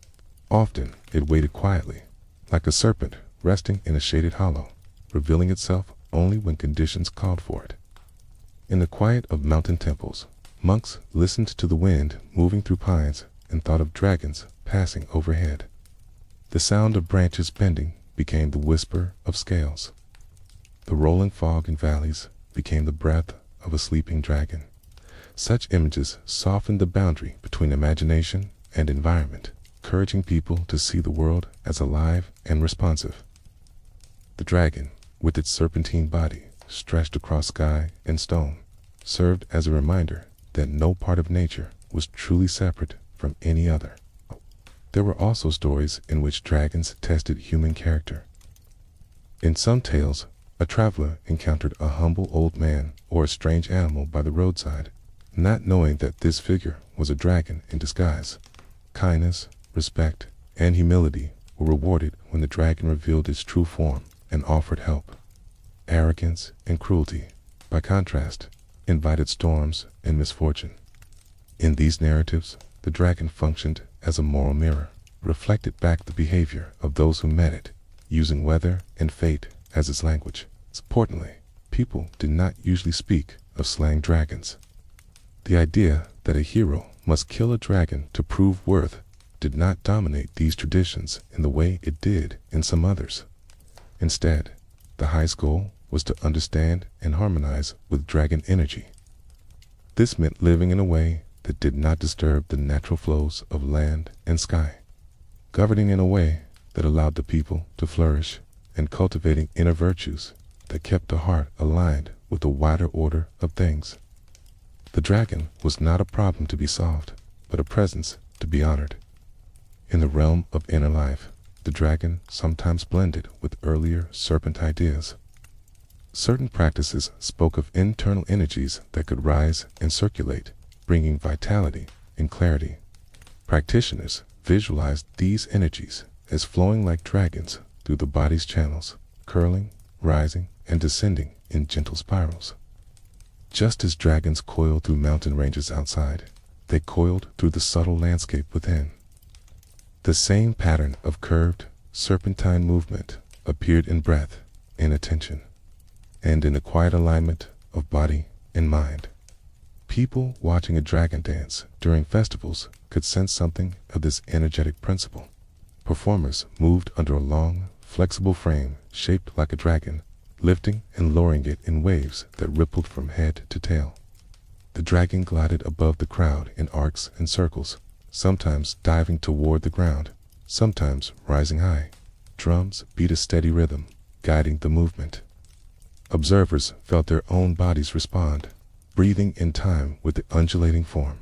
Often it waited quietly, like a serpent resting in a shaded hollow, revealing itself only when conditions called for it. In the quiet of mountain temples, monks listened to the wind moving through pines and thought of dragons passing overhead. The sound of branches bending became the whisper of scales. The rolling fog in valleys became the breath of a sleeping dragon. Such images softened the boundary between imagination and environment, encouraging people to see the world as alive and responsive. The dragon, with its serpentine body stretched across sky and stone, served as a reminder that no part of nature was truly separate from any other. There were also stories in which dragons tested human character. In some tales, a traveler encountered a humble old man or a strange animal by the roadside, not knowing that this figure was a dragon in disguise. Kindness, respect, and humility were rewarded when the dragon revealed its true form and offered help. Arrogance and cruelty, by contrast, invited storms and misfortune. In these narratives, the dragon functioned as a moral mirror, reflected back the behavior of those who met it, using weather and fate as its language. Importantly, people did not usually speak of slaying dragons. The idea that a hero must kill a dragon to prove worth did not dominate these traditions in the way it did in some others. Instead, the highest goal was to understand and harmonize with dragon energy. This meant living in a way that did not disturb the natural flows of land and sky, governing in a way that allowed the people to flourish, and cultivating inner virtues that kept the heart aligned with the wider order of things. The dragon was not a problem to be solved, but a presence to be honored. In the realm of inner life, the dragon sometimes blended with earlier serpent ideas. Certain practices spoke of internal energies that could rise and circulate, bringing vitality and clarity. Practitioners visualized these energies as flowing like dragons through the body's channels, curling, rising, and descending in gentle spirals. Just as dragons coiled through mountain ranges outside, they coiled through the subtle landscape within. The same pattern of curved, serpentine movement appeared in breath and attention, and in the quiet alignment of body and mind. People watching a dragon dance during festivals could sense something of this energetic principle. Performers moved under a long, flexible frame shaped like a dragon, lifting and lowering it in waves that rippled from head to tail. The dragon glided above the crowd in arcs and circles, sometimes diving toward the ground, sometimes rising high. Drums beat a steady rhythm, guiding the movement. Observers felt their own bodies respond, breathing in time with the undulating form.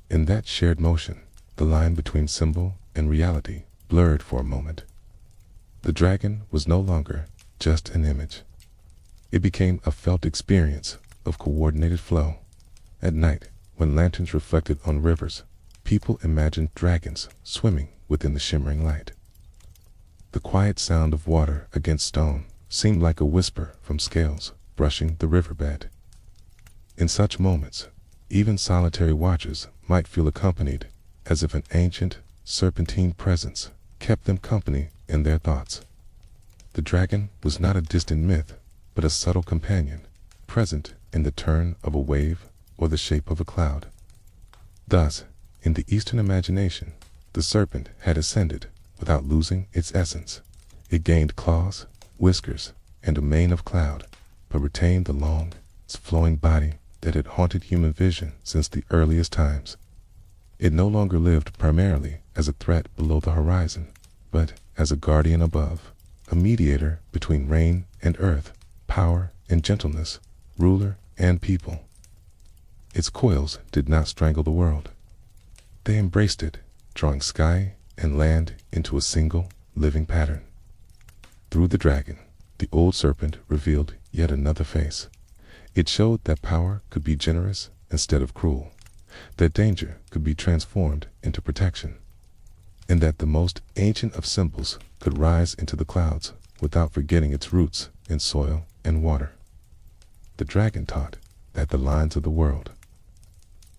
In that shared motion, the line between symbol and reality blurred for a moment. The dragon was no longer just an image. It became a felt experience of coordinated flow. At night, when lanterns reflected on rivers, people imagined dragons swimming within the shimmering light. The quiet sound of water against stone seemed like a whisper from scales brushing the riverbed. In such moments, even solitary watchers might feel accompanied, as if an ancient, serpentine presence kept them company in their thoughts. The dragon was not a distant myth, but a subtle companion, present in the turn of a wave or the shape of a cloud. Thus, in the Eastern imagination, the serpent had ascended without losing its essence. It gained claws, whiskers, and a mane of cloud, but retained the long, flowing body that had haunted human vision since the earliest times. It no longer lived primarily as a threat below the horizon, but as a guardian above, a mediator between rain and earth, power and gentleness, ruler and people. Its coils did not strangle the world. They embraced it, drawing sky and land into a single living pattern. Through the dragon, the old serpent revealed yet another face. It showed that power could be generous instead of cruel, that danger could be transformed into protection, and that the most ancient of symbols could rise into the clouds without forgetting its roots in soil and water. The dragon taught that the lines of the world,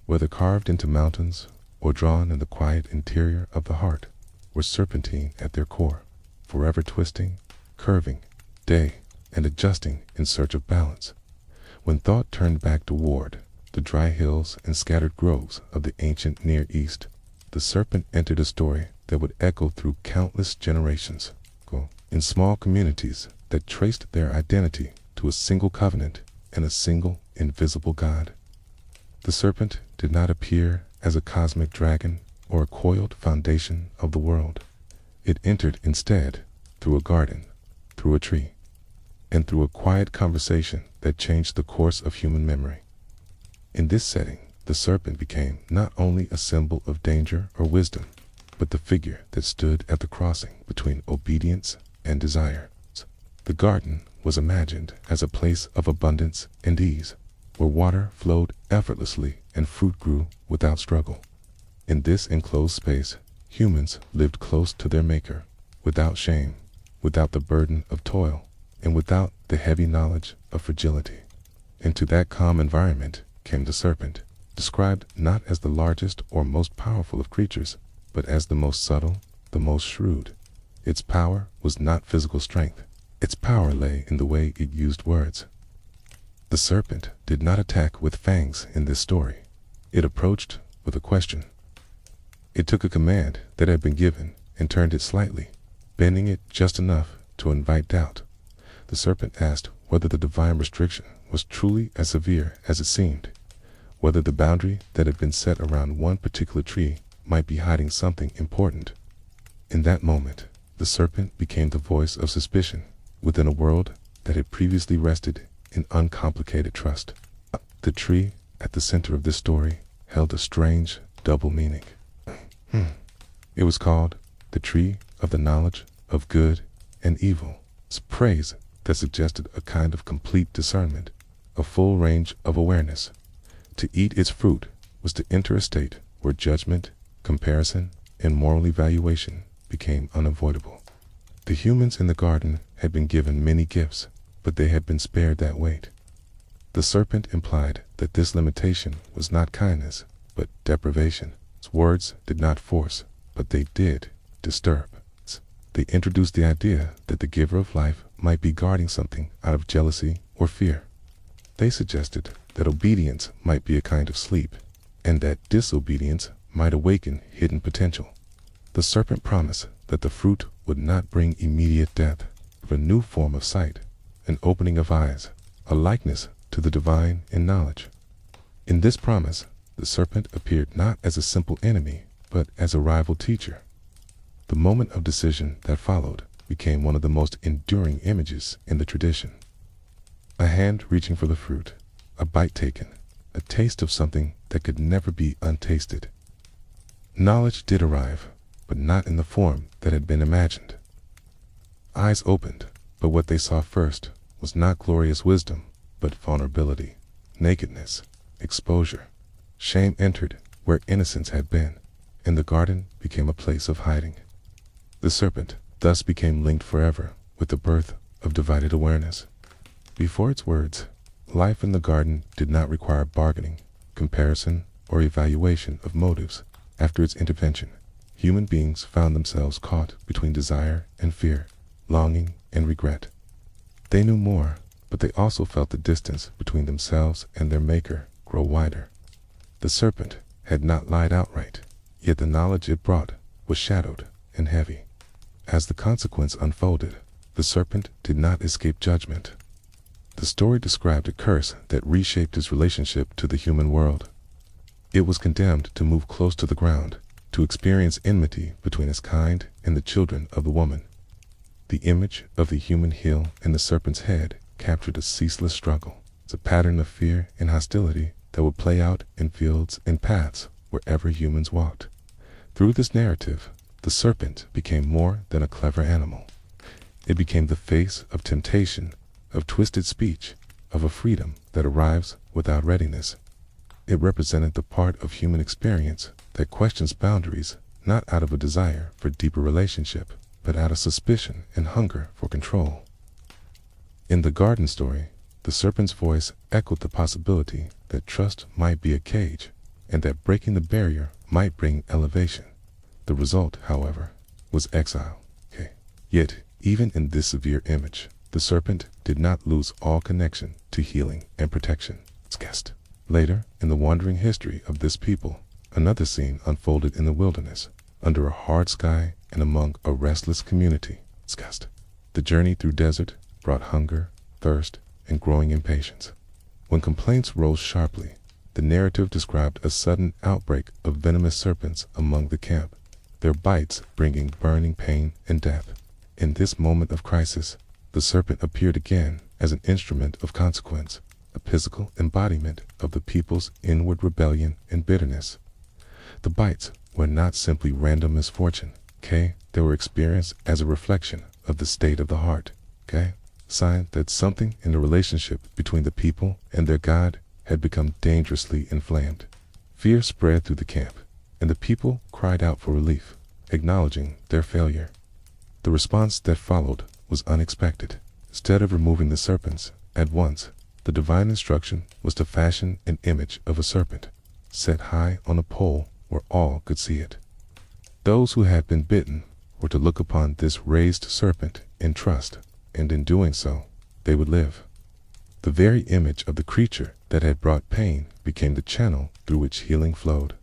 whether carved into mountains or drawn in the quiet interior of the heart, were serpentine at their core, forever twisting, curving, day, and adjusting in search of balance. When thought turned back toward the dry hills and scattered groves of the ancient Near East, the serpent entered a story that would echo through countless generations, in small communities that traced their identity to a single covenant and a single invisible God. The serpent did not appear as a cosmic dragon or a coiled foundation of the world. It entered instead through a garden, through a tree, and through a quiet conversation that changed the course of human memory. In this setting, the serpent became not only a symbol of danger or wisdom, but the figure that stood at the crossing between obedience and desire. The garden was imagined as a place of abundance and ease, where water flowed effortlessly and fruit grew without struggle. In this enclosed space, humans lived close to their maker, without shame, without the burden of toil, and without the heavy knowledge of fragility. Into that calm environment came the serpent, described not as the largest or most powerful of creatures, but as the most subtle, the most shrewd. Its power was not physical strength. Its power lay in the way it used words. The serpent did not attack with fangs in this story. It approached with a question. It took a command that had been given and turned it slightly, bending it just enough to invite doubt. The serpent asked whether the divine restriction was truly as severe as it seemed, whether the boundary that had been set around one particular tree might be hiding something important. In that moment, the serpent became the voice of suspicion within a world that had previously rested in uncomplicated trust. The tree at the center of this story held a strange double meaning. It was called the tree of the knowledge of good and evil. It's praise that suggested a kind of complete discernment, a full range of awareness. To eat its fruit was to enter a state where judgment, comparison, and moral evaluation became unavoidable. The humans in the garden had been given many gifts, but they had been spared that weight. The serpent implied that this limitation was not kindness, but deprivation. Its words did not force, but they did disturb. They introduced the idea that the giver of life might be guarding something out of jealousy or fear. They suggested that obedience might be a kind of sleep, and that disobedience might awaken hidden potential. The serpent promised that the fruit would not bring immediate death, but a new form of sight, an opening of eyes, a likeness to the divine in knowledge. In this promise, the serpent appeared not as a simple enemy, but as a rival teacher. The moment of decision that followed became one of the most enduring images in the tradition. A hand reaching for the fruit, a bite taken, a taste of something that could never be untasted. Knowledge did arrive, but not in the form that had been imagined. Eyes opened, but what they saw first was not glorious wisdom, but vulnerability, nakedness, exposure. Shame entered where innocence had been, and the garden became a place of hiding. The serpent thus became linked forever with the birth of divided awareness. Before its words, life in the garden did not require bargaining, comparison, or evaluation of motives. After its intervention, human beings found themselves caught between desire and fear, longing and regret. They knew more, but they also felt the distance between themselves and their maker grow wider. The serpent had not lied outright, yet the knowledge it brought was shadowed and heavy. As the consequence unfolded, the serpent did not escape judgment. The story described a curse that reshaped his relationship to the human world. It was condemned to move close to the ground, to experience enmity between its kind and the children of the woman. The image of the human heel in the serpent's head captured a ceaseless struggle. It's a pattern of fear and hostility that would play out in fields and paths wherever humans walked. Through this narrative, the serpent became more than a clever animal. It became the face of temptation, of twisted speech, of a freedom that arrives without readiness. It represented the part of human experience that questions boundaries, not out of a desire for deeper relationship, but out of suspicion and hunger for control. In the garden story, the serpent's voice echoed the possibility that trust might be a cage, and that breaking the barrier might bring elevation. The result, however, was exile. Yet, even in this severe image, the serpent did not lose all connection to healing and protection. Later, in the wandering history of this people, another scene unfolded in the wilderness, under a hard sky and among a restless community. The journey through desert brought hunger, thirst, and growing impatience. When complaints rose sharply, the narrative described a sudden outbreak of venomous serpents among the camp, their bites bringing burning pain and death. In this moment of crisis, the serpent appeared again as an instrument of consequence, a physical embodiment of the people's inward rebellion and bitterness. The bites were not simply random misfortune, they were experienced as a reflection of the state of the heart, sign that something in the relationship between the people and their God had become dangerously inflamed. Fear spread through the camp, and the people cried out for relief, acknowledging their failure. The response that followed was unexpected. Instead of removing the serpents at once, the divine instruction was to fashion an image of a serpent, set high on a pole where all could see it. Those who had been bitten were to look upon this raised serpent in trust, and in doing so, they would live. The very image of the creature that had brought pain became the channel through which healing flowed.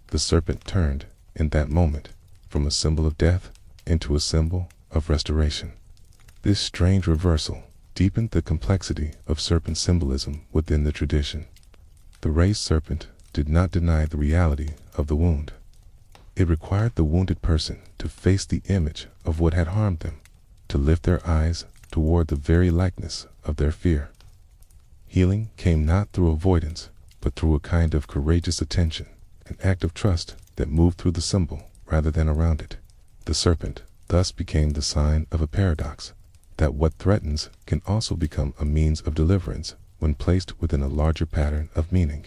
The serpent turned, in that moment, from a symbol of death into a symbol of restoration. This strange reversal deepened the complexity of serpent symbolism within the tradition. The raised serpent did not deny the reality of the wound. It required the wounded person to face the image of what had harmed them, to lift their eyes toward the very likeness of their fear. Healing came not through avoidance, but through a kind of courageous attention, an act of trust that moved through the symbol rather than around it. The serpent thus became the sign of a paradox, that what threatens can also become a means of deliverance when placed within a larger pattern of meaning.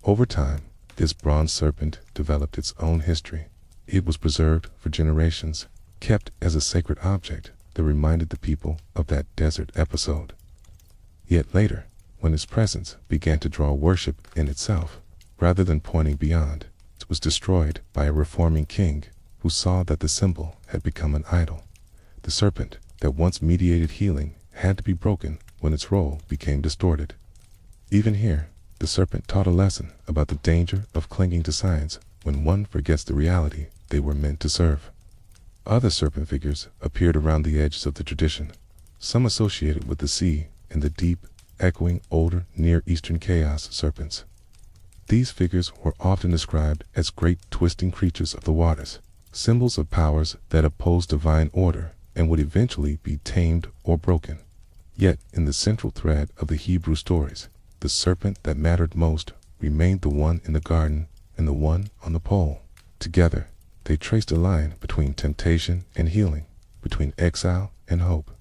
Over time, this bronze serpent developed its own history. It was preserved for generations, kept as a sacred object that reminded the people of that desert episode. Yet later, when its presence began to draw worship in itself, rather than pointing beyond, it was destroyed by a reforming king who saw that the symbol had become an idol. The serpent that once mediated healing had to be broken when its role became distorted. Even here, the serpent taught a lesson about the danger of clinging to signs when one forgets the reality they were meant to serve. Other serpent figures appeared around the edges of the tradition, some associated with the sea and the deep, echoing older Near Eastern chaos serpents. These figures were often described as great twisting creatures of the waters, symbols of powers that opposed divine order and would eventually be tamed or broken. Yet, in the central thread of the Hebrew stories, the serpent that mattered most remained the one in the garden and the one on the pole. Together, they traced a line between temptation and healing, between exile and hope.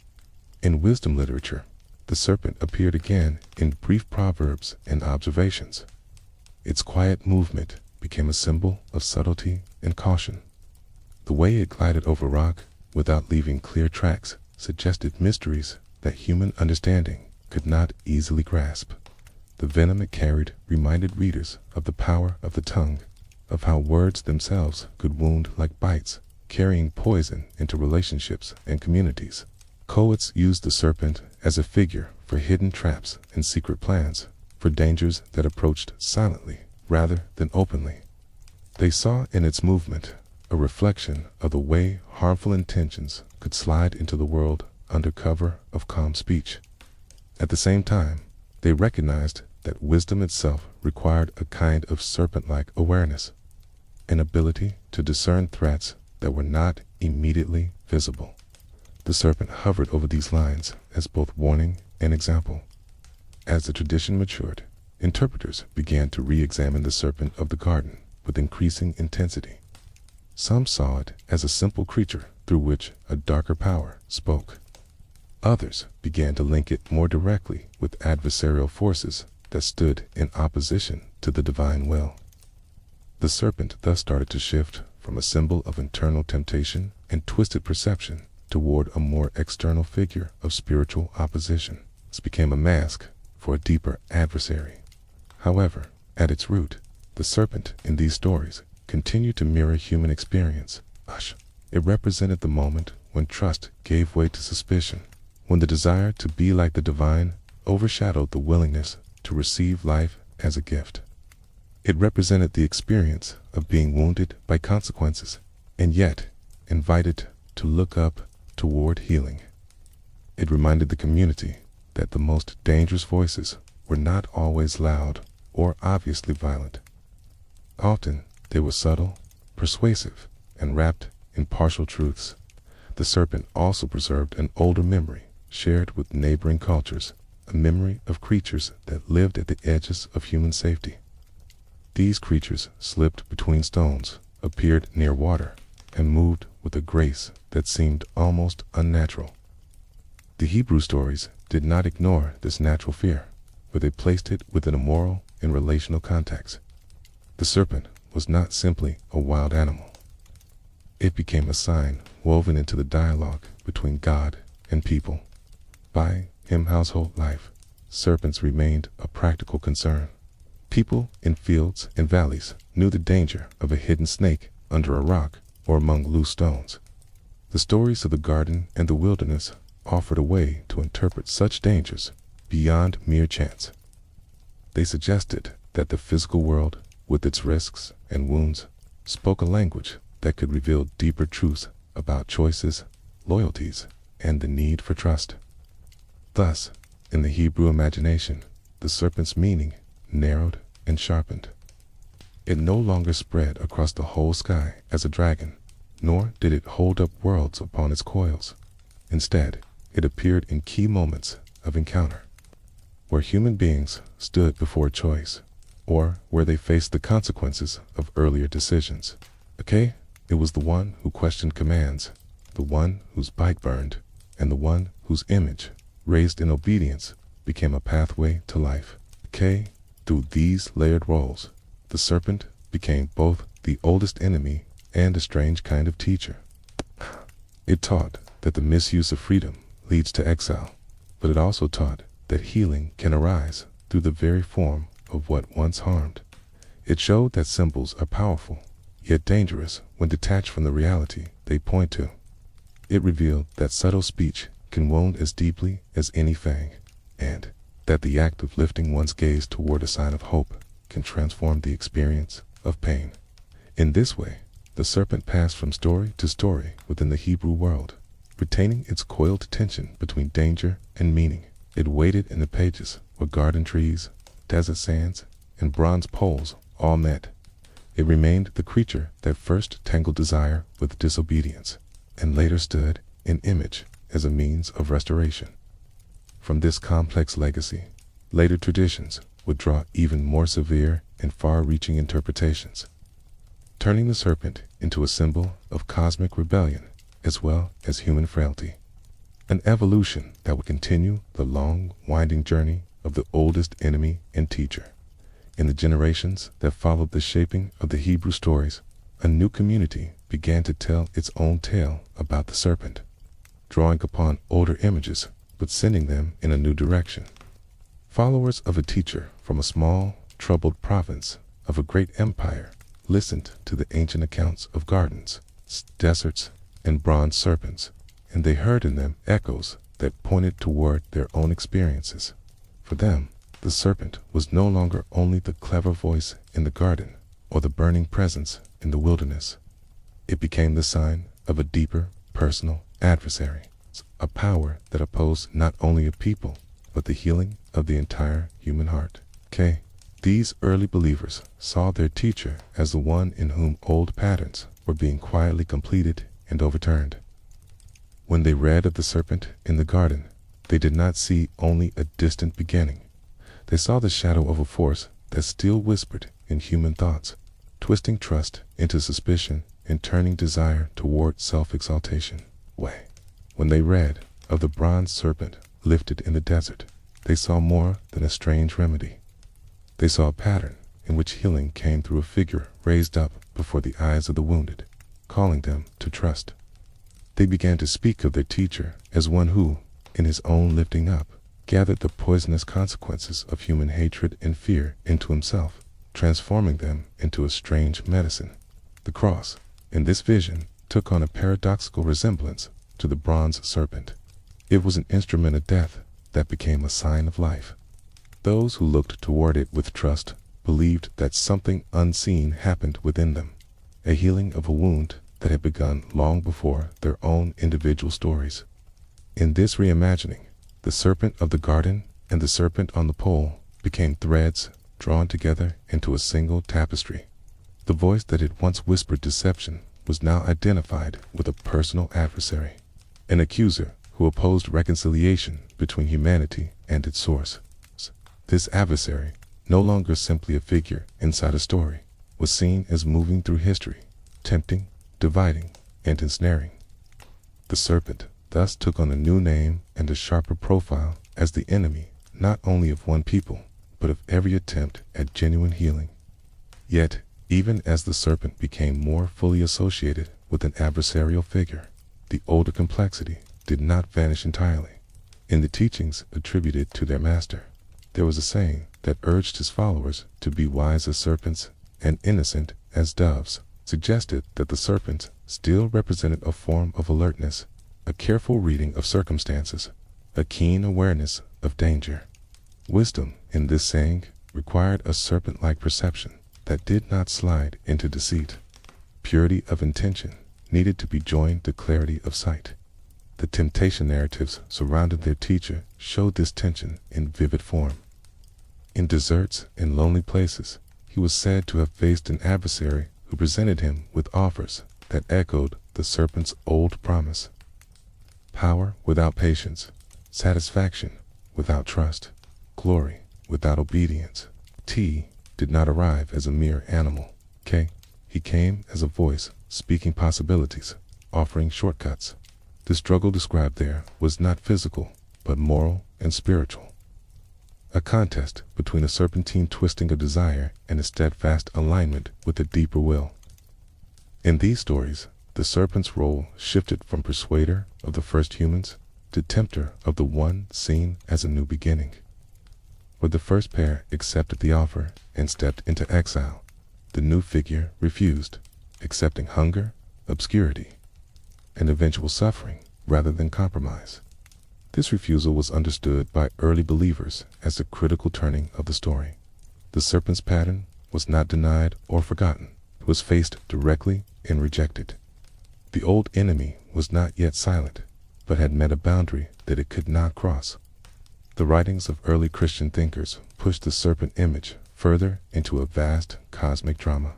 In wisdom literature, the serpent appeared again in brief proverbs and observations. Its quiet movement became a symbol of subtlety and caution. The way it glided over rock without leaving clear tracks suggested mysteries that human understanding could not easily grasp. The venom it carried reminded readers of the power of the tongue, of how words themselves could wound like bites, carrying poison into relationships and communities. Poets used the serpent as a figure for hidden traps and secret plans, for dangers that approached silently rather than openly. They saw in its movement a reflection of the way harmful intentions could slide into the world under cover of calm speech. At the same time, they recognized that wisdom itself required a kind of serpent-like awareness, an ability to discern threats that were not immediately visible. The serpent hovered over these lines as both warning and example. As the tradition matured, interpreters began to re-examine the serpent of the garden with increasing intensity. Some saw it as a simple creature through which a darker power spoke. Others began to link it more directly with adversarial forces that stood in opposition to the divine will. The serpent thus started to shift from a symbol of internal temptation and twisted perception toward a more external figure of spiritual opposition. This became a mask for a deeper adversary. However, at its root, the serpent in these stories continued to mirror human experience. It represented the moment when trust gave way to suspicion, when the desire to be like the divine overshadowed the willingness to receive life as a gift. It represented the experience of being wounded by consequences, and yet invited to look up toward healing. It reminded the community that the most dangerous voices were not always loud or obviously violent. Often they were subtle, persuasive, and wrapped in partial truths. The serpent also preserved an older memory shared with neighboring cultures, a memory of creatures that lived at the edges of human safety. These creatures slipped between stones, appeared near water, and moved with a grace that seemed almost unnatural. The Hebrew stories did not ignore this natural fear, but they placed it within a moral and relational context. The serpent was not simply a wild animal. It became a sign woven into the dialogue between God and people. By him household life, serpents remained a practical concern. People in fields and valleys knew the danger of a hidden snake under a rock or among loose stones. The stories of the garden and the wilderness offered a way to interpret such dangers beyond mere chance. They suggested that the physical world, with its risks and wounds, spoke a language that could reveal deeper truths about choices, loyalties, and the need for trust. Thus, in the Hebrew imagination, the serpent's meaning narrowed and sharpened. It no longer spread across the whole sky as a dragon, nor did it hold up worlds upon its coils. Instead, it appeared in key moments of encounter, where human beings stood before a choice, or where they faced the consequences of earlier decisions. It was the one who questioned commands, the one whose bite burned, and the one whose image, raised in obedience, became a pathway to life. Through these layered roles, the serpent became both the oldest enemy and a strange kind of teacher. It taught that the misuse of freedom leads to exile, but it also taught that healing can arise through the very form of what once harmed. It showed that symbols are powerful, yet dangerous when detached from the reality they point to. It revealed that subtle speech can wound as deeply as any fang, and that the act of lifting one's gaze toward a sign of hope can transform the experience of pain. In this way, the serpent passed from story to story within the Hebrew world, retaining its coiled tension between danger and meaning. It waited in the pages where garden trees, desert sands, and bronze poles all met. It remained the creature that first tangled desire with disobedience, and later stood in image as a means of restoration. From this complex legacy, later traditions would draw even more severe and far-reaching interpretations, turning the serpent into a symbol of cosmic rebellion as well as human frailty, an evolution that would continue the long, winding journey of the oldest enemy and teacher. In the generations that followed the shaping of the Hebrew stories, a new community began to tell its own tale about the serpent, drawing upon older images but sending them in a new direction. Followers of a teacher from a small, troubled province of a great empire listened to the ancient accounts of gardens, deserts, and bronze serpents, and they heard in them echoes that pointed toward their own experiences. For them, the serpent was no longer only the clever voice in the garden or the burning presence in the wilderness. It became the sign of a deeper, personal adversary, a power that opposed not only a people, but the healing of the entire human heart. These early believers saw their teacher as the one in whom old patterns were being quietly completed and overturned. When they read of the serpent in the garden, they did not see only a distant beginning. They saw the shadow of a force that still whispered in human thoughts, twisting trust into suspicion and turning desire toward self-exaltation. When they read of the bronze serpent lifted in the desert, they saw more than a strange remedy. They saw a pattern in which healing came through a figure raised up before the eyes of the wounded, calling them to trust. They began to speak of their teacher as one who, in his own lifting up, gathered the poisonous consequences of human hatred and fear into himself, transforming them into a strange medicine. The cross, in this vision, took on a paradoxical resemblance to the bronze serpent. It was an instrument of death that became a sign of life. Those who looked toward it with trust believed that something unseen happened within them, a healing of a wound that had begun long before their own individual stories. In this reimagining, the serpent of the garden and the serpent on the pole became threads drawn together into a single tapestry. The voice that had once whispered deception was now identified with a personal adversary, an accuser who opposed reconciliation between humanity and its source. This adversary, no longer simply a figure inside a story, was seen as moving through history, tempting, dividing, and ensnaring. The serpent thus took on a new name and a sharper profile as the enemy not only of one people, but of every attempt at genuine healing. Yet, even as the serpent became more fully associated with an adversarial figure, the older complexity did not vanish entirely. In the teachings attributed to their master, there was a saying that urged his followers to be wise as serpents and innocent as doves, suggested that the serpent still represented a form of alertness, a careful reading of circumstances, a keen awareness of danger. Wisdom, in this saying, required a serpent-like perception that did not slide into deceit. Purity of intention needed to be joined to clarity of sight. The temptation narratives surrounding their teacher showed this tension in vivid form. In deserts and lonely places, he was said to have faced an adversary who presented him with offers that echoed the serpent's old promise. Power without patience, satisfaction without trust, glory without obedience. T did not arrive as a mere animal. K, he came as a voice speaking possibilities, offering shortcuts. The struggle described there was not physical, but moral and spiritual. A contest between a serpentine twisting of desire and a steadfast alignment with a deeper will. In these stories, the serpent's role shifted from persuader of the first humans to tempter of the one seen as a new beginning. Where the first pair accepted the offer and stepped into exile, the new figure refused, accepting hunger, obscurity, and eventual suffering rather than compromise. This refusal was understood by early believers as a critical turning of the story. The serpent's pattern was not denied or forgotten. It was faced directly and rejected. The old enemy was not yet silent, but had met a boundary that it could not cross. The writings of early Christian thinkers pushed the serpent image further into a vast cosmic drama.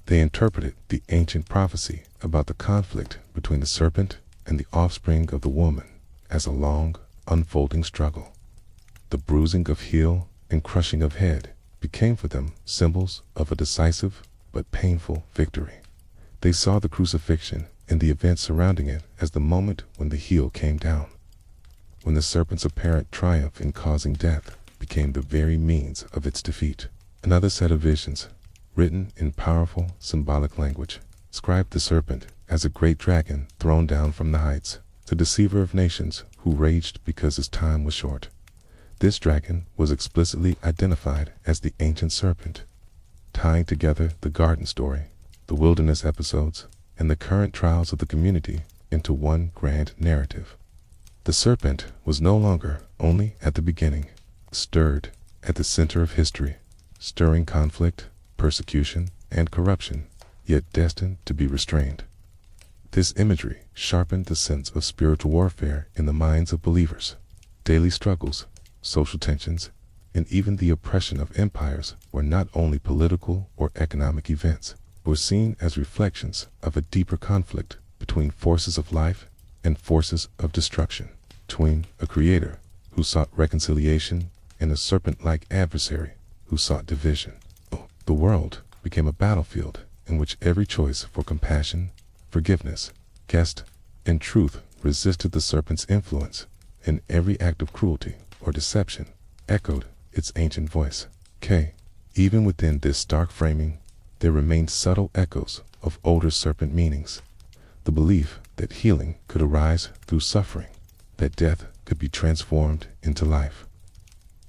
They interpreted the ancient prophecy about the conflict between the serpent and the offspring of the woman as a long, unfolding struggle. The bruising of heel and crushing of head became for them symbols of a decisive but painful victory. They saw the crucifixion and the events surrounding it as the moment when the heel came down, when the serpent's apparent triumph in causing death became the very means of its defeat. Another set of visions, written in powerful symbolic language, described the serpent as a great dragon thrown down from the heights, the deceiver of nations who raged because his time was short. This dragon was explicitly identified as the ancient serpent, tying together the garden story, the wilderness episodes, and the current trials of the community into one grand narrative. The serpent was no longer only at the beginning, stirred at the center of history, stirring conflict, persecution, and corruption, yet destined to be restrained. This imagery sharpened the sense of spiritual warfare in the minds of believers. Daily struggles, social tensions, and even the oppression of empires were not only political or economic events, but were seen as reflections of a deeper conflict between forces of life and forces of destruction, between a creator who sought reconciliation and a serpent-like adversary who sought division. The world became a battlefield in which every choice for compassion, forgiveness, guest, and truth resisted the serpent's influence, and every act of cruelty or deception echoed its ancient voice. Even within this stark framing, there remained subtle echoes of older serpent meanings. The belief that healing could arise through suffering, that death could be transformed into life,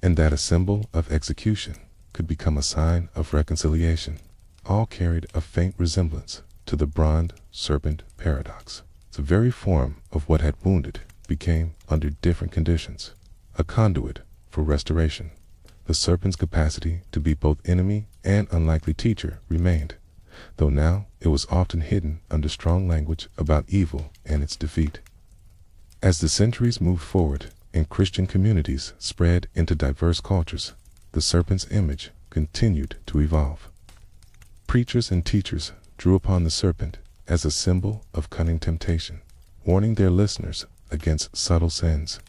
and that a symbol of execution could become a sign of reconciliation, all carried a faint resemblance to the bronze serpent paradox. The very form of what had wounded became, under different conditions, a conduit for restoration. The serpent's capacity to be both enemy and unlikely teacher remained, though now it was often hidden under strong language about evil and its defeat. As the centuries moved forward and Christian communities spread into diverse cultures, the serpent's image continued to evolve. Preachers and teachers drew upon the serpent as a symbol of cunning temptation, warning their listeners against subtle sins.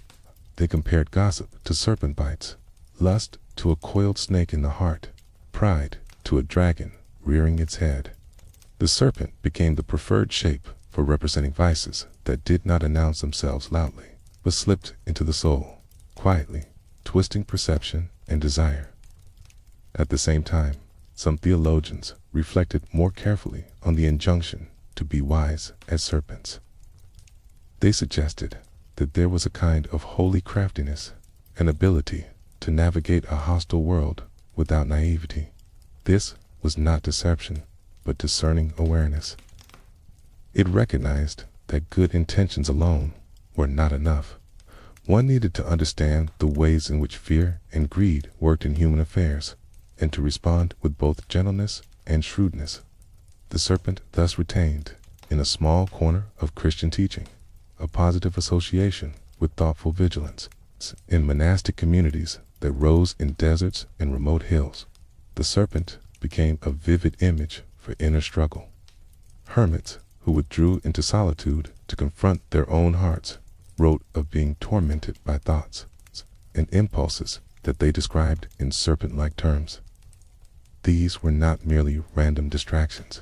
They compared gossip to serpent bites, lust to a coiled snake in the heart, pride to a dragon rearing its head. The serpent became the preferred shape for representing vices that did not announce themselves loudly, but slipped into the soul, quietly, twisting perception and desire. At the same time, some theologians reflected more carefully on the injunction to be wise as serpents. They suggested that there was a kind of holy craftiness, an ability to navigate a hostile world without naivety. This was not deception, but discerning awareness. It recognized that good intentions alone were not enough. One needed to understand the ways in which fear and greed worked in human affairs, and to respond with both gentleness and shrewdness. The serpent thus retained, in a small corner of Christian teaching, a positive association with thoughtful vigilance. In monastic communities that rose in deserts and remote hills, the serpent became a vivid image for inner struggle. Hermits who withdrew into solitude to confront their own hearts wrote of being tormented by thoughts and impulses that they described in serpent-like terms. These were not merely random distractions.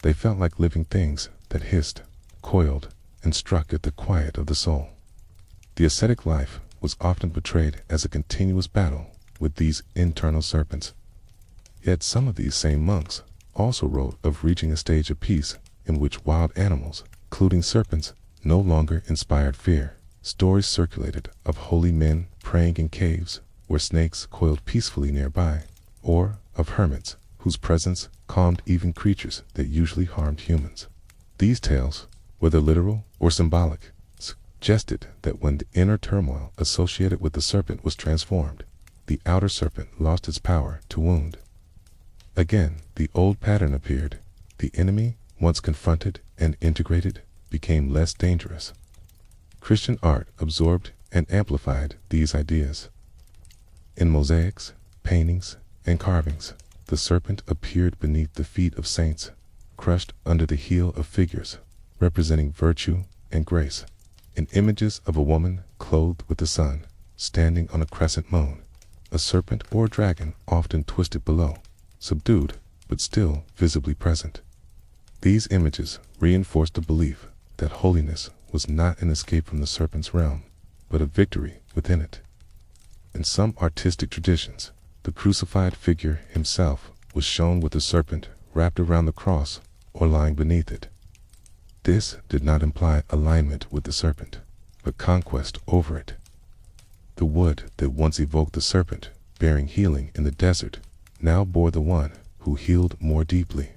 They felt like living things that hissed, coiled, and struck at the quiet of the soul. The ascetic life was often portrayed as a continuous battle with these internal serpents. Yet some of these same monks also wrote of reaching a stage of peace in which wild animals, including serpents, no longer inspired fear. Stories circulated of holy men praying in caves where snakes coiled peacefully nearby, or of hermits whose presence calmed even creatures that usually harmed humans. These tales, whether literal or symbolic, suggested that when the inner turmoil associated with the serpent was transformed, the outer serpent lost its power to wound. Again, the old pattern appeared. The enemy, once confronted and integrated, became less dangerous. Christian art absorbed and amplified these ideas. In mosaics, paintings, and carvings, the serpent appeared beneath the feet of saints, crushed under the heel of figures representing virtue and grace. In images of a woman clothed with the sun, standing on a crescent moon, a serpent or dragon often twisted below, subdued but still visibly present. These images reinforced the belief that holiness was not an escape from the serpent's realm, but a victory within it. In some artistic traditions, the crucified figure himself was shown with the serpent wrapped around the cross or lying beneath it. This did not imply alignment with the serpent, but conquest over it. The wood that once evoked the serpent, bearing healing in the desert, now bore the one who healed more deeply.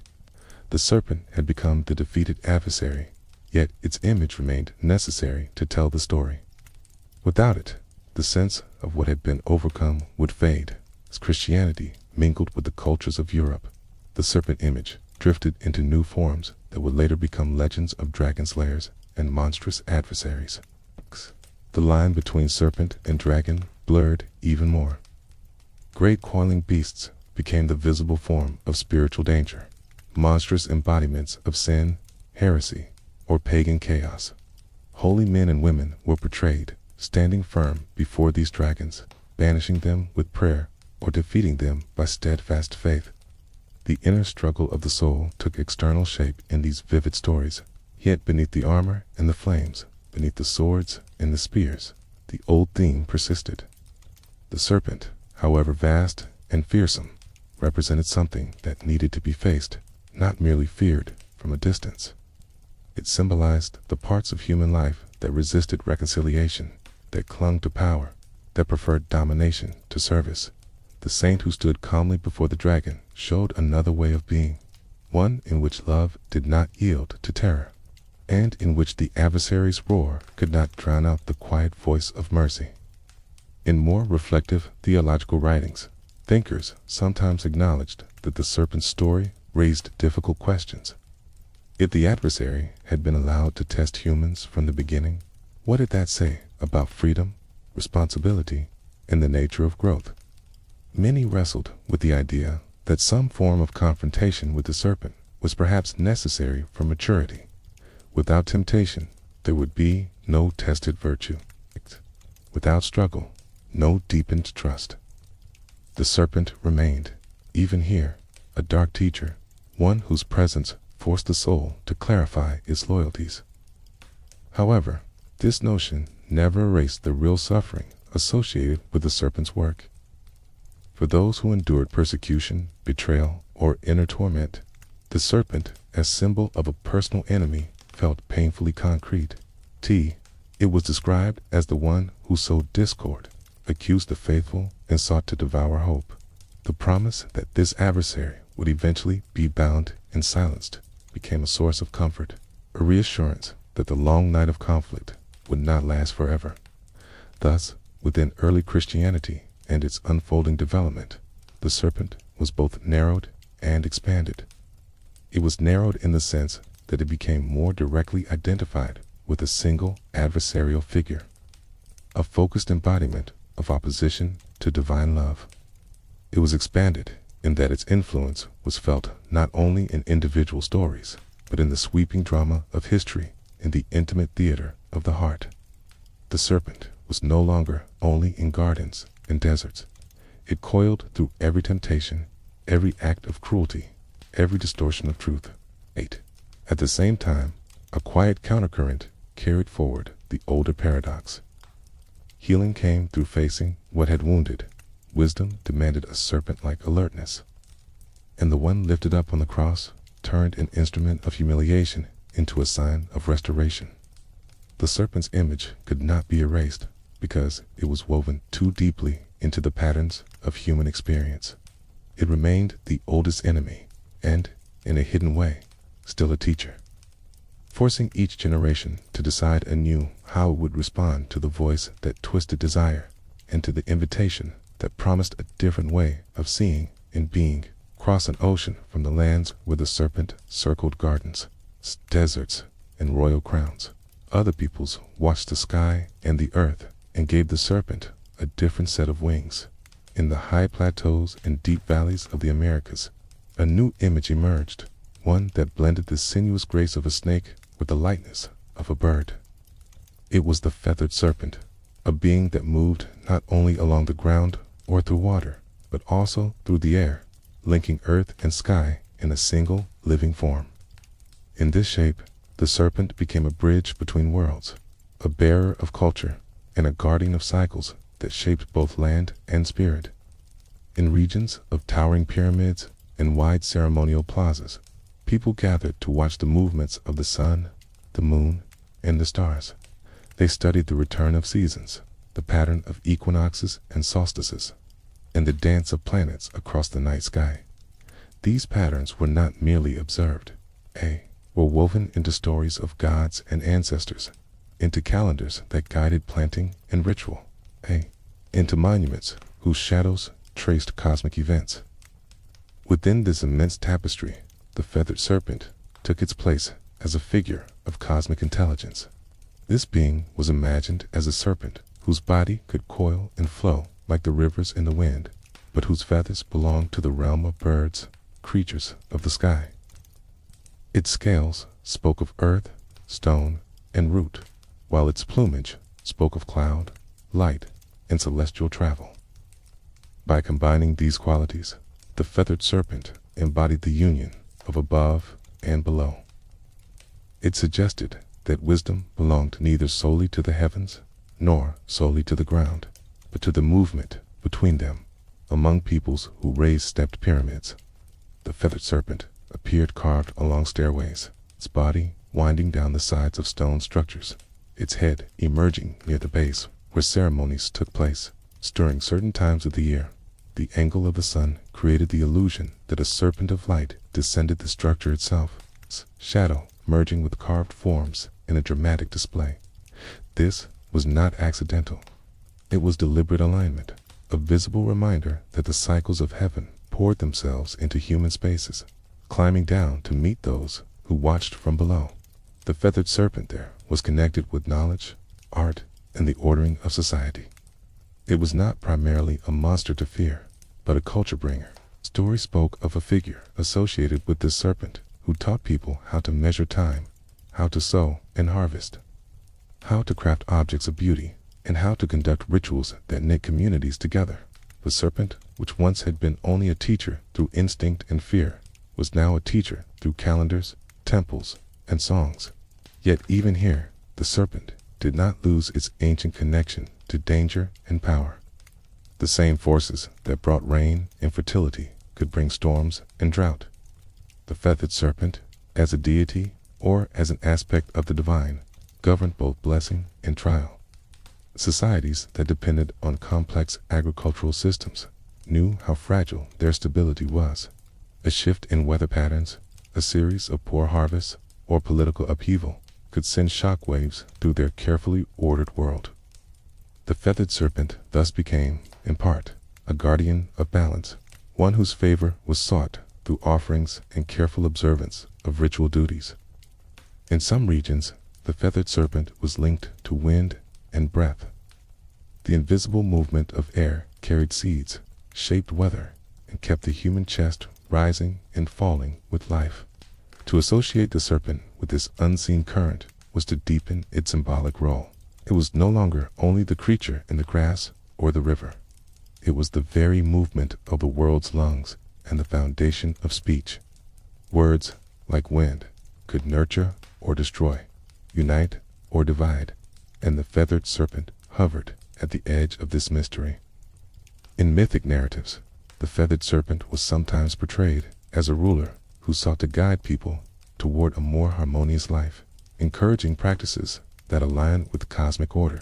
The serpent had become the defeated adversary, yet its image remained necessary to tell the story. Without it, the sense of what had been overcome would fade. As Christianity mingled with the cultures of Europe, the serpent image drifted into new forms that would later become legends of dragon slayers and monstrous adversaries. The line between serpent and dragon blurred even more. Great coiling beasts became the visible form of spiritual danger, monstrous embodiments of sin, heresy, or pagan chaos. Holy men and women were portrayed standing firm before these dragons, banishing them with prayer or defeating them by steadfast faith. The inner struggle of the soul took external shape in these vivid stories, yet beneath the armor and the flames beneath the swords and the spears, the old theme persisted. The serpent, however vast and fearsome, represented something that needed to be faced, not merely feared from a distance. It symbolized the parts of human life that resisted reconciliation, that clung to power, that preferred domination to service. The saint who stood calmly before the dragon showed another way of being, one in which love did not yield to terror, and in which the adversary's roar could not drown out the quiet voice of mercy. In more reflective theological writings, thinkers sometimes acknowledged that the serpent's story raised difficult questions. If the adversary had been allowed to test humans from the beginning, what did that say about freedom, responsibility, and the nature of growth? Many wrestled with the idea that some form of confrontation with the serpent was perhaps necessary for maturity. Without temptation, there would be no tested virtue. Without struggle, no deepened trust. The serpent remained, even here, a dark teacher, one whose presence forced the soul to clarify its loyalties. However, this notion never erased the real suffering associated with the serpent's work. For those who endured persecution, betrayal, or inner torment, the serpent, as symbol of a personal enemy, felt painfully concrete. It was described as the one who sowed discord, accused the faithful, and sought to devour hope. The promise that this adversary would eventually be bound and silenced became a source of comfort, a reassurance that the long night of conflict would not last forever. Thus, within early Christianity and its unfolding development, the serpent was both narrowed and expanded. It was narrowed in the sense that it became more directly identified with a single adversarial figure, a focused embodiment of opposition to divine love. It was expanded in that its influence was felt not only in individual stories, but in the sweeping drama of history, in the intimate theater of the heart. The serpent was no longer only in gardens and deserts. It coiled through every temptation, every act of cruelty, every distortion of truth. 8. At the same time, a quiet countercurrent carried forward the older paradox. Healing came through facing what had wounded. Wisdom demanded a serpent-like alertness. And the one lifted up on the cross turned an instrument of humiliation into a sign of restoration. The serpent's image could not be erased because it was woven too deeply into the patterns of human experience. It remained the oldest enemy and, in a hidden way, still a teacher, forcing each generation to decide anew how it would respond to the voice that twisted desire and to the invitation that promised a different way of seeing and being. Cross an ocean from the lands where the serpent circled gardens, deserts, and royal crowns. Other peoples watched the sky and the earth and gave the serpent a different set of wings. In the high plateaus and deep valleys of the Americas, a new image emerged, one that blended the sinuous grace of a snake with the lightness of a bird. It was the feathered serpent, a being that moved not only along the ground or through water, but also through the air, linking earth and sky in a single living form. In this shape, the serpent became a bridge between worlds, a bearer of culture, and a guardian of cycles that shaped both land and spirit. In regions of towering pyramids and wide ceremonial plazas, people gathered to watch the movements of the sun, the moon, and the stars. They studied the return of seasons, the pattern of equinoxes and solstices, and the dance of planets across the night sky. These patterns were not merely observed, were woven into stories of gods and ancestors, into calendars that guided planting and ritual, into monuments whose shadows traced cosmic events. Within this immense tapestry, the feathered serpent took its place as a figure of cosmic intelligence. This being was imagined as a serpent whose body could coil and flow like the rivers in the wind, but whose feathers belonged to the realm of birds, creatures of the sky. Its scales spoke of earth, stone, and root, while its plumage spoke of cloud, light, and celestial travel. By combining these qualities, the feathered serpent embodied the union of above and below. It suggested that wisdom belonged neither solely to the heavens nor solely to the ground, but to the movement between them. Among peoples who raised stepped pyramids, the feathered serpent appeared carved along stairways, its body winding down the sides of stone structures, its head emerging near the base where ceremonies took place. During certain times of the year, the angle of the sun created the illusion that a serpent of light descended the structure itself, its shadow merging with carved forms in a dramatic display. This was not accidental. It was deliberate alignment, a visible reminder that the cycles of heaven poured themselves into human spaces, climbing down to meet those who watched from below. The feathered serpent there was connected with knowledge, art, and the ordering of society. It was not primarily a monster to fear, but a culture bringer. Story spoke of a figure associated with this serpent who taught people how to measure time, how to sow and harvest, how to craft objects of beauty, and how to conduct rituals that knit communities together. The serpent, which once had been only a teacher through instinct and fear, was now a teacher through calendars, temples, and songs. Yet even here, the serpent did not lose its ancient connection to danger and power. The same forces that brought rain and fertility could bring storms and drought. The feathered serpent, as a deity or as an aspect of the divine, governed both blessing and trial. Societies that depended on complex agricultural systems knew how fragile their stability was. A shift in weather patterns, a series of poor harvests, or political upheaval could send shock waves through their carefully ordered world. The feathered serpent thus became, in part, a guardian of balance, one whose favor was sought through offerings and careful observance of ritual duties. In some regions, the feathered serpent was linked to wind and breath. The invisible movement of air carried seeds, shaped weather, and kept the human chest rising and falling with life. To associate the serpent with this unseen current was to deepen its symbolic role. It was no longer only the creature in the grass or the river. It was the very movement of the world's lungs and the foundation of speech. Words, like wind, could nurture or destroy, unite or divide, and the feathered serpent hovered at the edge of this mystery. In mythic narratives, the feathered serpent was sometimes portrayed as a ruler who sought to guide people toward a more harmonious life, encouraging practices that align with cosmic order.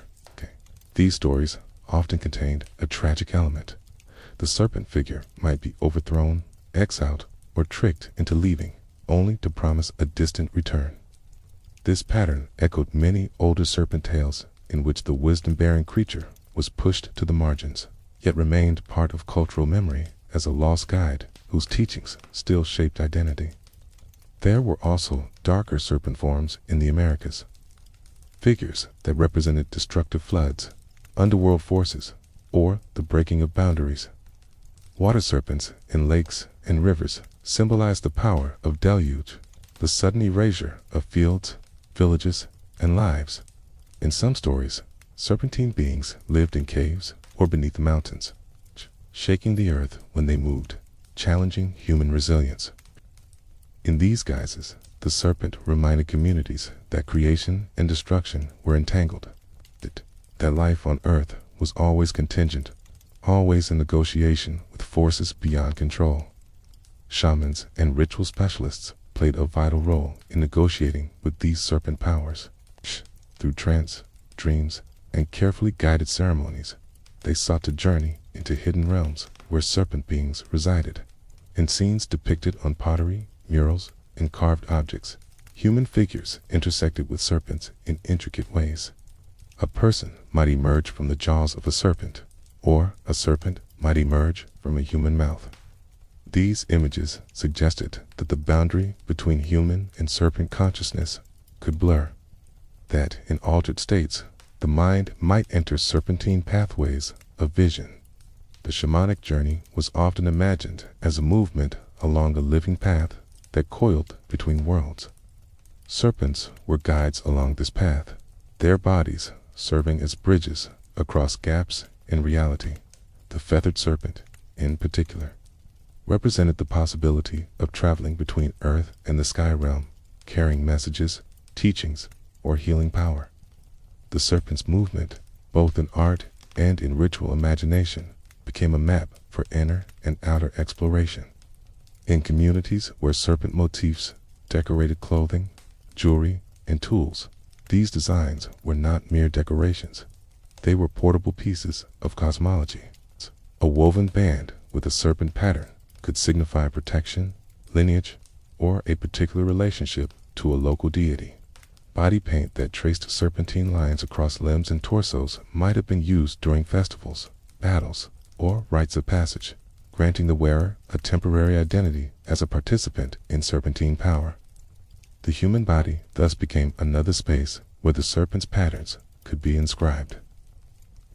These stories often contained a tragic element. The serpent figure might be overthrown, exiled, or tricked into leaving, only to promise a distant return. This pattern echoed many older serpent tales in which the wisdom-bearing creature was pushed to the margins, yet remained part of cultural memory as a lost guide whose teachings still shaped identity. There were also darker serpent forms in the Americas, figures that represented destructive floods, underworld forces, or the breaking of boundaries. Water serpents in lakes and rivers symbolized the power of deluge, the sudden erasure of fields, villages, and lives. In some stories, serpentine beings lived in caves or beneath the mountains, shaking the earth when they moved, challenging human resilience. In these guises, the serpent reminded communities that creation and destruction were entangled, that life on earth was always contingent, always in negotiation with forces beyond control. Shamans and ritual specialists played a vital role in negotiating with these serpent powers. Through trance, dreams, and carefully guided ceremonies, they sought to journey into hidden realms where serpent beings resided. In scenes depicted on pottery, murals, and carved objects, human figures intersected with serpents in intricate ways. A person might emerge from the jaws of a serpent, or a serpent might emerge from a human mouth. These images suggested that the boundary between human and serpent consciousness could blur, that in altered states, the mind might enter serpentine pathways of vision. The shamanic journey was often imagined as a movement along a living path that coiled between worlds. Serpents were guides along this path, their bodies serving as bridges across gaps in reality. The feathered serpent, in particular, represented the possibility of traveling between earth and the sky realm, carrying messages, teachings, or healing power. The serpent's movement, both in art and in ritual imagination, became a map for inner and outer exploration. In communities where serpent motifs decorated clothing, jewelry, and tools, these designs were not mere decorations. They were portable pieces of cosmology. A woven band with a serpent pattern could signify protection, lineage, or a particular relationship to a local deity. Body paint that traced serpentine lines across limbs and torsos might have been used during festivals, battles, or rites of passage, granting the wearer a temporary identity as a participant in serpentine power. The human body thus became another space where the serpent's patterns could be inscribed.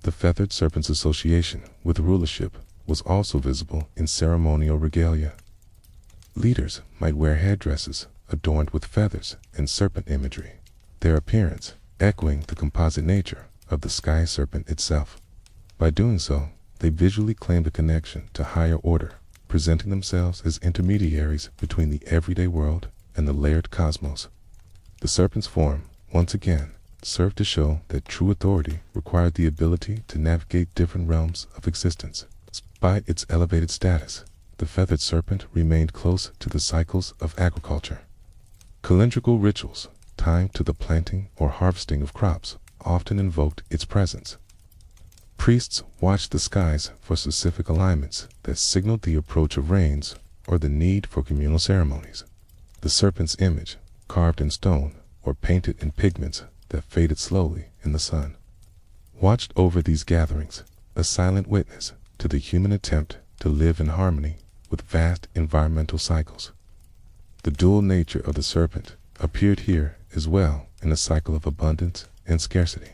The feathered serpent's association with rulership was also visible in ceremonial regalia. Leaders might wear headdresses adorned with feathers and serpent imagery, their appearance echoing the composite nature of the sky serpent itself. By doing so, they visually claimed a connection to higher order, presenting themselves as intermediaries between the everyday world and the layered cosmos. The serpent's form, once again, served to show that true authority required the ability to navigate different realms of existence. Despite its elevated status, the feathered serpent remained close to the cycles of agriculture. Calendrical rituals tied to the planting or harvesting of crops often invoked its presence. Priests watched the skies for specific alignments that signaled the approach of rains or the need for communal ceremonies. The serpent's image, carved in stone or painted in pigments that faded slowly in the sun, watched over these gatherings, a silent witness to the human attempt to live in harmony with vast environmental cycles. The dual nature of the serpent appeared here as well in a cycle of abundance and scarcity.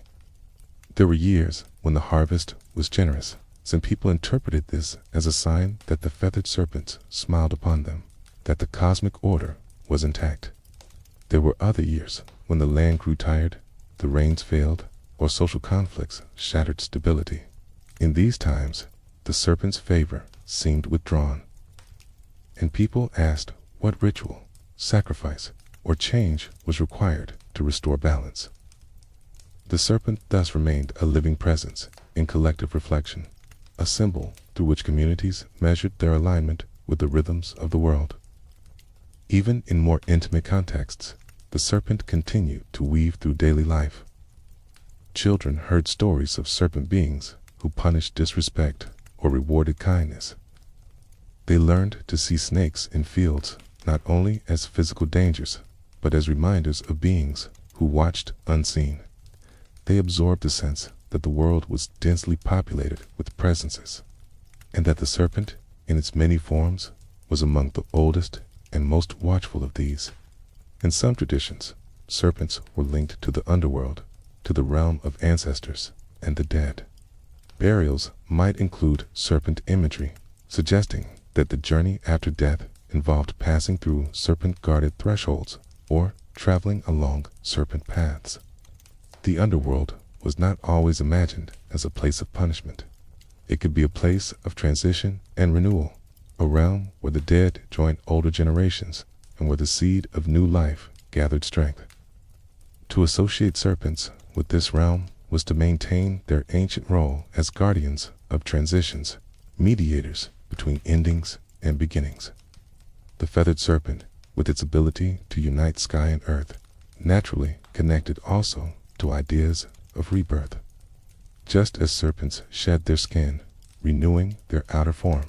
There were years when the harvest was generous. Some people interpreted this as a sign that the feathered serpents smiled upon them, that the cosmic order was intact. There were other years when the land grew tired, the rains failed, or social conflicts shattered stability. In these times, the serpent's favor seemed withdrawn, and people asked what ritual, sacrifice, or change was required to restore balance. The serpent thus remained a living presence in collective reflection, a symbol through which communities measured their alignment with the rhythms of the world. Even in more intimate contexts, the serpent continued to weave through daily life. Children heard stories of serpent beings who punished disrespect or rewarded kindness. They learned to see snakes in fields not only as physical dangers, but as reminders of beings who watched unseen. They absorbed the sense that the world was densely populated with presences, and that the serpent, in its many forms, was among the oldest and most watchful of these. In some traditions, serpents were linked to the underworld, to the realm of ancestors and the dead. Burials might include serpent imagery, suggesting that the journey after death involved passing through serpent-guarded thresholds or traveling along serpent paths. The underworld was not always imagined as a place of punishment. It could be a place of transition and renewal, a realm where the dead joined older generations and where the seed of new life gathered strength. To associate serpents with this realm was to maintain their ancient role as guardians of transitions, mediators between endings and beginnings. The feathered serpent, with its ability to unite sky and earth, naturally connected also to ideas of rebirth. Just as serpents shed their skin, renewing their outer form,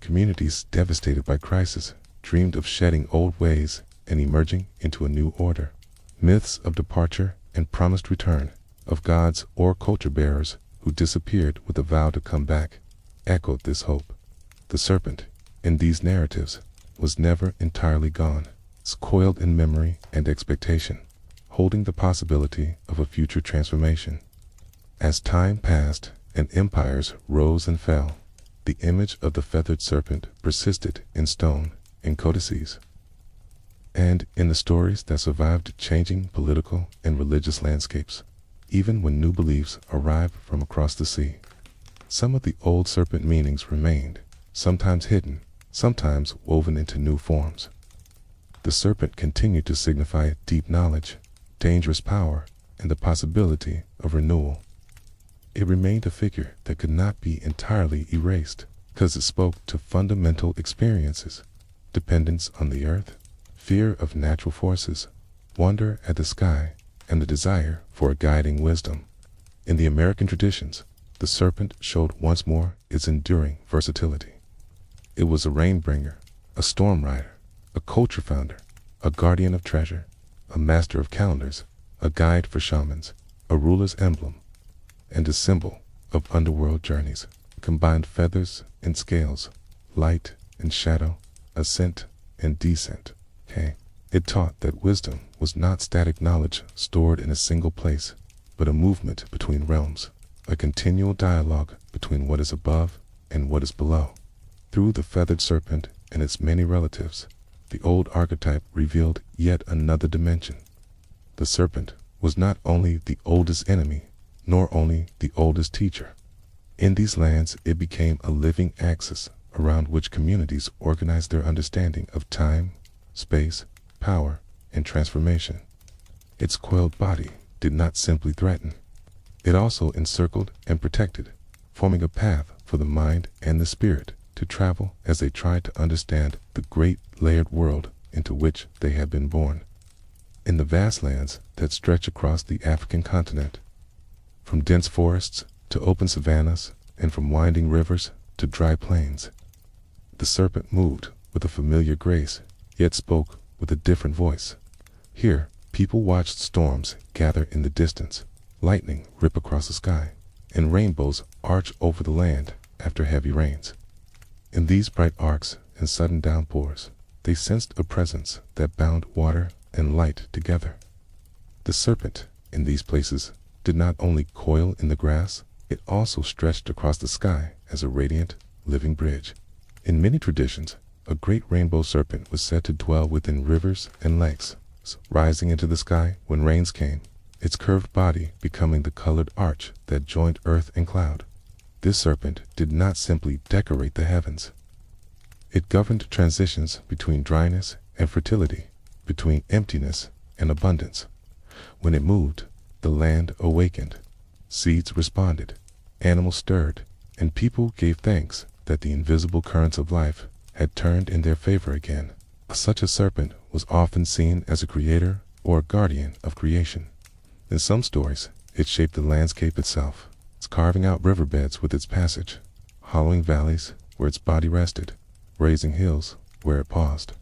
communities devastated by crisis dreamed of shedding old ways and emerging into a new order. Myths of departure and promised return, of gods or culture bearers who disappeared with a vow to come back, echoed this hope. The serpent, in these narratives, was never entirely gone. It's coiled in memory and expectation, holding the possibility of a future transformation. As time passed and empires rose and fell, the image of the feathered serpent persisted in stone, in codices, and in the stories that survived changing political and religious landscapes, even when new beliefs arrived from across the sea. Some of the old serpent meanings remained, sometimes hidden, sometimes woven into new forms. The serpent continued to signify deep knowledge, dangerous power, and the possibility of renewal. It remained a figure that could not be entirely erased, because it spoke to fundamental experiences: dependence on the earth, fear of natural forces, wonder at the sky, and the desire for a guiding wisdom. In the American traditions, the serpent showed once more its enduring versatility. It was a rainbringer, a storm rider, a culture founder, a guardian of treasure, a master of calendars, a guide for shamans, a ruler's emblem, and a symbol of underworld journeys. It combined feathers and scales, light and shadow, ascent and descent. It taught that wisdom was not static knowledge stored in a single place, but a movement between realms, a continual dialogue between what is above and what is below. Through the feathered serpent and its many relatives, the old archetype revealed yet another dimension. The serpent was not only the oldest enemy, nor only the oldest teacher. In these lands, it became a living axis around which communities organized their understanding of time, space, power, and transformation. Its coiled body did not simply threaten. It also encircled and protected, forming a path for the mind and the spirit to travel as they tried to understand the great layered world into which they had been born. In the vast lands that stretch across the African continent, from dense forests to open savannas, and from winding rivers to dry plains, the serpent moved with a familiar grace, yet spoke with a different voice. Here, people watched storms gather in the distance, lightning rip across the sky, and rainbows arch over the land after heavy rains. In these bright arcs and sudden downpours, they sensed a presence that bound water and light together. The serpent, in these places, did not only coil in the grass, it also stretched across the sky as a radiant, living bridge. In many traditions, a great rainbow serpent was said to dwell within rivers and lakes, rising into the sky when rains came, its curved body becoming the colored arch that joined earth and cloud. This serpent did not simply decorate the heavens. It governed transitions between dryness and fertility, between emptiness and abundance. When it moved, the land awakened, seeds responded, animals stirred, and people gave thanks that the invisible currents of life had turned in their favor again. Such a serpent was often seen as a creator or a guardian of creation. In some stories, it shaped the landscape itself, carving out riverbeds with its passage, hollowing valleys where its body rested, raising hills where it paused.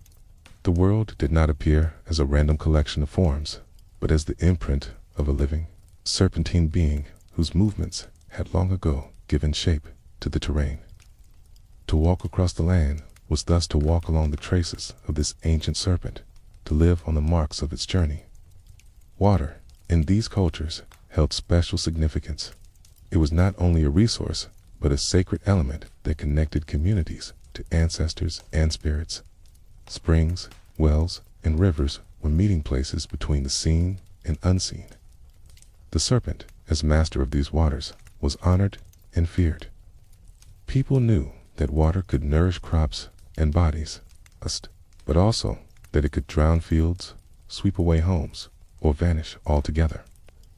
The world did not appear as a random collection of forms, but as the imprint of a living, serpentine being whose movements had long ago given shape to the terrain. To walk across the land was thus to walk along the traces of this ancient serpent, to live on the marks of its journey. Water, in these cultures, held special significance. It was not only a resource, but a sacred element that connected communities to ancestors and spirits. Springs, wells, and rivers were meeting places between the seen and unseen. The serpent, as master of these waters, was honored and feared. People knew that water could nourish crops and bodies, but also that it could drown fields, sweep away homes, or vanish altogether.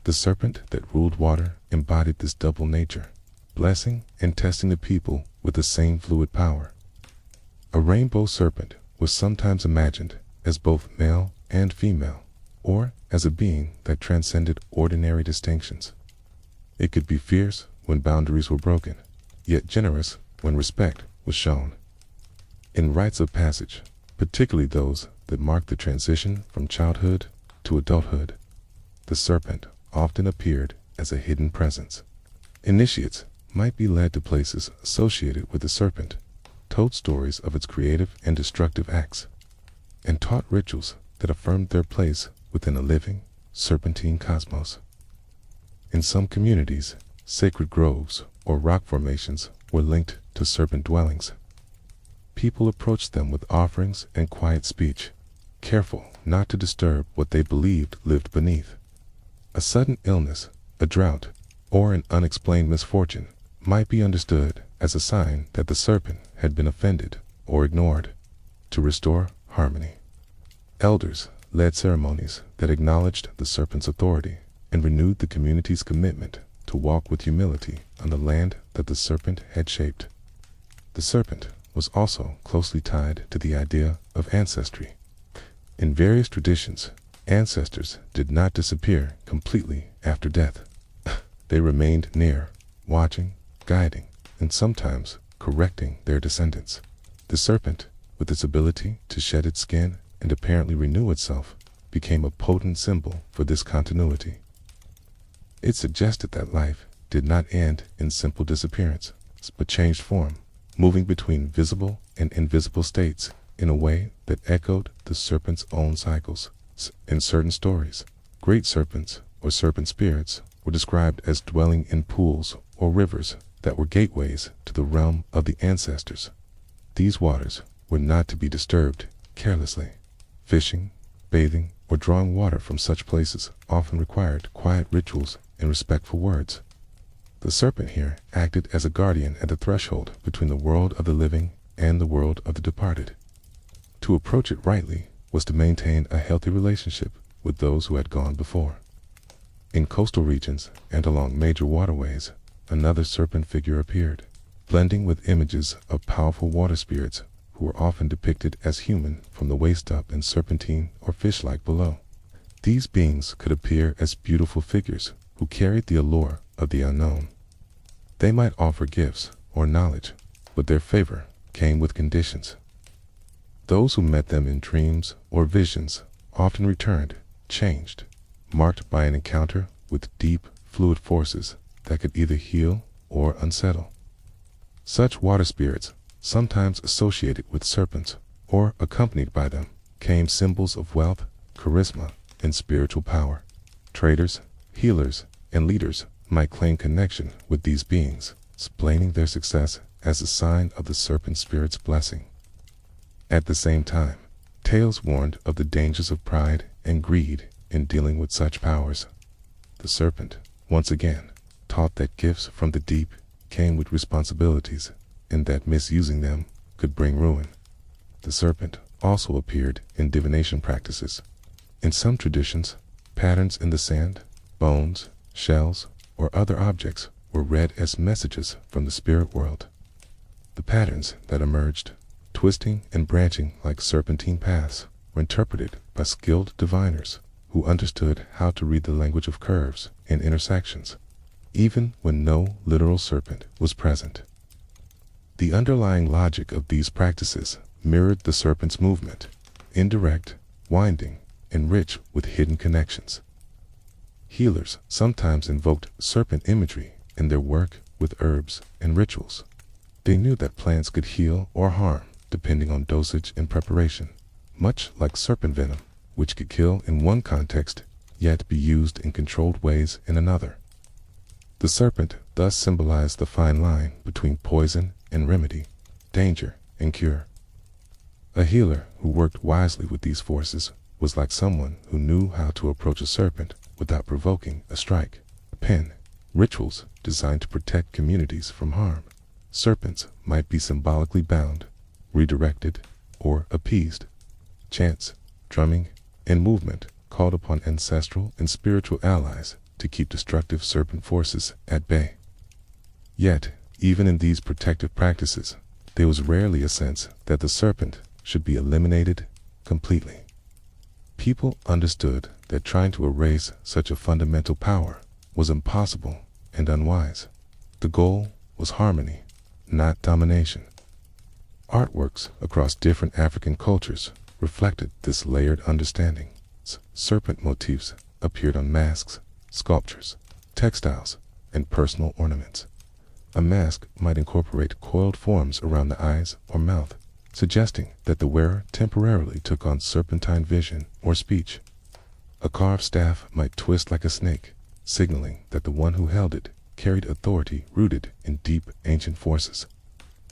The serpent that ruled water embodied this double nature, blessing and testing the people with the same fluid power. A rainbow serpent was sometimes imagined as both male and female, or as a being that transcended ordinary distinctions. It could be fierce when boundaries were broken, yet generous when respect was shown. In rites of passage, particularly those that marked the transition from childhood to adulthood, the serpent often appeared as a hidden presence. Initiates might be led to places associated with the serpent, told stories of its creative and destructive acts, and taught rituals that affirmed their place within a living, serpentine cosmos. In some communities, sacred groves or rock formations were linked to serpent dwellings. People approached them with offerings and quiet speech, careful not to disturb what they believed lived beneath. A sudden illness, a drought, or an unexplained misfortune might be understood as a sign that the serpent had been offended or ignored. To restore harmony, elders led ceremonies that acknowledged the serpent's authority and renewed the community's commitment to walk with humility on the land that the serpent had shaped. The serpent was also closely tied to the idea of ancestry. In various traditions, ancestors did not disappear completely after death. They remained near, watching, guiding, and sometimes correcting their descendants. The serpent, with its ability to shed its skin and apparently renew itself, became a potent symbol for this continuity. It suggested that life did not end in simple disappearance, but changed form, moving between visible and invisible states in a way that echoed the serpent's own cycles. In certain stories, great serpents or serpent spirits were described as dwelling in pools or rivers that were gateways to the realm of the ancestors. These waters were not to be disturbed carelessly. Fishing, bathing, or drawing water from such places often required quiet rituals and respectful words. The serpent here acted as a guardian at the threshold between the world of the living and the world of the departed. To approach it rightly was to maintain a healthy relationship with those who had gone before. In coastal regions and along major waterways, another serpent figure appeared, blending with images of powerful water spirits who were often depicted as human from the waist up and serpentine or fish-like below. These beings could appear as beautiful figures who carried the allure of the unknown. They might offer gifts or knowledge, but their favor came with conditions. Those who met them in dreams or visions often returned, changed, marked by an encounter with deep, fluid forces that could either heal or unsettle. Such water spirits, sometimes associated with serpents or accompanied by them, became symbols of wealth, charisma, and spiritual power. Traders, healers, and leaders might claim connection with these beings, explaining their success as a sign of the serpent spirit's blessing. At the same time, tales warned of the dangers of pride and greed in dealing with such powers. The serpent, once again, taught that gifts from the deep came with responsibilities, and that misusing them could bring ruin. The serpent also appeared in divination practices. In some traditions, patterns in the sand, bones, shells, or other objects were read as messages from the spirit world. The patterns that emerged, twisting and branching like serpentine paths, were interpreted by skilled diviners who understood how to read the language of curves and intersections, even when no literal serpent was present. The underlying logic of these practices mirrored the serpent's movement, indirect, winding, and rich with hidden connections. Healers sometimes invoked serpent imagery in their work with herbs and rituals. They knew that plants could heal or harm depending on dosage and preparation, much like serpent venom, which could kill in one context, yet be used in controlled ways in another. The serpent thus symbolized the fine line between poison and remedy, danger and cure. A healer who worked wisely with these forces was like someone who knew how to approach a serpent without provoking a strike. Rituals designed to protect communities from harm. Serpents might be symbolically bound, redirected, or appeased. Chants, drumming, and movement called upon ancestral and spiritual allies to keep destructive serpent forces at bay. Yet, even in these protective practices, there was rarely a sense that the serpent should be eliminated completely. People understood that trying to erase such a fundamental power was impossible and unwise. The goal was harmony, not domination. Artworks across different African cultures reflected this layered understanding. Serpent motifs appeared on masks, sculptures, textiles, and personal ornaments. A mask might incorporate coiled forms around the eyes or mouth, suggesting that the wearer temporarily took on serpentine vision or speech. A carved staff might twist like a snake, signaling that the one who held it carried authority rooted in deep ancient forces.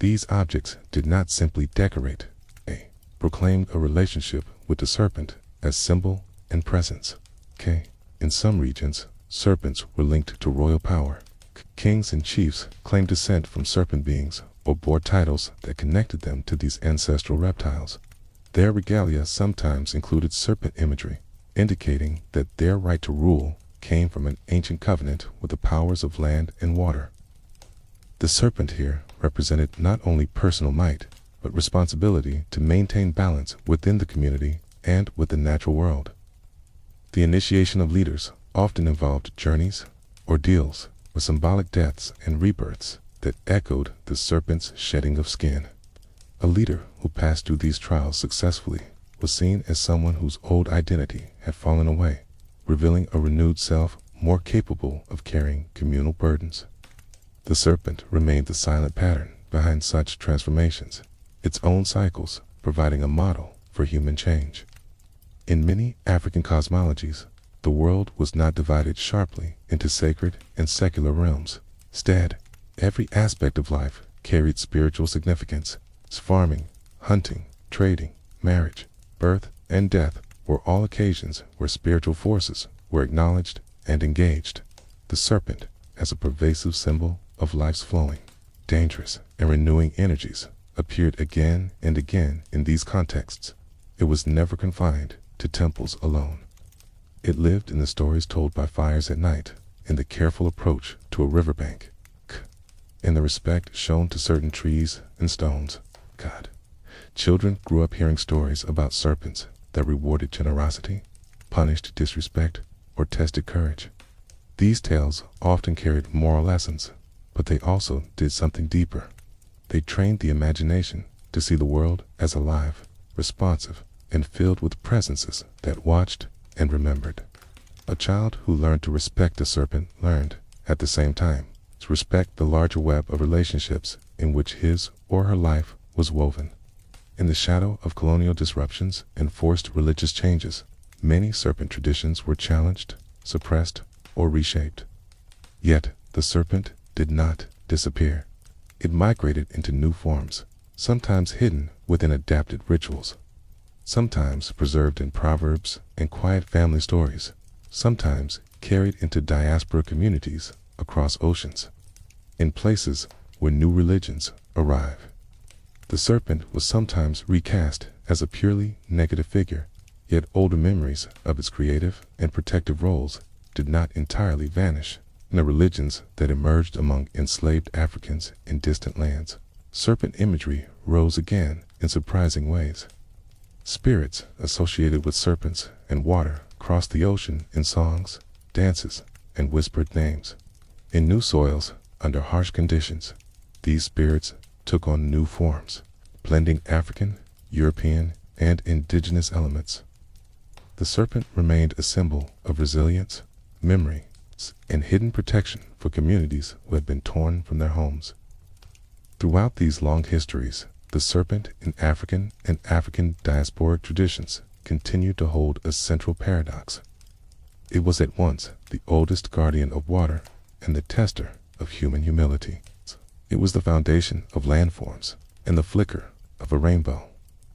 These objects did not simply decorate, they proclaimed a relationship with the serpent as symbol and presence. In some regions, serpents were linked to royal power. Kings and chiefs claimed descent from serpent beings or bore titles that connected them to these ancestral reptiles. Their regalia sometimes included serpent imagery, indicating that their right to rule came from an ancient covenant with the powers of land and water. The serpent here represented not only personal might, but responsibility to maintain balance within the community and with the natural world. The initiation of leaders often involved journeys, ordeals, or symbolic deaths and rebirths that echoed the serpent's shedding of skin. A leader who passed through these trials successfully was seen as someone whose old identity had fallen away, revealing a renewed self more capable of carrying communal burdens. The serpent remained the silent pattern behind such transformations, its own cycles providing a model for human change. In many African cosmologies, the world was not divided sharply into sacred and secular realms. Instead, every aspect of life carried spiritual significance. Farming, hunting, trading, marriage, birth, and death were all occasions where spiritual forces were acknowledged and engaged. The serpent, as a pervasive symbol of life's flowing, dangerous, and renewing energies, appeared again and again in these contexts. It was never confined to temples alone. It lived in the stories told by fires at night, in the careful approach to a riverbank, in the respect shown to certain trees and stones. Children grew up hearing stories about serpents that rewarded generosity, punished disrespect, or tested courage. These tales often carried moral lessons, but they also did something deeper. They trained the imagination to see the world as alive, responsive, and filled with presences that watched and remembered. A child who learned to respect the serpent learned, at the same time, to respect the larger web of relationships in which his or her life was woven. In the shadow of colonial disruptions and forced religious changes, many serpent traditions were challenged, suppressed, or reshaped. Yet, the serpent did not disappear. It migrated into new forms, sometimes hidden within adapted rituals, sometimes preserved in proverbs and quiet family stories, sometimes carried into diaspora communities across oceans, in places where new religions arrive. The serpent was sometimes recast as a purely negative figure, yet older memories of its creative and protective roles did not entirely vanish. In the religions that emerged among enslaved Africans in distant lands, serpent imagery rose again in surprising ways. Spirits associated with serpents and water crossed the ocean in songs, dances, and whispered names. In new soils, under harsh conditions, these spirits took on new forms, blending African, European, and indigenous elements. The serpent remained a symbol of resilience, memory, and hidden protection for communities who had been torn from their homes. Throughout these long histories, the serpent in African and African diasporic traditions continued to hold a central paradox. It was at once the oldest guardian of water and the tester of human humility. It was the foundation of landforms and the flicker of a rainbow.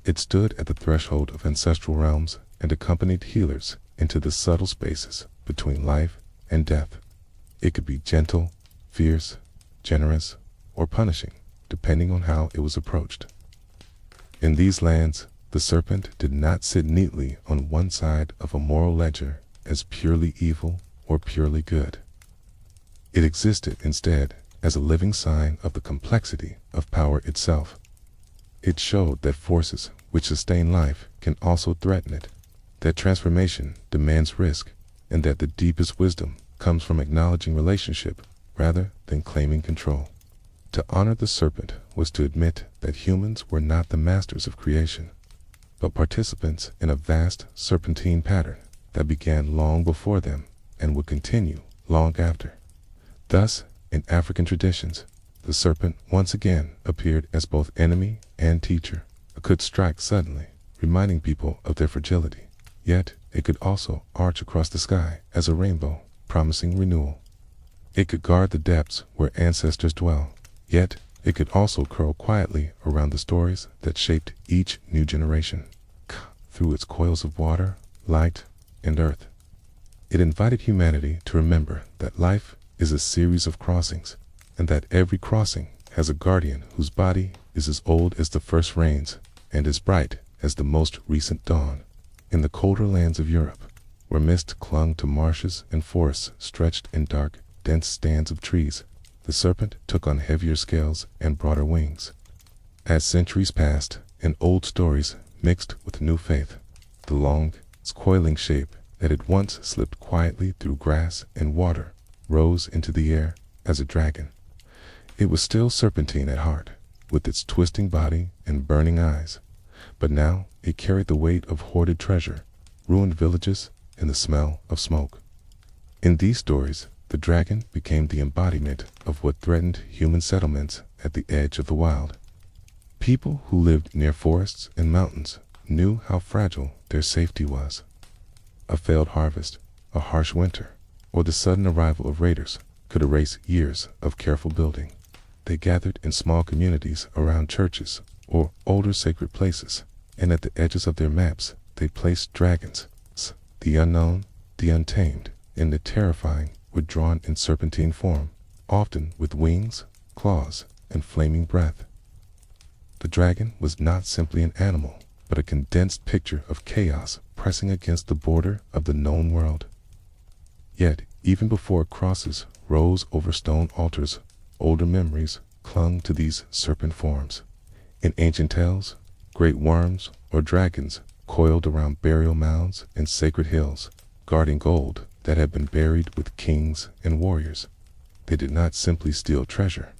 It stood at the threshold of ancestral realms and accompanied healers into the subtle spaces between life and death. It could be gentle, fierce, generous, or punishing, depending on how it was approached. In these lands, the serpent did not sit neatly on one side of a moral ledger as purely evil or purely good. It existed instead as a living sign of the complexity of power itself. It showed that forces which sustain life can also threaten it, that transformation demands risk, and that the deepest wisdom comes from acknowledging relationship rather than claiming control. To honor the serpent was to admit that humans were not the masters of creation, but participants in a vast serpentine pattern that began long before them and would continue long after. Thus, in African traditions, the serpent once again appeared as both enemy and teacher. It could strike suddenly, reminding people of their fragility. Yet, it could also arch across the sky as a rainbow, promising renewal. It could guard the depths where ancestors dwell. Yet, it could also curl quietly around the stories that shaped each new generation. Through its coils of water, light, and earth, it invited humanity to remember that life is a series of crossings, and that every crossing has a guardian whose body is as old as the first rains and as bright as the most recent dawn. In the colder lands of Europe, where mist clung to marshes and forests stretched in dark, dense stands of trees, the serpent took on heavier scales and broader wings. As centuries passed and old stories mixed with new faith, the long, coiling shape that had once slipped quietly through grass and water rose into the air as a dragon. It was still serpentine at heart, with its twisting body and burning eyes, but now it carried the weight of hoarded treasure, ruined villages, and the smell of smoke. In these stories, the dragon became the embodiment of what threatened human settlements at the edge of the wild. People who lived near forests and mountains knew how fragile their safety was. A failed harvest, a harsh winter, or the sudden arrival of raiders could erase years of careful building. They gathered in small communities around churches or older sacred places, and at the edges of their maps they placed dragons. The unknown, the untamed, and the terrifying were drawn in serpentine form, often with wings, claws, and flaming breath. The dragon was not simply an animal, but a condensed picture of chaos pressing against the border of the known world. Yet, even before crosses rose over stone altars, older memories clung to these serpent forms. In ancient tales, great worms or dragons coiled around burial mounds and sacred hills, guarding gold that had been buried with kings and warriors. They did not simply steal treasure.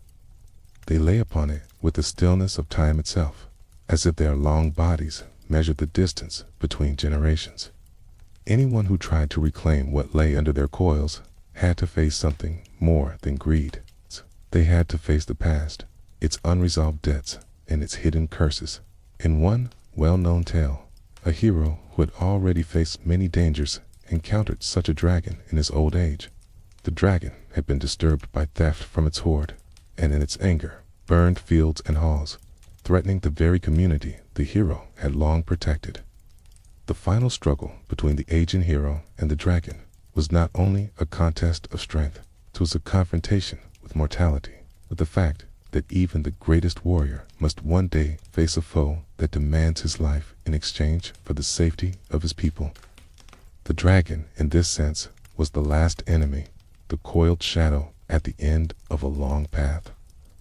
They lay upon it with the stillness of time itself, as if their long bodies measured the distance between generations. Anyone who tried to reclaim what lay under their coils had to face something more than greed. They had to face the past, its unresolved debts, and its hidden curses. In one well-known tale, a hero who had already faced many dangers encountered such a dragon in his old age. The dragon had been disturbed by theft from its hoard, and in its anger burned fields and halls, threatening the very community the hero had long protected. The final struggle between the aging hero and the dragon was not only a contest of strength, it was a confrontation with mortality, with the fact that even the greatest warrior must one day face a foe that demands his life in exchange for the safety of his people. The dragon, in this sense, was the last enemy, the coiled shadow at the end of a long path.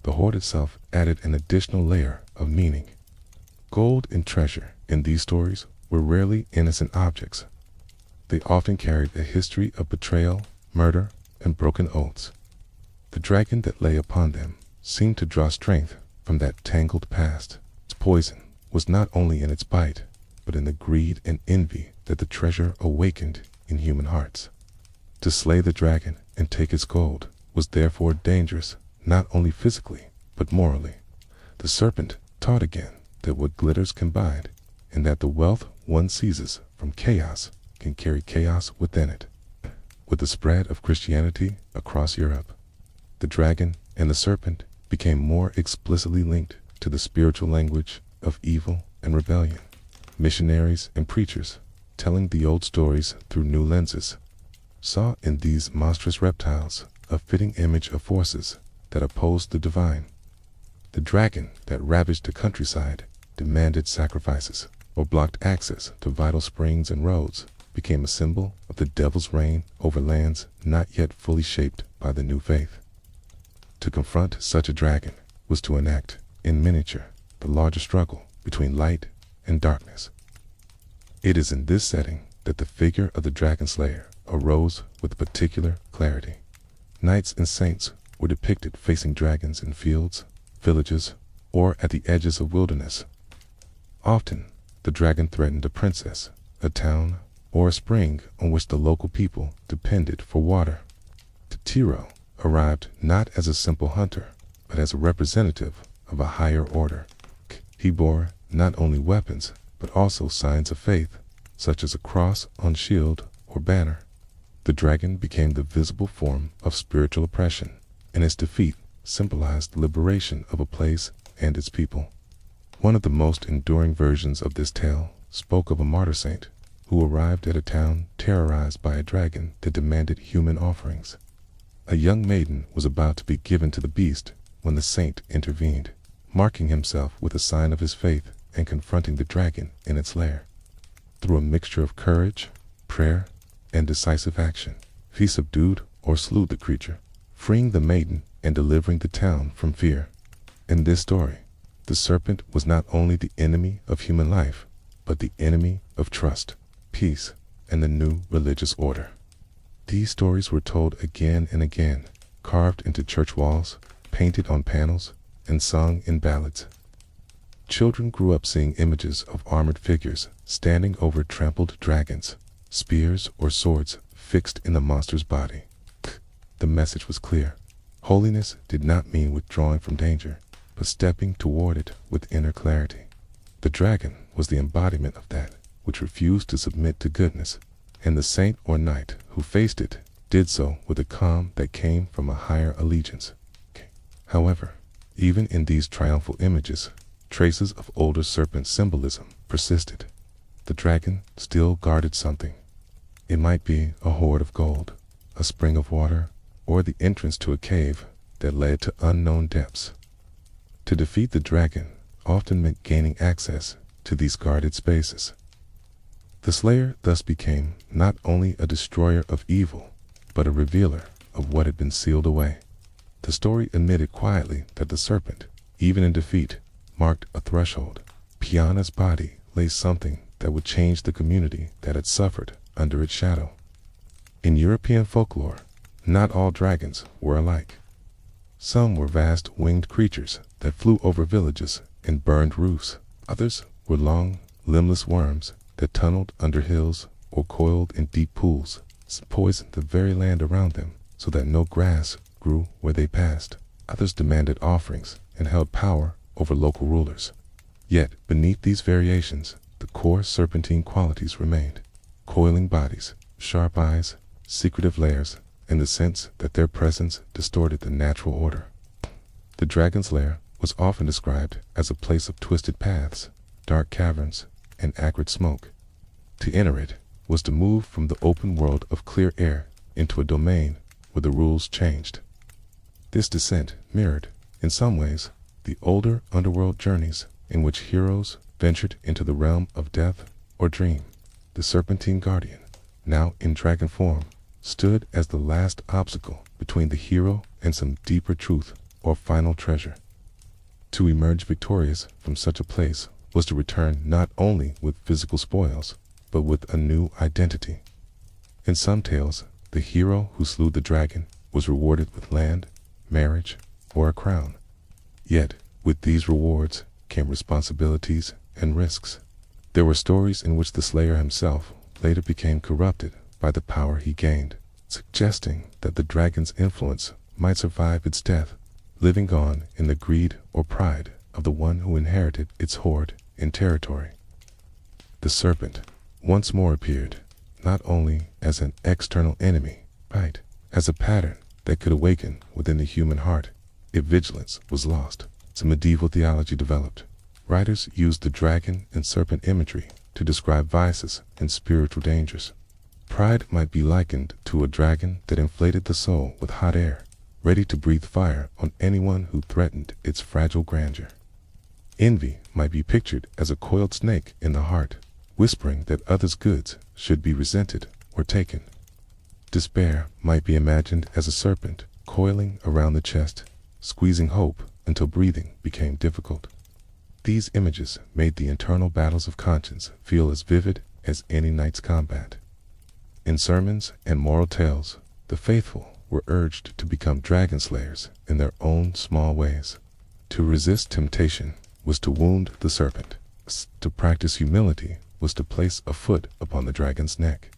The hoard itself added an additional layer of meaning. Gold and treasure in these stories were rarely innocent objects. They often carried a history of betrayal, murder, and broken oaths. The dragon that lay upon them seemed to draw strength from that tangled past. Its poison was not only in its bite, but in the greed and envy that the treasure awakened in human hearts. To slay the dragon and take its gold was therefore dangerous, not only physically, but morally. The serpent taught again that what glitters can bind, and that the wealth one seizes from chaos can carry chaos within it. With the spread of Christianity across Europe, the dragon and the serpent became more explicitly linked to the spiritual language of evil and rebellion. Missionaries and preachers, telling the old stories through new lenses, saw in these monstrous reptiles a fitting image of forces that opposed the divine. The dragon that ravaged the countryside, demanded sacrifices, or blocked access to vital springs and roads became a symbol of the devil's reign over lands not yet fully shaped by the new faith. To confront such a dragon was to enact, in miniature, the larger struggle between light and darkness. It is in this setting that the figure of the dragon slayer arose with particular clarity. Knights and saints were depicted facing dragons in fields, villages, or at the edges of wilderness. Often, the dragon threatened a princess, a town, or a spring on which the local people depended for water. The Tiro arrived not as a simple hunter, but as a representative of a higher order. He bore not only weapons, but also signs of faith, such as a cross on shield or banner. The dragon became the visible form of spiritual oppression, and its defeat symbolized the liberation of a place and its people. One of the most enduring versions of this tale spoke of a martyr saint who arrived at a town terrorized by a dragon that demanded human offerings. A young maiden was about to be given to the beast when the saint intervened, marking himself with a sign of his faith and confronting the dragon in its lair. Through a mixture of courage, prayer, and decisive action, he subdued or slew the creature, freeing the maiden and delivering the town from fear. In this story, the serpent was not only the enemy of human life, but the enemy of trust, peace, and the new religious order. These stories were told again and again, carved into church walls, painted on panels, and sung in ballads. Children grew up seeing images of armored figures standing over trampled dragons, spears or swords fixed in the monster's body. The message was clear. Holiness did not mean withdrawing from danger, but stepping toward it with inner clarity. The dragon was the embodiment of that which refused to submit to goodness, and the saint or knight who faced it did so with a calm that came from a higher allegiance. However, even in these triumphal images, traces of older serpent symbolism persisted. The dragon still guarded something. It might be a hoard of gold, a spring of water, or the entrance to a cave that led to unknown depths. To defeat the dragon often meant gaining access to these guarded spaces. The slayer thus became not only a destroyer of evil, but a revealer of what had been sealed away. The story admitted quietly that the serpent, even in defeat, marked a threshold. Beyond its body lay something that would change the community that had suffered under its shadow. In European folklore, not all dragons were alike. Some were vast winged creatures that flew over villages and burned roofs. Others were long, limbless worms that tunneled under hills or coiled in deep pools, poisoned the very land around them so that no grass grew where they passed. Others demanded offerings and held power over local rulers. Yet, beneath these variations, the core serpentine qualities remained: coiling bodies, sharp eyes, secretive layers, and the sense that their presence distorted the natural order. The dragon's lair was often described as a place of twisted paths, dark caverns, and acrid smoke. To enter it was to move from the open world of clear air into a domain where the rules changed. This descent mirrored, in some ways, the older underworld journeys in which heroes ventured into the realm of death or dream. The serpentine guardian, now in dragon form, stood as the last obstacle between the hero and some deeper truth or final treasure. To emerge victorious from such a place was to return not only with physical spoils, but with a new identity. In some tales, the hero who slew the dragon was rewarded with land, marriage, or a crown. Yet, with these rewards came responsibilities and risks. There were stories in which the slayer himself later became corrupted by the power he gained, suggesting that the dragon's influence might survive its death, living on in the greed or pride of the one who inherited its hoard and territory. The serpent once more appeared, not only as an external enemy, but as a pattern that could awaken within the human heart if vigilance was lost. Some medieval theology developed. Writers used the dragon and serpent imagery to describe vices and spiritual dangers. Pride might be likened to a dragon that inflated the soul with hot air, ready to breathe fire on anyone who threatened its fragile grandeur. Envy might be pictured as a coiled snake in the heart, whispering that others' goods should be resented or taken. Despair might be imagined as a serpent coiling around the chest, squeezing hope until breathing became difficult. These images made the internal battles of conscience feel as vivid as any knight's combat. In sermons and moral tales, the faithful were urged to become dragon slayers in their own small ways. To resist temptation was to wound the serpent. To practice humility was to place a foot upon the dragon's neck.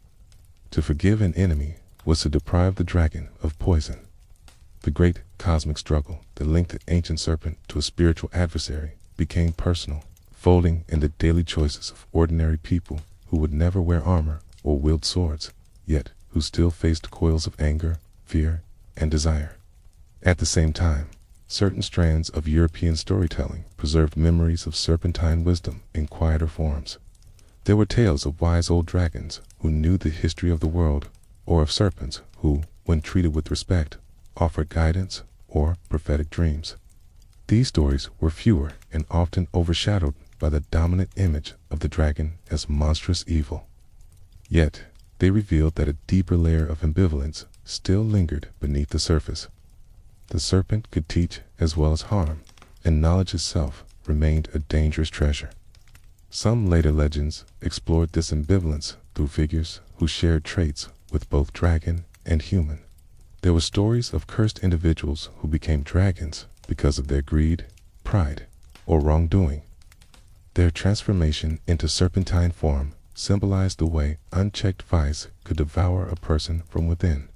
To forgive an enemy was to deprive the dragon of poison. The great cosmic struggle that linked the ancient serpent to a spiritual adversary became personal, folding in the daily choices of ordinary people who would never wear armor or wield swords, yet who still faced coils of anger, fear, and desire. At the same time, certain strands of European storytelling preserved memories of serpentine wisdom in quieter forms. There were tales of wise old dragons who knew the history of the world, or of serpents who, when treated with respect, offered guidance or prophetic dreams. These stories were fewer and often overshadowed by the dominant image of the dragon as monstrous evil. Yet, they revealed that a deeper layer of ambivalence still lingered beneath the surface. The serpent could teach as well as harm, and knowledge itself remained a dangerous treasure. Some later legends explored this ambivalence through figures who shared traits with both dragon and human. There were stories of cursed individuals who became dragons because of their greed, pride, or wrongdoing. Their transformation into serpentine form symbolized the way unchecked vice could devour a person from within,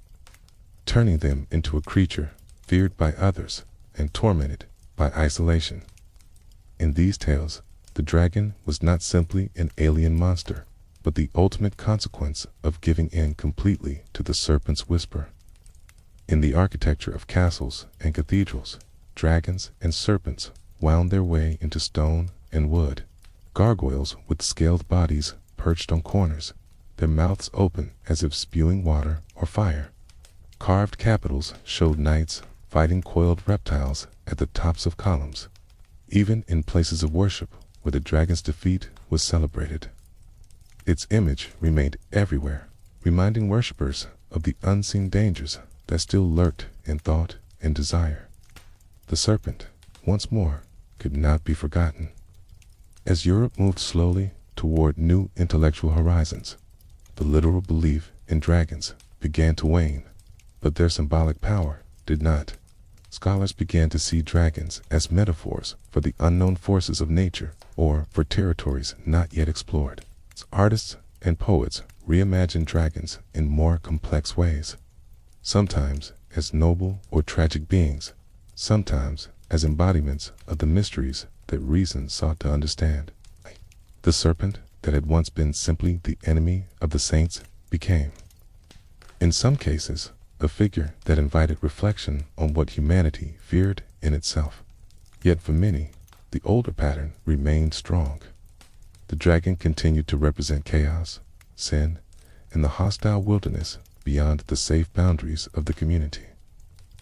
turning them into a creature feared by others and tormented by isolation. In these tales, the dragon was not simply an alien monster, but the ultimate consequence of giving in completely to the serpent's whisper. In the architecture of castles and cathedrals, dragons and serpents wound their way into stone and wood. Gargoyles with scaled bodies perched on corners, their mouths open as if spewing water or fire. Carved capitals showed knights fighting coiled reptiles at the tops of columns, even in places of worship where the dragon's defeat was celebrated. Its image remained everywhere, reminding worshippers of the unseen dangers that still lurked in thought and desire. The serpent, once more, could not be forgotten. As Europe moved slowly toward new intellectual horizons, the literal belief in dragons began to wane, but their symbolic power did not. Scholars began to see dragons as metaphors for the unknown forces of nature or for territories not yet explored. Artists and poets reimagined dragons in more complex ways, sometimes as noble or tragic beings, sometimes as embodiments of the mysteries that reason sought to understand. The serpent that had once been simply the enemy of the saints became, in some cases, a figure that invited reflection on what humanity feared in itself. Yet for many, the older pattern remained strong. The dragon continued to represent chaos, sin, and the hostile wilderness beyond the safe boundaries of the community.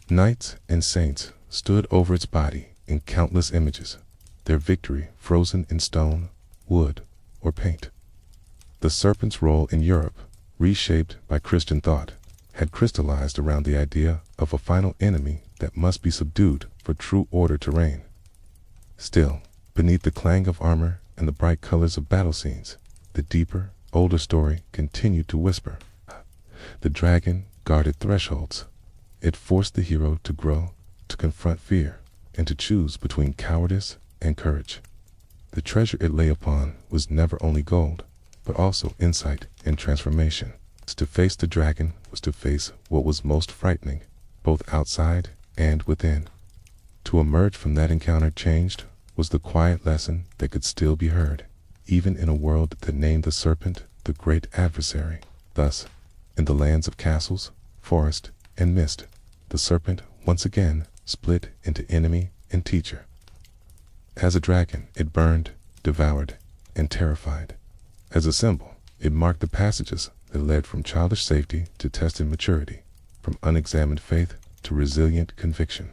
Knights and saints stood over its body in countless images, their victory frozen in stone, wood, or paint. The serpent's role in Europe, reshaped by Christian thought, had crystallized around the idea of a final enemy that must be subdued for true order to reign. Still, beneath the clang of armor and the bright colors of battle scenes, the deeper, older story continued to whisper. The dragon guarded thresholds. It forced the hero to grow, to confront fear, and to choose between cowardice and courage. The treasure it lay upon was never only gold, but also insight and transformation. To face the dragon was to face what was most frightening, both outside and within. To emerge from that encounter changed was the quiet lesson that could still be heard, even in a world that named the serpent the great adversary. Thus, in the lands of castles, forest, and mist, the serpent once again split into enemy and teacher. As a dragon, it burned, devoured, and terrified. As a symbol, it marked the passages that led from childish safety to tested maturity, from unexamined faith to resilient conviction.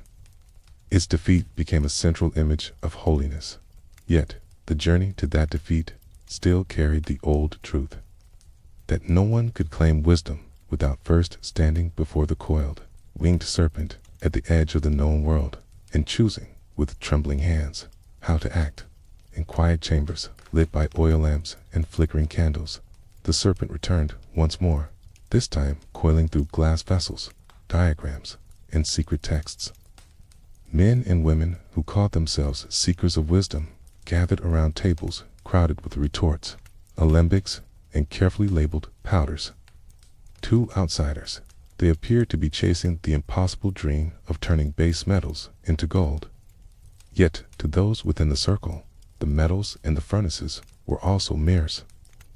Its defeat became a central image of holiness. Yet, the journey to that defeat still carried the old truth, that no one could claim wisdom without first standing before the coiled, winged serpent at the edge of the known world and choosing, with trembling hands, how to act. In quiet chambers lit by oil lamps and flickering candles, the serpent returned once more, this time coiling through glass vessels, diagrams, and secret texts. Men and women who called themselves seekers of wisdom gathered around tables crowded with retorts, alembics, and carefully labeled powders. To outsiders, they appeared to be chasing the impossible dream of turning base metals into gold. Yet, to those within the circle, the metals in the furnaces were also mirrors.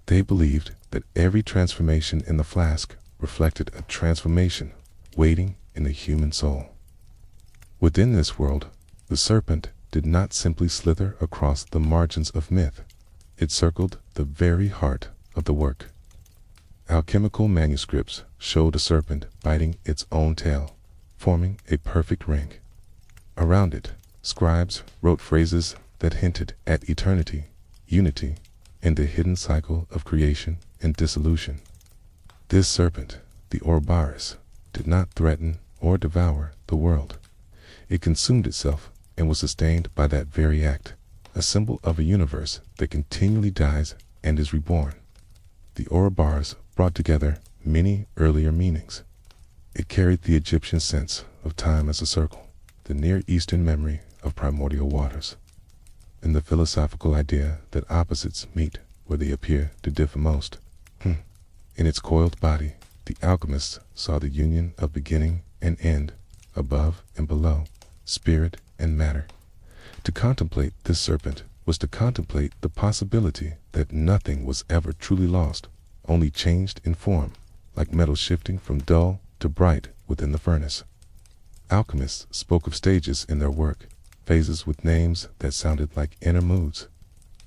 They believed that every transformation in the flask reflected a transformation waiting in the human soul. Within this world, the serpent did not simply slither across the margins of myth. It circled the very heart of the work. Alchemical manuscripts showed a serpent biting its own tail, forming a perfect ring. Around it, scribes wrote phrases that hinted at eternity, unity, and the hidden cycle of creation and dissolution. This serpent, the Ouroboros, did not threaten or devour the world. It consumed itself and was sustained by that very act, a symbol of a universe that continually dies and is reborn. The Ouroboros brought together many earlier meanings. It carried the Egyptian sense of time as a circle, the Near Eastern memory of primordial waters, and the philosophical idea that opposites meet where they appear to differ most. In its coiled body, the alchemists saw the union of beginning and end, above and below, spirit and matter. To contemplate this serpent was to contemplate the possibility that nothing was ever truly lost, only changed in form, like metal shifting from dull to bright within the furnace. Alchemists spoke of stages in their work, phases with names that sounded like inner moods.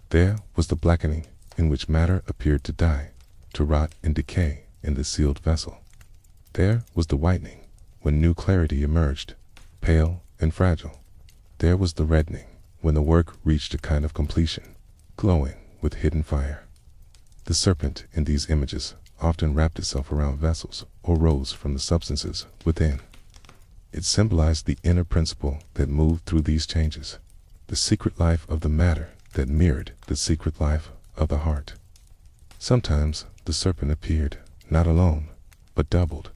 There was the blackening, in which matter appeared to die, to rot and decay in the sealed vessel. There was the whitening, when new clarity emerged, pale and fragile. There was the reddening, when the work reached a kind of completion, glowing with hidden fire. The serpent in these images often wrapped itself around vessels or rose from the substances within. It symbolized the inner principle that moved through these changes, the secret life of the matter that mirrored the secret life of the heart. Sometimes the serpent appeared not alone, but doubled.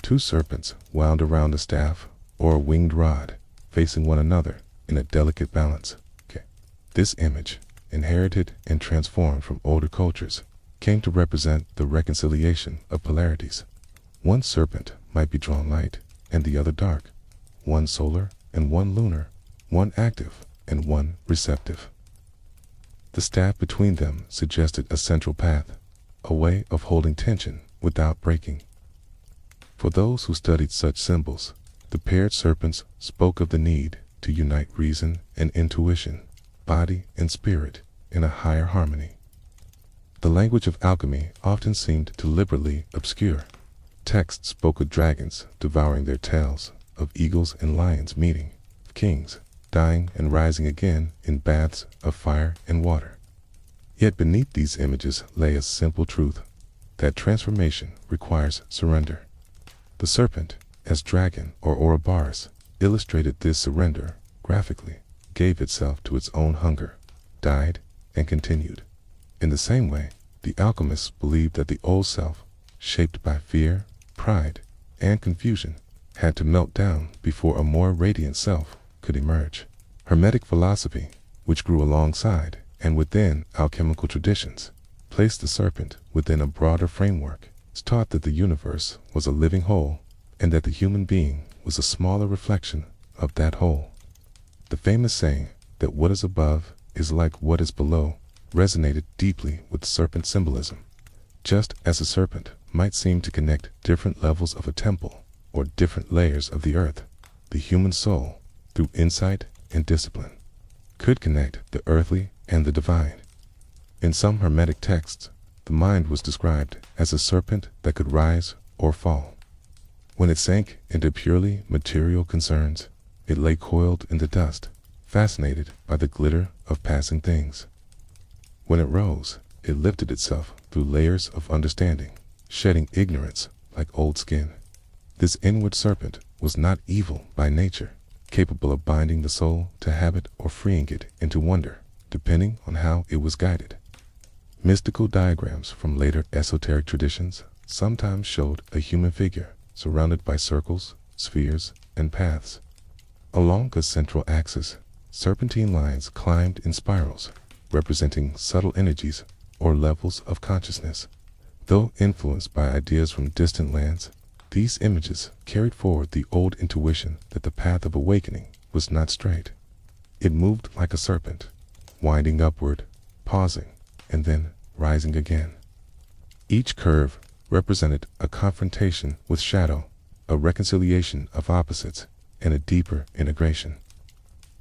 Two serpents wound around a staff or a winged rod, facing one another in a delicate balance. This image, inherited and transformed from older cultures, came to represent the reconciliation of polarities. One serpent might be drawn light and the other dark, one solar and one lunar, one active and one receptive. The staff between them suggested a central path, a way of holding tension without breaking. For those who studied such symbols, the paired serpents spoke of the need to unite reason and intuition, body and spirit, in a higher harmony. The language of alchemy often seemed deliberately obscure. Texts spoke of dragons devouring their tails, of eagles and lions meeting, of kings dying and rising again in baths of fire and water. Yet beneath these images lay a simple truth, that transformation requires surrender. The serpent, as dragon or Ouroboros, illustrated this surrender graphically, gave itself to its own hunger, died, and continued. In the same way, the alchemists believed that the old self, shaped by fear, pride, and confusion, had to melt down before a more radiant self could emerge. Hermetic philosophy, which grew alongside and within alchemical traditions, placed the serpent within a broader framework. It taught that the universe was a living whole and that the human being was a smaller reflection of that whole. The famous saying that what is above is like what is below resonated deeply with serpent symbolism. Just as a serpent might seem to connect different levels of a temple or different layers of the earth, the human soul, through insight and discipline, could connect the earthly and the divine. In some Hermetic texts, the mind was described as a serpent that could rise or fall. When it sank into purely material concerns, it lay coiled in the dust, fascinated by the glitter of passing things. When it rose, it lifted itself through layers of understanding, shedding ignorance like old skin. This inward serpent was not evil by nature, capable of binding the soul to habit or freeing it into wonder, depending on how it was guided. Mystical diagrams from later esoteric traditions sometimes showed a human figure surrounded by circles, spheres, and paths. Along a central axis, serpentine lines climbed in spirals, representing subtle energies or levels of consciousness. Though influenced by ideas from distant lands, these images carried forward the old intuition that the path of awakening was not straight. It moved like a serpent, winding upward, pausing, and then rising again. Each curve represented a confrontation with shadow, a reconciliation of opposites, and a deeper integration.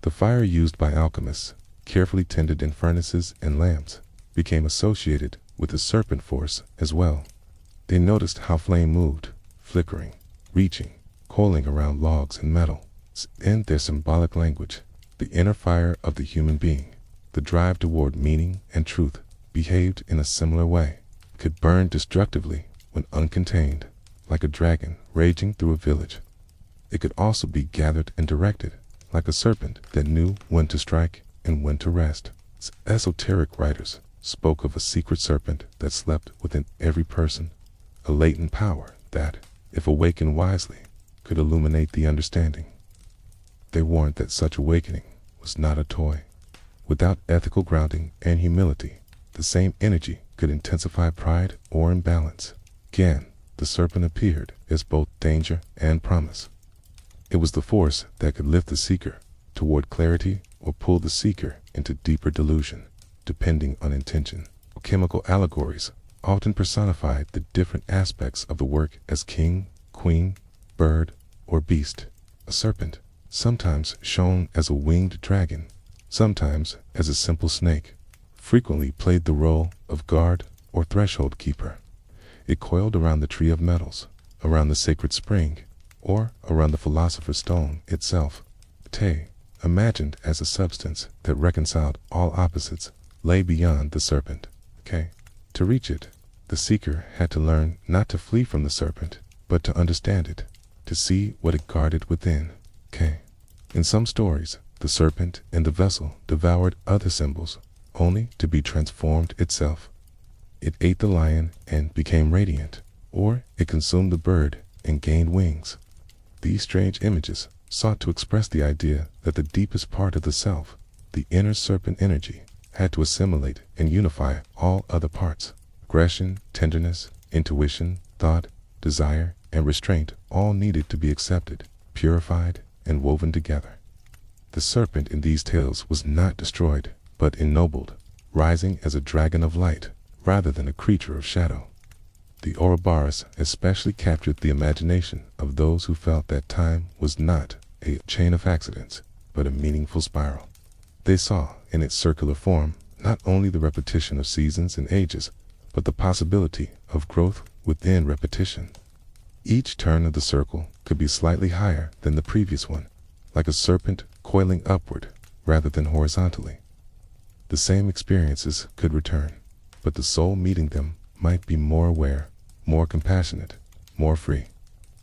The fire used by alchemists, carefully tended in furnaces and lamps, became associated with the serpent force as well. They noticed how flame moved, flickering, reaching, coiling around logs and metal. In their symbolic language, the inner fire of the human being, the drive toward meaning and truth, behaved in a similar way. It could burn destructively when uncontained, like a dragon raging through a village. It could also be gathered and directed, like a serpent that knew when to strike and when to rest. Esoteric writers spoke of a secret serpent that slept within every person, a latent power that, if awakened wisely, could illuminate the understanding. They warned that such awakening was not a toy. Without ethical grounding and humility, the same energy could intensify pride or imbalance. Again, the serpent appeared as both danger and promise. It was the force that could lift the seeker toward clarity or pull the seeker into deeper delusion, depending on intention. Chemical allegories often personified the different aspects of the work as king, queen, bird, or beast. A serpent, sometimes shown as a winged dragon, sometimes as a simple snake, frequently played the role of guard or threshold keeper. It coiled around the tree of metals, around the sacred spring, or around the philosopher's stone itself. Te, imagined as a substance that reconciled all opposites, lay beyond the serpent. To reach it, the seeker had to learn not to flee from the serpent, but to understand it, to see what it guarded within. In some stories, the serpent in the vessel devoured other symbols, only to be transformed itself. It ate the lion and became radiant, or it consumed the bird and gained wings. These strange images sought to express the idea that the deepest part of the self, the inner serpent energy, had to assimilate and unify all other parts. Aggression, tenderness, intuition, thought, desire, and restraint all needed to be accepted, purified, and woven together. The serpent in these tales was not destroyed, but ennobled, rising as a dragon of light, rather than a creature of shadow. The Ouroboros especially captured the imagination of those who felt that time was not a chain of accidents, but a meaningful spiral. They saw in its circular form not only the repetition of seasons and ages, but the possibility of growth within repetition. Each turn of the circle could be slightly higher than the previous one, like a serpent coiling upward rather than horizontally. The same experiences could return, but the soul meeting them might be more aware, more compassionate, more free.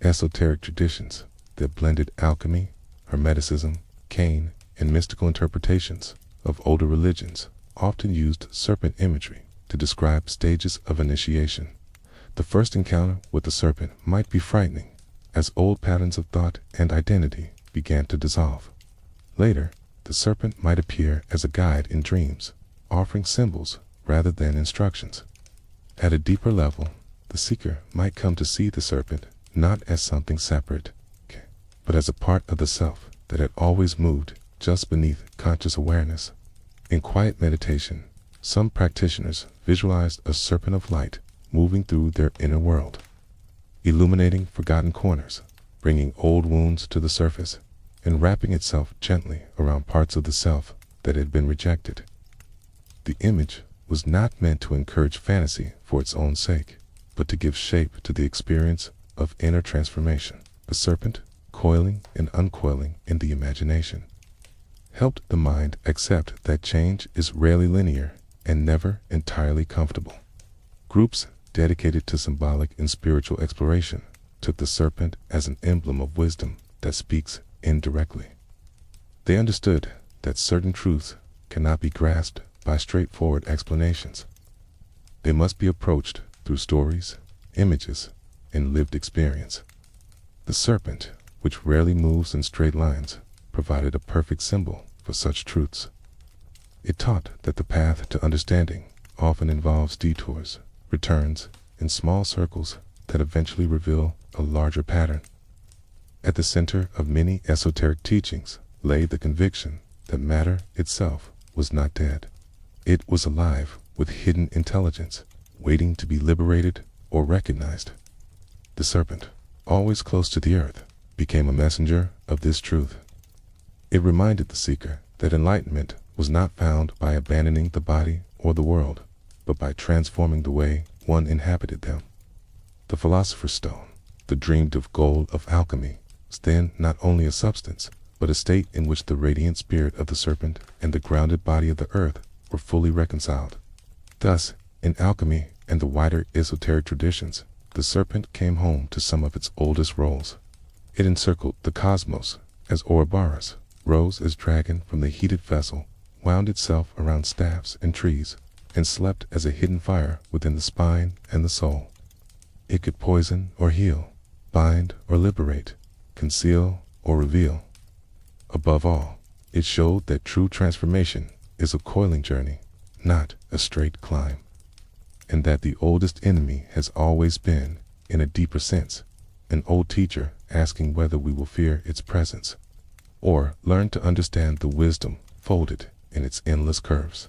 Esoteric traditions that blended alchemy, hermeticism, Cain, and mystical interpretations of older religions often used serpent imagery to describe stages of initiation. The first encounter with the serpent might be frightening, as old patterns of thought and identity began to dissolve. Later, the serpent might appear as a guide in dreams, offering symbols rather than instructions. At a deeper level, the seeker might come to see the serpent not as something separate, but as a part of the self that had always moved just beneath conscious awareness. In quiet meditation, some practitioners visualized a serpent of light moving through their inner world, illuminating forgotten corners, bringing old wounds to the surface, and wrapping itself gently around parts of the self that had been rejected. The image was not meant to encourage fantasy for its own sake, but to give shape to the experience of inner transformation. The serpent, coiling and uncoiling in the imagination, helped the mind accept that change is rarely linear and never entirely comfortable. Groups dedicated to symbolic and spiritual exploration took the serpent as an emblem of wisdom that speaks indirectly. They understood that certain truths cannot be grasped by straightforward explanations. They must be approached through stories, images, and lived experience. The serpent, which rarely moves in straight lines, provided a perfect symbol for such truths. It taught that the path to understanding often involves detours, returns, and small circles that eventually reveal a larger pattern. At the center of many esoteric teachings lay the conviction that matter itself was not dead. It was alive with hidden intelligence, waiting to be liberated or recognized. The serpent, always close to the earth, became a messenger of this truth. It reminded the seeker that enlightenment was not found by abandoning the body or the world, but by transforming the way one inhabited them. The philosopher's stone, the dreamed of goal of alchemy, was then not only a substance, but a state in which the radiant spirit of the serpent and the grounded body of the earth were fully reconciled. Thus, in alchemy and the wider esoteric traditions, the serpent came home to some of its oldest roles. It encircled the cosmos as Ouroboros, rose as dragon from the heated vessel, wound itself around staffs and trees, and slept as a hidden fire within the spine and the soul. It could poison or heal, bind or liberate, conceal or reveal. Above all, it showed that true transformation is a coiling journey, not a straight climb, and that the oldest enemy has always been, in a deeper sense, an old teacher asking whether we will fear its presence, or learn to understand the wisdom folded in its endless curves.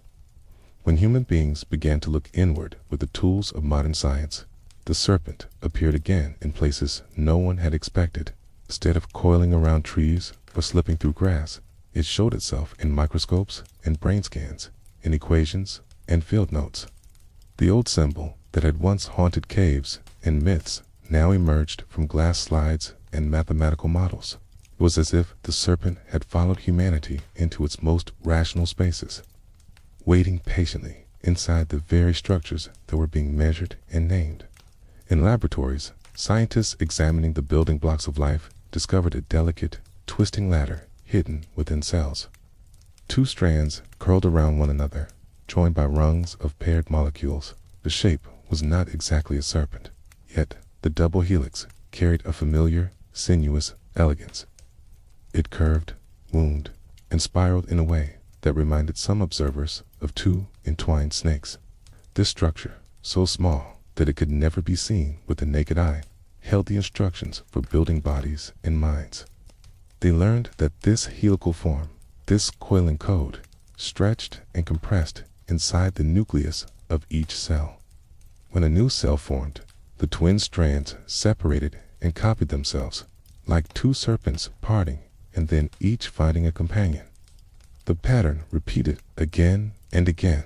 When human beings began to look inward with the tools of modern science, the serpent appeared again in places no one had expected. Instead of coiling around trees or slipping through grass, it showed itself in microscopes and brain scans, in equations and field notes. The old symbol that had once haunted caves and myths now emerged from glass slides and mathematical models. It was as if the serpent had followed humanity into its most rational spaces, waiting patiently inside the very structures that were being measured and named. In laboratories, scientists examining the building blocks of life discovered a delicate, twisting ladder hidden within cells. Two strands curled around one another, joined by rungs of paired molecules. The shape was not exactly a serpent, yet the double helix carried a familiar, sinuous elegance. It curved, wound, and spiraled in a way that reminded some observers of two entwined snakes. This structure, so small that it could never be seen with the naked eye, held the instructions for building bodies and minds. They learned that this helical form, this coiling code, stretched and compressed inside the nucleus of each cell. When a new cell formed, the twin strands separated and copied themselves, like two serpents parting and then each finding a companion. The pattern repeated again and again,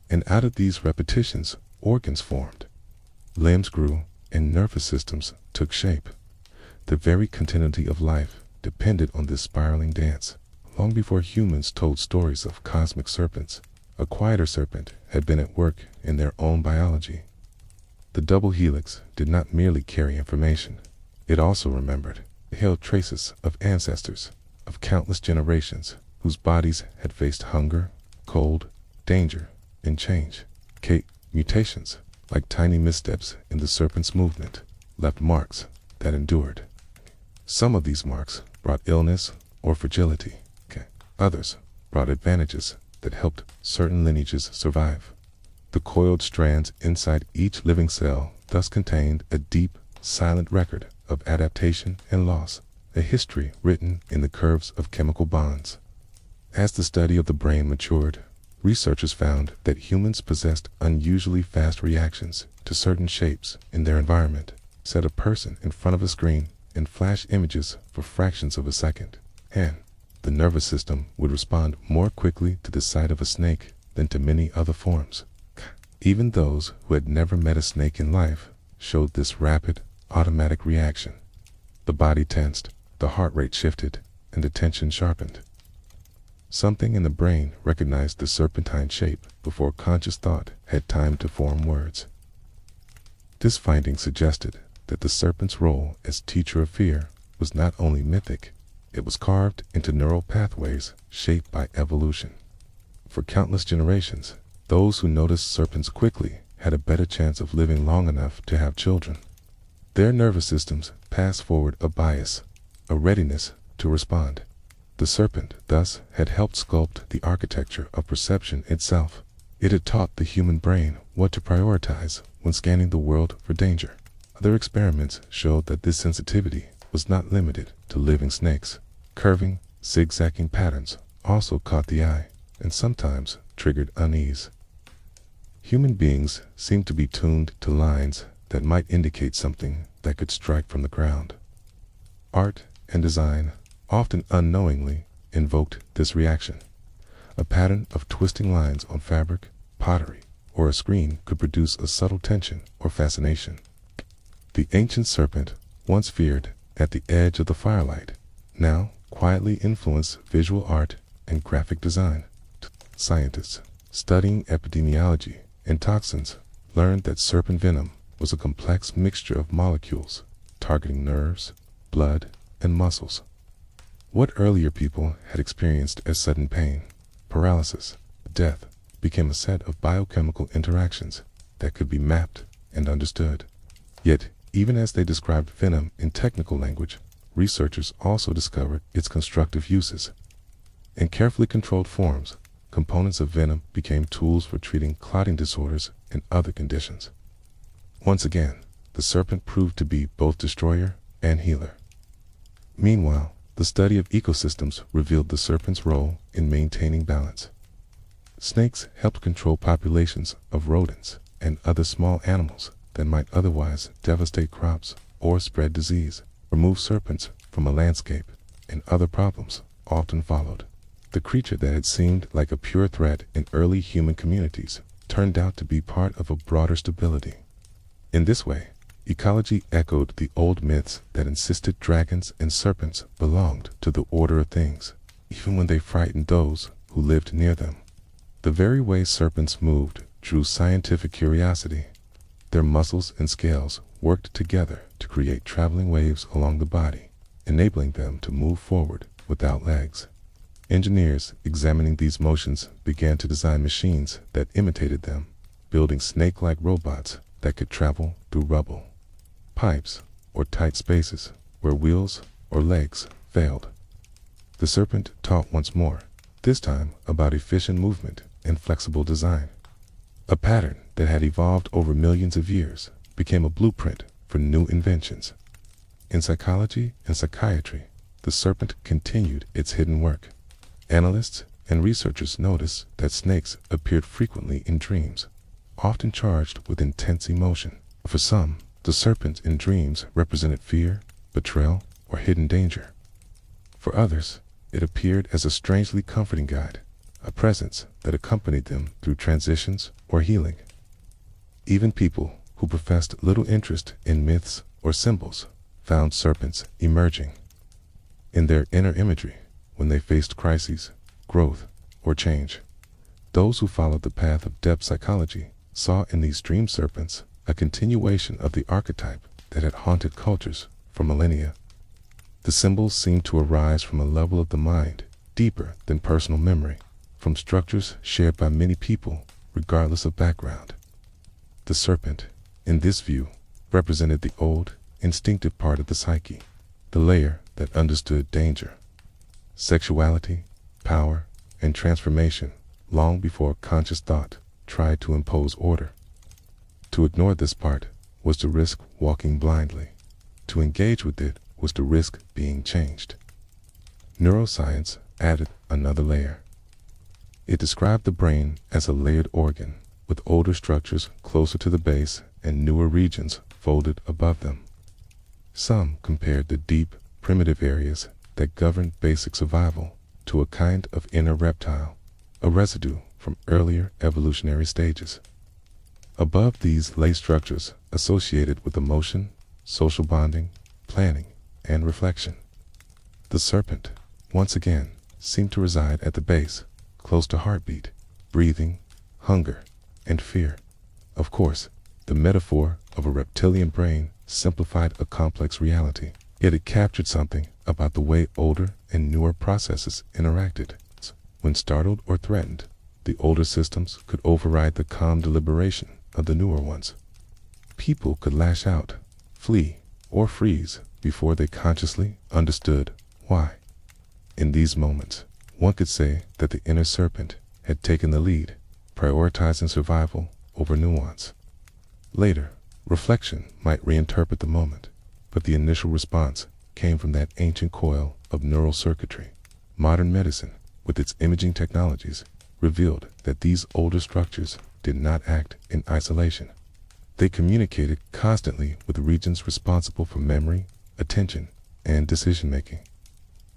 and out of these repetitions, organs formed. Limbs grew and nervous systems took shape. The very continuity of life depended on this spiraling dance. Long before humans told stories of cosmic serpents, a quieter serpent had been at work in their own biology. The double helix did not merely carry information. It also remembered. It held traces of ancestors, of countless generations whose bodies had faced hunger, cold, danger, and change. Mutations, like tiny missteps in the serpent's movement, left marks that endured. Some of these marks brought illness or fragility. Others brought advantages that helped certain lineages survive. The coiled strands inside each living cell thus contained a deep, silent record of adaptation and loss, a history written in the curves of chemical bonds. As the study of the brain matured, researchers found that humans possessed unusually fast reactions to certain shapes in their environment. Set a person in front of a screen and flash images for fractions of a second, and the nervous system would respond more quickly to the sight of a snake than to many other forms. Even those who had never met a snake in life showed this rapid, automatic reaction. The body tensed, the heart rate shifted, and the tension sharpened. Something in the brain recognized the serpentine shape before conscious thought had time to form words. This finding suggested that the serpent's role as teacher of fear was not only mythic, it was carved into neural pathways shaped by evolution. For countless generations, those who noticed serpents quickly had a better chance of living long enough to have children. Their nervous systems passed forward a bias, a readiness to respond. The serpent, thus, had helped sculpt the architecture of perception itself. It had taught the human brain what to prioritize when scanning the world for danger. Other experiments showed that this sensitivity was not limited to living snakes. Curving, zigzagging patterns also caught the eye and sometimes triggered unease. Human beings seemed to be tuned to lines that might indicate something that could strike from the ground. Art and design, often unknowingly, invoked this reaction. A pattern of twisting lines on fabric, pottery, or a screen could produce a subtle tension or fascination. The ancient serpent, once feared at the edge of the firelight, now quietly influenced visual art and graphic design. Scientists studying epidemiology and toxins learned that serpent venom was a complex mixture of molecules targeting nerves, blood, and muscles. What earlier people had experienced as sudden pain, paralysis, death became a set of biochemical interactions that could be mapped and understood. Yet, even as they described venom in technical language, researchers also discovered its constructive uses. In carefully controlled forms, components of venom became tools for treating clotting disorders and other conditions. Once again, the serpent proved to be both destroyer and healer. Meanwhile, the study of ecosystems revealed the serpent's role in maintaining balance. Snakes helped control populations of rodents and other small animals that might otherwise devastate crops or spread disease. Remove serpents from a landscape, and other problems often followed. The creature that had seemed like a pure threat in early human communities turned out to be part of a broader stability. In this way, ecology echoed the old myths that insisted dragons and serpents belonged to the order of things, even when they frightened those who lived near them. The very way serpents moved drew scientific curiosity. Their muscles and scales worked together to create traveling waves along the body, enabling them to move forward without legs. Engineers examining these motions began to design machines that imitated them, building snake-like robots that could travel through rubble, pipes, or tight spaces where wheels or legs failed. The serpent taught once more, this time about efficient movement and flexible design. A pattern that had evolved over millions of years became a blueprint for new inventions. In psychology and psychiatry, the serpent continued its hidden work. Analysts and researchers noticed that snakes appeared frequently in dreams, often charged with intense emotion. For some, the serpent in dreams represented fear, betrayal, or hidden danger. For others, it appeared as a strangely comforting guide, a presence that accompanied them through transitions or healing. Even people who professed little interest in myths or symbols found serpents emerging in their inner imagery when they faced crises, growth, or change. Those who followed the path of depth psychology saw in these dream serpents a continuation of the archetype that had haunted cultures for millennia. The symbols seemed to arise from a level of the mind deeper than personal memory, from structures shared by many people regardless of background. The serpent, in this view, represented the old, instinctive part of the psyche, the layer that understood danger, sexuality, power, and transformation long before conscious thought tried to impose order. To ignore this part was to risk walking blindly. To engage with it was to risk being changed. Neuroscience added another layer. It described the brain as a layered organ, with older structures closer to the base and newer regions folded above them. Some compared the deep, primitive areas that governed basic survival to a kind of inner reptile, a residue from earlier evolutionary stages. Above these lay structures associated with emotion, social bonding, planning, and reflection. The serpent, once again, seemed to reside at the base, close to heartbeat, breathing, hunger, and fear. Of course, the metaphor of a reptilian brain simplified a complex reality, yet it captured something about the way older and newer processes interacted. When startled or threatened, the older systems could override the calm deliberation of the newer ones. People could lash out, flee, or freeze before they consciously understood why. In these moments, one could say that the inner serpent had taken the lead, prioritizing survival over nuance. Later, reflection might reinterpret the moment, but the initial response came from that ancient coil of neural circuitry. Modern medicine, with its imaging technologies, revealed that these older structures did not act in isolation. They communicated constantly with regions responsible for memory, attention, and decision-making.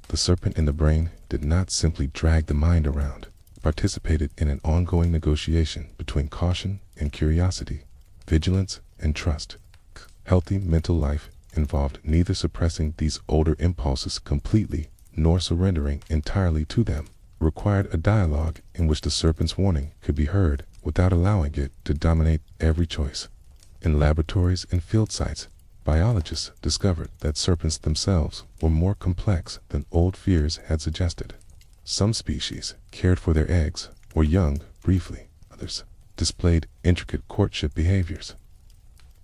The serpent in the brain did not simply drag the mind around, it participated in an ongoing negotiation between caution and curiosity, vigilance and trust. Healthy mental life involved neither suppressing these older impulses completely nor surrendering entirely to them. It required a dialogue in which the serpent's warning could be heard without allowing it to dominate every choice. In laboratories and field sites, biologists discovered that serpents themselves were more complex than old fears had suggested. Some species cared for their eggs or young briefly, others displayed intricate courtship behaviors.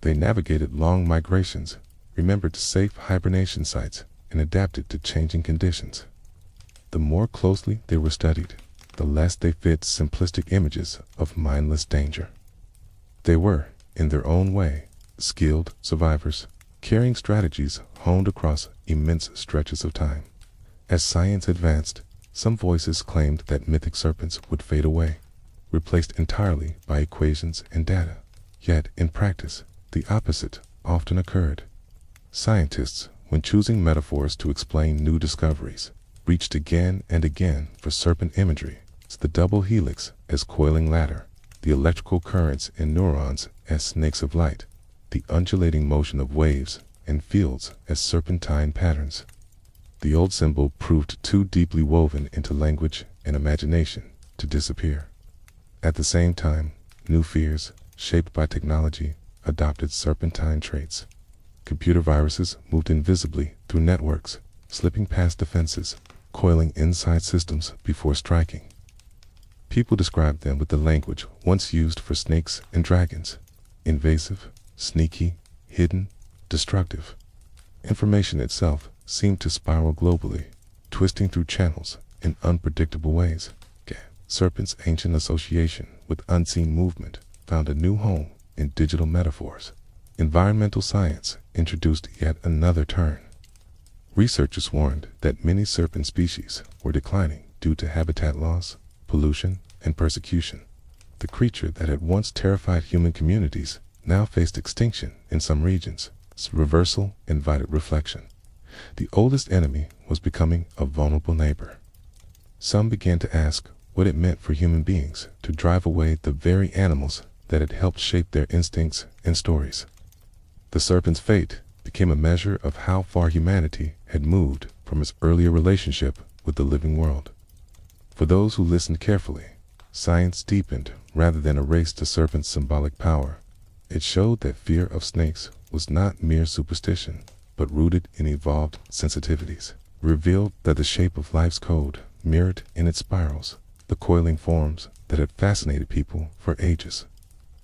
They navigated long migrations, remembered safe hibernation sites, and adapted to changing conditions. The more closely they were studied, the less they fit simplistic images of mindless danger. They were, in their own way, skilled survivors, carrying strategies honed across immense stretches of time. As science advanced, some voices claimed that mythic serpents would fade away, replaced entirely by equations and data. Yet, in practice, the opposite often occurred. Scientists, when choosing metaphors to explain new discoveries, reached again and again for serpent imagery. It's the double helix as coiling ladder, the electrical currents in neurons as snakes of light, the undulating motion of waves and fields as serpentine patterns. The old symbol proved too deeply woven into language and imagination to disappear. At the same time, new fears, shaped by technology, adopted serpentine traits. Computer viruses moved invisibly through networks, slipping past defenses, coiling inside systems before striking. People described them with the language once used for snakes and dragons: invasive, sneaky, hidden, destructive. Information itself seemed to spiral globally, twisting through channels in unpredictable ways. Serpent's ancient association with unseen movement found a new home in digital metaphors. Environmental science introduced yet another turn. Researchers warned that many serpent species were declining due to habitat loss, pollution, and persecution. The creature that had once terrified human communities now faced extinction in some regions. Its reversal invited reflection. The oldest enemy was becoming a vulnerable neighbor. Some began to ask what it meant for human beings to drive away the very animals that had helped shape their instincts and stories. The serpent's fate became a measure of how far humanity had moved from its earlier relationship with the living world. For those who listened carefully, science deepened rather than erased the serpent's symbolic power. It showed that fear of snakes was not mere superstition, but rooted in evolved sensitivities. It revealed that the shape of life's code mirrored in its spirals the coiling forms that had fascinated people for ages.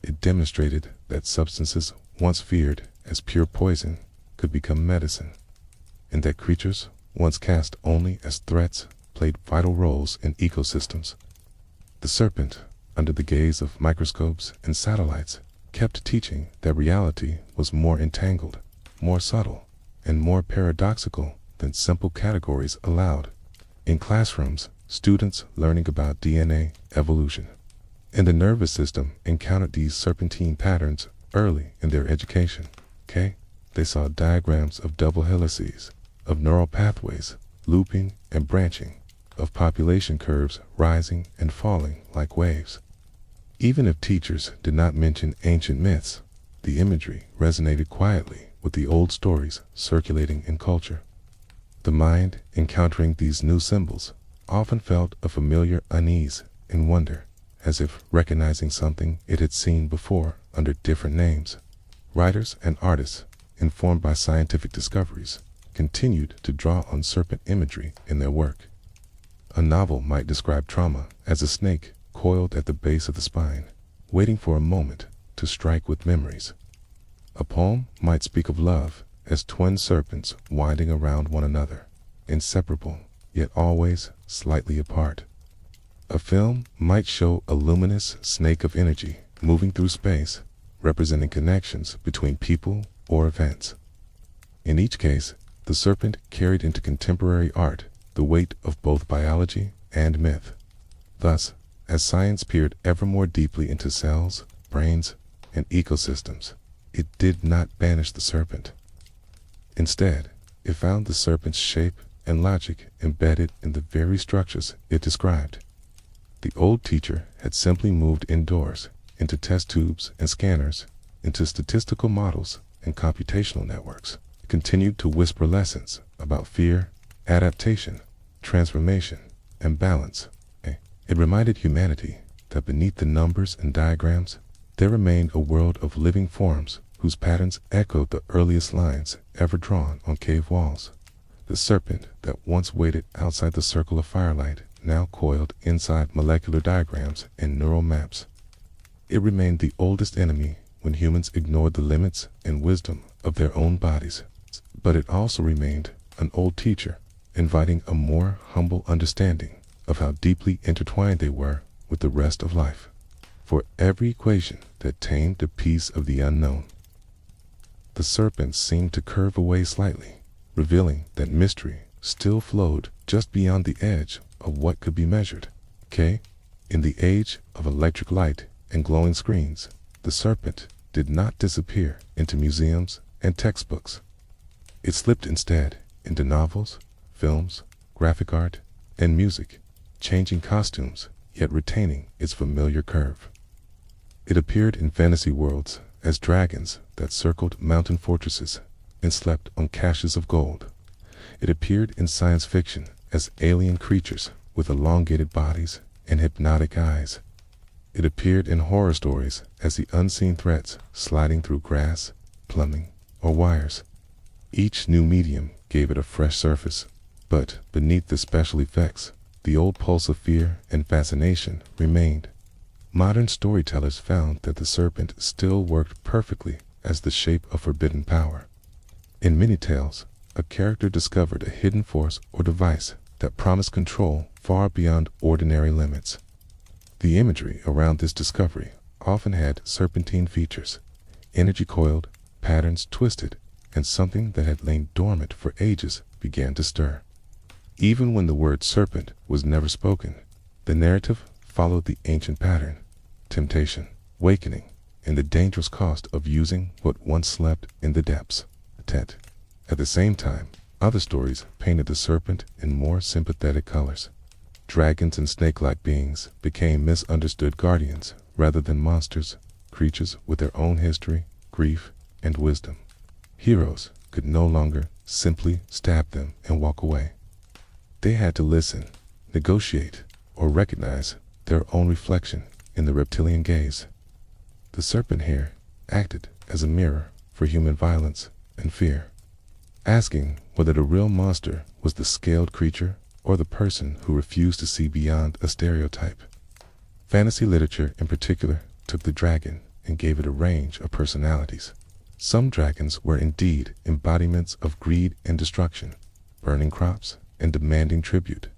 It demonstrated that substances once feared as pure poison could become medicine, and that creatures once cast only as threats played vital roles in ecosystems. The serpent, under the gaze of microscopes and satellites, kept teaching that reality was more entangled, more subtle, and more paradoxical than simple categories allowed. In classrooms, students learning about DNA evolution and the nervous system encountered these serpentine patterns early in their education. They saw diagrams of double helices, of neural pathways looping and branching, of population curves rising and falling like waves. Even if teachers did not mention ancient myths, the imagery resonated quietly with the old stories circulating in culture. The mind, encountering these new symbols, often felt a familiar unease and wonder, as if recognizing something it had seen before under different names. Writers and artists, informed by scientific discoveries, continued to draw on serpent imagery in their work. A novel might describe trauma as a snake coiled at the base of the spine, waiting for a moment to strike with memories. A poem might speak of love as twin serpents winding around one another, inseparable, yet always slightly apart. A film might show a luminous snake of energy moving through space, representing connections between people or events. In each case, the serpent carried into contemporary art the weight of both biology and myth. Thus, as science peered ever more deeply into cells, brains, and ecosystems, it did not banish the serpent. Instead, it found the serpent's shape and logic embedded in the very structures it described. The old teacher had simply moved indoors, into test tubes and scanners, into statistical models and computational networks. It continued to whisper lessons about fear, adaptation, transformation, and balance. It reminded humanity that beneath the numbers and diagrams, there remained a world of living forms whose patterns echoed the earliest lines ever drawn on cave walls. The serpent that once waited outside the circle of firelight now coiled inside molecular diagrams and neural maps. It remained the oldest enemy when humans ignored the limits and wisdom of their own bodies, but it also remained an old teacher, inviting a more humble understanding of how deeply intertwined they were with the rest of life. For every equation that tamed a piece of the unknown, the serpents seemed to curve away slightly, revealing that mystery still flowed just beyond the edge of what could be measured. In the age of electric light and glowing screens, the serpent did not disappear into museums and textbooks. It slipped instead into novels, films, graphic art, and music, changing costumes yet retaining its familiar curve. It appeared in fantasy worlds as dragons that circled mountain fortresses and slept on caches of gold. It appeared in science fiction as alien creatures with elongated bodies and hypnotic eyes. It appeared in horror stories as the unseen threats sliding through grass, plumbing, or wires. Each new medium gave it a fresh surface, but beneath the special effects, the old pulse of fear and fascination remained. Modern storytellers found that the serpent still worked perfectly as the shape of forbidden power. In many tales, a character discovered a hidden force or device that promised control far beyond ordinary limits. The imagery around this discovery often had serpentine features, energy coiled, patterns twisted, and something that had lain dormant for ages began to stir. Even when the word serpent was never spoken, the narrative followed the ancient pattern: temptation, awakening, and the dangerous cost of using what once slept in the depths. At the same time, other stories painted the serpent in more sympathetic colors. Dragons and snake-like beings became misunderstood guardians rather than monsters, creatures with their own history, grief, and wisdom. Heroes could no longer simply stab them and walk away. They had to listen, negotiate, or recognize their own reflection in the reptilian gaze. The serpent here acted as a mirror for human violence and fear, asking whether the real monster was the scaled creature or the person who refused to see beyond a stereotype. Fantasy literature in particular took the dragon and gave it a range of personalities. Some dragons were indeed embodiments of greed and destruction, burning crops and demanding tribute.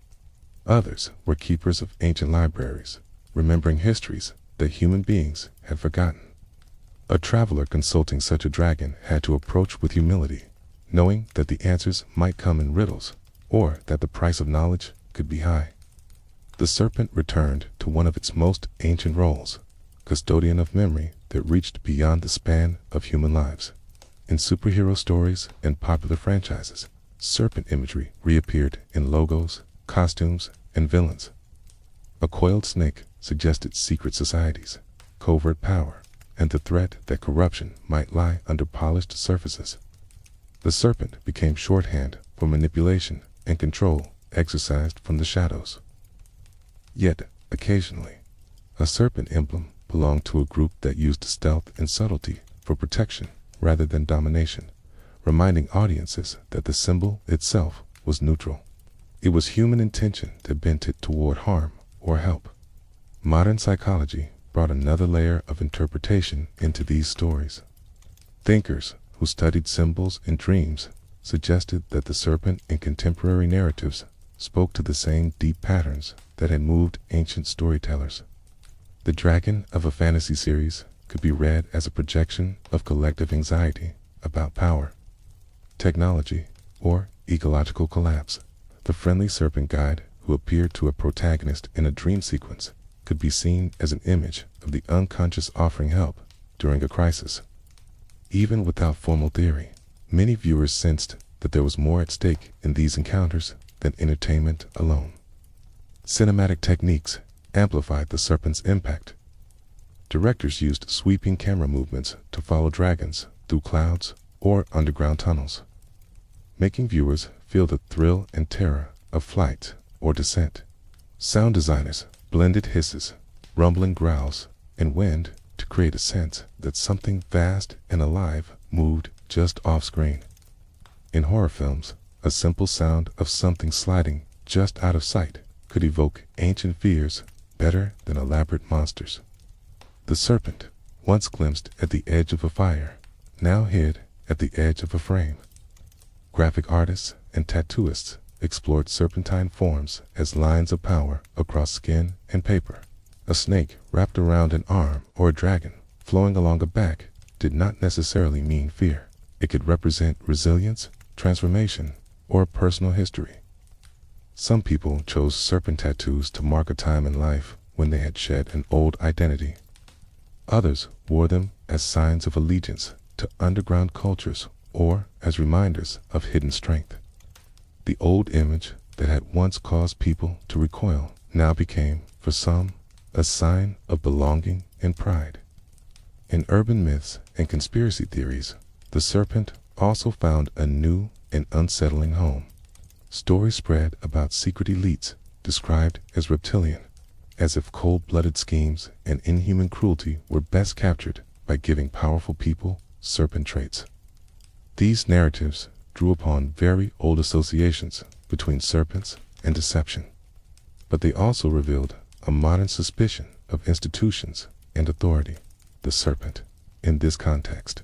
Others were keepers of ancient libraries, remembering histories that human beings had forgotten. A traveler consulting such a dragon had to approach with humility, knowing that the answers might come in riddles, or that the price of knowledge could be high. The serpent returned to one of its most ancient roles, custodian of memory that reached beyond the span of human lives. In superhero stories and popular franchises, serpent imagery reappeared in logos, costumes, and villains. A coiled snake suggested secret societies, covert power, and the threat that corruption might lie under polished surfaces. The serpent became shorthand for manipulation and control exercised from the shadows. Yet, occasionally, a serpent emblem belonged to a group that used stealth and subtlety for protection rather than domination, reminding audiences that the symbol itself was neutral. It was human intention that bent it toward harm or help. Modern psychology brought another layer of interpretation into these stories. Thinkers who studied symbols and dreams suggested that the serpent in contemporary narratives spoke to the same deep patterns that had moved ancient storytellers. The dragon of a fantasy series could be read as a projection of collective anxiety about power, technology, or ecological collapse. The friendly serpent guide who appeared to a protagonist in a dream sequence could be seen as an image of the unconscious offering help during a crisis. Even without formal theory, many viewers sensed that there was more at stake in these encounters than entertainment alone. Cinematic techniques amplified the serpent's impact. Directors used sweeping camera movements to follow dragons through clouds or underground tunnels, making viewers feel the thrill and terror of flight or descent. Sound designers blended hisses, rumbling growls, and wind to create a sense that something vast and alive moved just off-screen. In horror films, a simple sound of something sliding just out of sight could evoke ancient fears better than elaborate monsters. The serpent, once glimpsed at the edge of a fire, now hid at the edge of a frame. Graphic artists and tattooists explored serpentine forms as lines of power across skin and paper. A snake wrapped around an arm or a dragon flowing along a back did not necessarily mean fear. It could represent resilience, transformation, or a personal history. Some people chose serpent tattoos to mark a time in life when they had shed an old identity. Others wore them as signs of allegiance to underground cultures or as reminders of hidden strength. The old image that had once caused people to recoil now became, for some, a sign of belonging and pride. In urban myths and conspiracy theories, the serpent also found a new and unsettling home. Stories spread about secret elites described as reptilian, as if cold-blooded schemes and inhuman cruelty were best captured by giving powerful people serpent traits. These narratives drew upon very old associations between serpents and deception, but they also revealed a modern suspicion of institutions and authority. The serpent, in this context,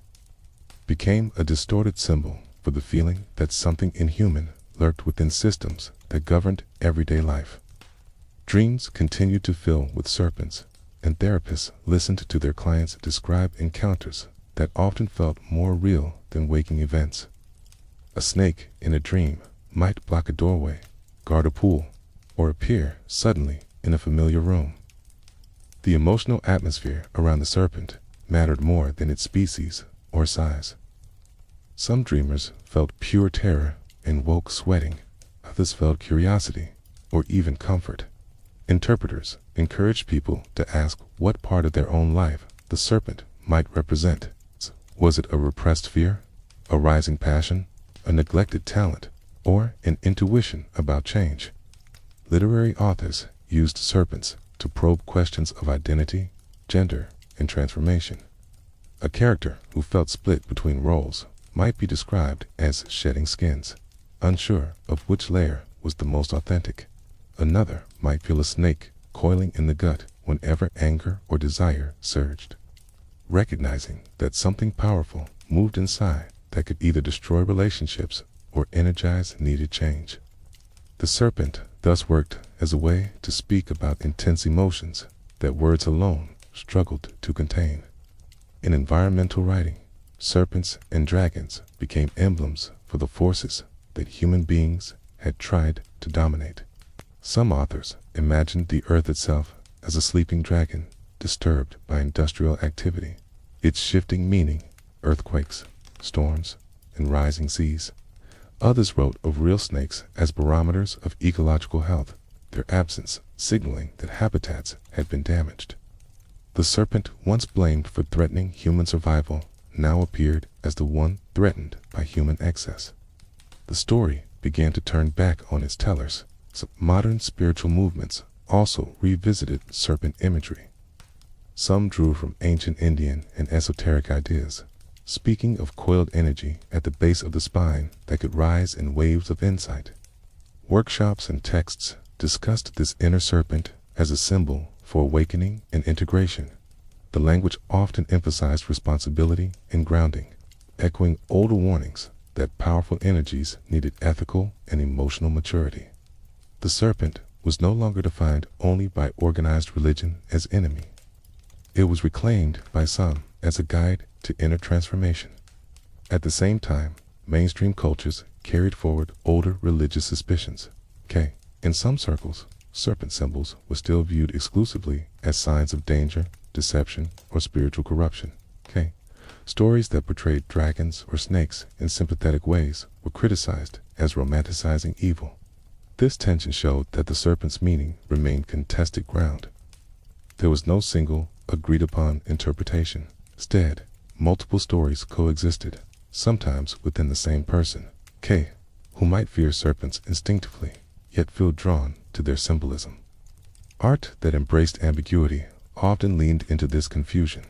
became a distorted symbol for the feeling that something inhuman lurked within systems that governed everyday life. Dreams continued to fill with serpents, and therapists listened to their clients describe encounters that often felt more real than waking events. A snake in a dream might block a doorway, guard a pool, or appear suddenly in a familiar room. The emotional atmosphere around the serpent mattered more than its species or size. Some dreamers felt pure terror and woke sweating. Others felt curiosity or even comfort. Interpreters encouraged people to ask what part of their own life the serpent might represent. Was it a repressed fear, a rising passion, a neglected talent, or an intuition about change? Literary authors used serpents to probe questions of identity, gender, and transformation. A character who felt split between roles might be described as shedding skins, unsure of which layer was the most authentic. Another might feel a snake coiling in the gut whenever anger or desire surged. Recognizing that something powerful moved inside that could either destroy relationships or energize needed change. The serpent thus worked as a way to speak about intense emotions that words alone struggled to contain. In environmental writing, serpents and dragons became emblems for the forces that human beings had tried to dominate. Some authors imagined the earth itself as a sleeping dragon disturbed by industrial activity, its shifting meaning, earthquakes, storms, and rising seas. Others wrote of real snakes as barometers of ecological health, their absence signaling that habitats had been damaged. The serpent, once blamed for threatening human survival, now appeared as the one threatened by human excess. The story began to turn back on its tellers. Some modern spiritual movements also revisited serpent imagery. Some drew from ancient Indian and esoteric ideas, speaking of coiled energy at the base of the spine that could rise in waves of insight. Workshops and texts discussed this inner serpent as a symbol for awakening and integration. The language often emphasized responsibility and grounding, echoing older warnings that powerful energies needed ethical and emotional maturity. The serpent was no longer defined only by organized religion as enemy. It was reclaimed by some as a guide to inner transformation. At the same time, mainstream cultures carried forward older religious suspicions. In some circles, serpent symbols were still viewed exclusively as signs of danger, deception, or spiritual corruption. Stories that portrayed dragons or snakes in sympathetic ways were criticized as romanticizing evil. This tension showed that the serpent's meaning remained contested ground. There was no single, agreed-upon interpretation. Instead, multiple stories coexisted, sometimes within the same person, who might fear serpents instinctively, yet feel drawn to their symbolism. Art that embraced ambiguity often leaned into this confusion.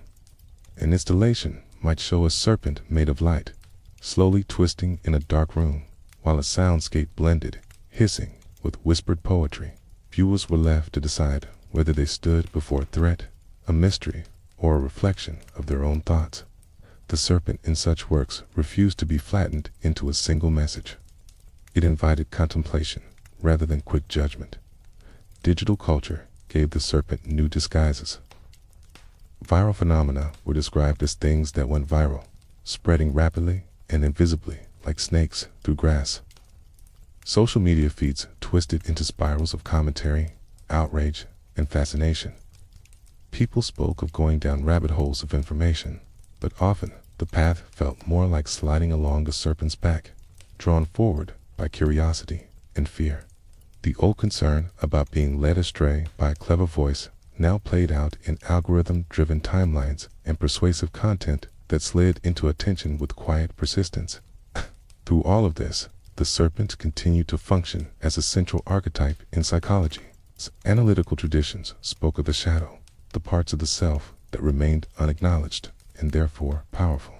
An installation might show a serpent made of light, slowly twisting in a dark room, while a soundscape blended, hissing, with whispered poetry. Viewers were left to decide whether they stood before a threat, a mystery, or a reflection of their own thoughts. The serpent in such works refused to be flattened into a single message. It invited contemplation rather than quick judgment. Digital culture gave the serpent new disguises. Viral phenomena were described as things that went viral, spreading rapidly and invisibly like snakes through grass. Social media feeds twisted into spirals of commentary, outrage, and fascination. People spoke of going down rabbit holes of information, but often the path felt more like sliding along a serpent's back, drawn forward by curiosity and fear. The old concern about being led astray by a clever voice now played out in algorithm-driven timelines and persuasive content that slid into attention with quiet persistence. Through all of this, the serpent continued to function as a central archetype in psychology. Analytical traditions spoke of the shadow, the parts of the self that remained unacknowledged and therefore powerful.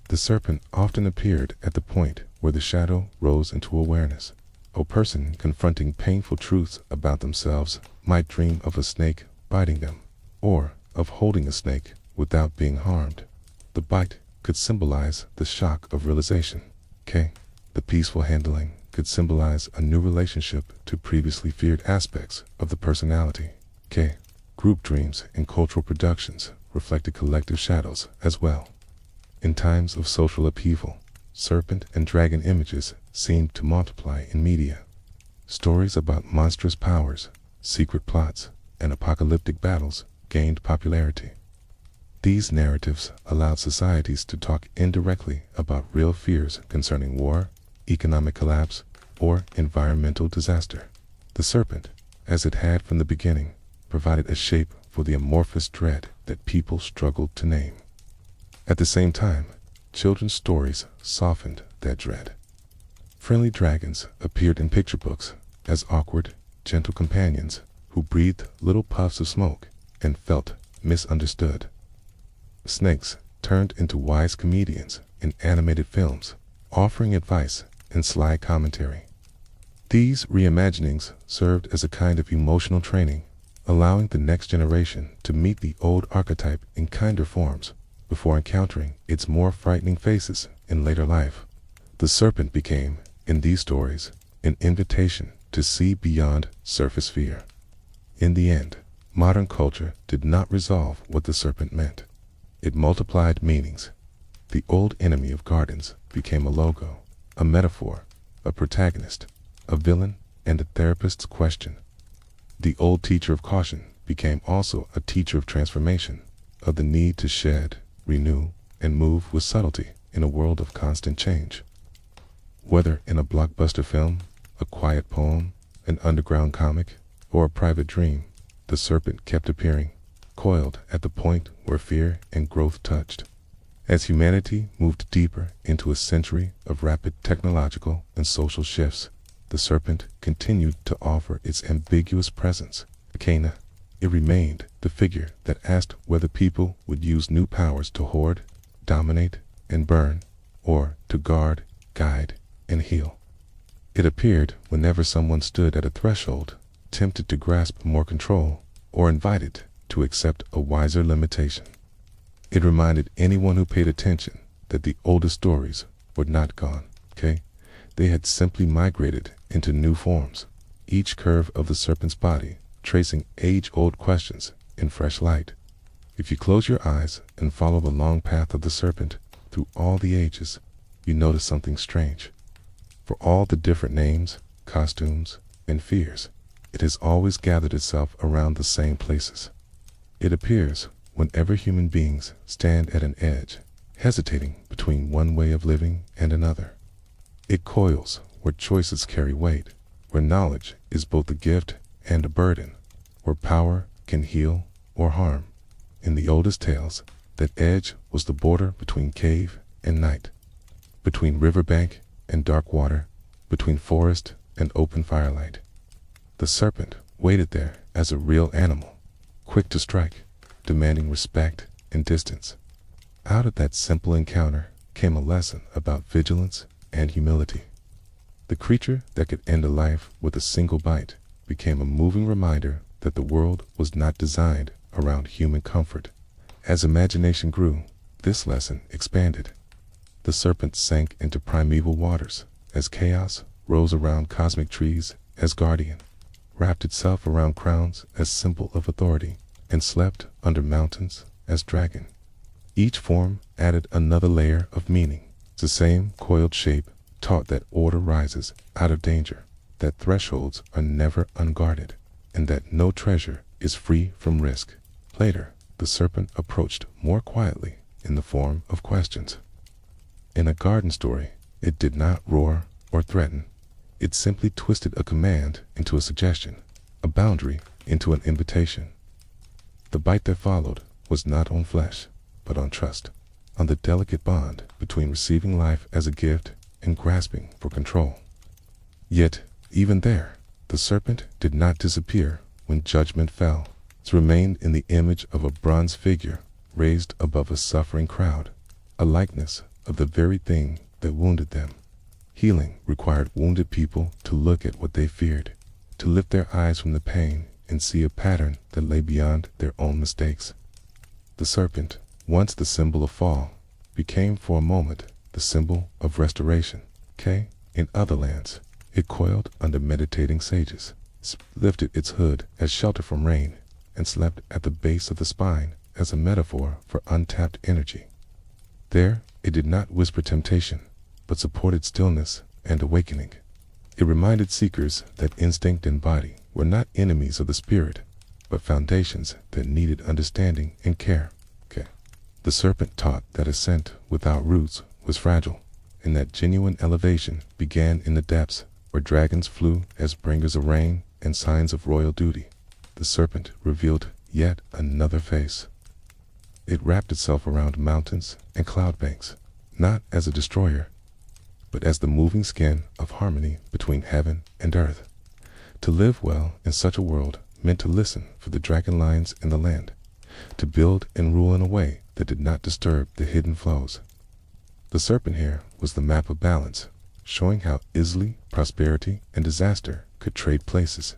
The serpent often appeared at the point where the shadow rose into awareness. A person confronting painful truths about themselves might dream of a snake biting them, or of holding a snake without being harmed. The bite could symbolize the shock of realization. The peaceful handling could symbolize a new relationship to previously feared aspects of the personality. Group dreams and cultural productions reflected collective shadows as well. In times of social upheaval, serpent and dragon images seemed to multiply in media. Stories about monstrous powers, secret plots, and apocalyptic battles gained popularity. These narratives allowed societies to talk indirectly about real fears concerning war, economic collapse, or environmental disaster. The serpent, as it had from the beginning, provided a shape for the amorphous dread that people struggled to name. At the same time, children's stories softened that dread. Friendly dragons appeared in picture books as awkward, gentle companions who breathed little puffs of smoke and felt misunderstood. Snakes turned into wise comedians in animated films, offering advice and sly commentary. These reimaginings served as a kind of emotional training, allowing the next generation to meet the old archetype in kinder forms before encountering its more frightening faces in later life. The serpent became, in these stories, an invitation to see beyond surface fear. In the end, modern culture did not resolve what the serpent meant. It multiplied meanings. The old enemy of gardens became a logo, a metaphor, a protagonist, a villain, and a therapist's question. The old teacher of caution became also a teacher of transformation, of the need to shed, renew, and move with subtlety in a world of constant change. Whether in a blockbuster film, a quiet poem, an underground comic, or a private dream, the serpent kept appearing, coiled at the point where fear and growth touched. As humanity moved deeper into a century of rapid technological and social shifts, the serpent continued to offer its ambiguous presence. It remained the figure that asked whether people would use new powers to hoard, dominate, and burn, or to guard, guide, and heal. It appeared whenever someone stood at a threshold, tempted to grasp more control, or invited to accept a wiser limitation. It reminded anyone who paid attention that the oldest stories were not gone. They had simply migrated into new forms, each curve of the serpent's body tracing age-old questions in fresh light. If you close your eyes and follow the long path of the serpent through all the ages, you notice something strange. For all the different names, costumes, and fears, it has always gathered itself around the same places. It appears whenever human beings stand at an edge, hesitating between one way of living and another. It coils where choices carry weight, where knowledge is both a gift and a burden, where power can heal or harm. In the oldest tales, that edge was the border between cave and night, between riverbank and dark water, between forest and open firelight. The serpent waited there as a real animal, quick to strike, demanding respect and distance. Out of that simple encounter came a lesson about vigilance and humility. The creature that could end a life with a single bite became a moving reminder that the world was not designed around human comfort. As imagination grew, this lesson expanded. The serpent sank into primeval waters as chaos rose around cosmic trees as guardian, wrapped itself around crowns as symbol of authority, and slept under mountains as dragon. Each form added another layer of meaning. The same coiled shape taught that order rises out of danger, that thresholds are never unguarded, and that no treasure is free from risk. Later, the serpent approached more quietly in the form of questions. In a garden story, it did not roar or threaten. It simply twisted a command into a suggestion, a boundary into an invitation. The bite that followed was not on flesh, but on trust, on the delicate bond between receiving life as a gift and grasping for control. Yet, even there, the serpent did not disappear when judgment fell. It remained in the image of a bronze figure raised above a suffering crowd, a likeness of the very thing that wounded them. Healing required wounded people to look at what they feared, to lift their eyes from the pain and see a pattern that lay beyond their own mistakes. The serpent, once the symbol of fall, became for a moment the symbol of restoration. In other lands, it coiled under meditating sages, lifted its hood as shelter from rain, and slept at the base of the spine as a metaphor for untapped energy. There, it did not whisper temptation, but supported stillness and awakening. It reminded seekers that instinct and body were not enemies of the spirit, but foundations that needed understanding and care. The serpent taught that ascent without roots was fragile, and that genuine elevation began in the depths, where dragons flew as bringers of rain and signs of royal duty. The serpent revealed yet another face. It wrapped itself around mountains and cloud banks, not as a destroyer, but as the moving skin of harmony between heaven and earth. To live well in such a world meant to listen for the dragon lines in the land, to build and rule in a way that did not disturb the hidden flows. The serpent here was the map of balance, showing how easily prosperity and disaster could trade places.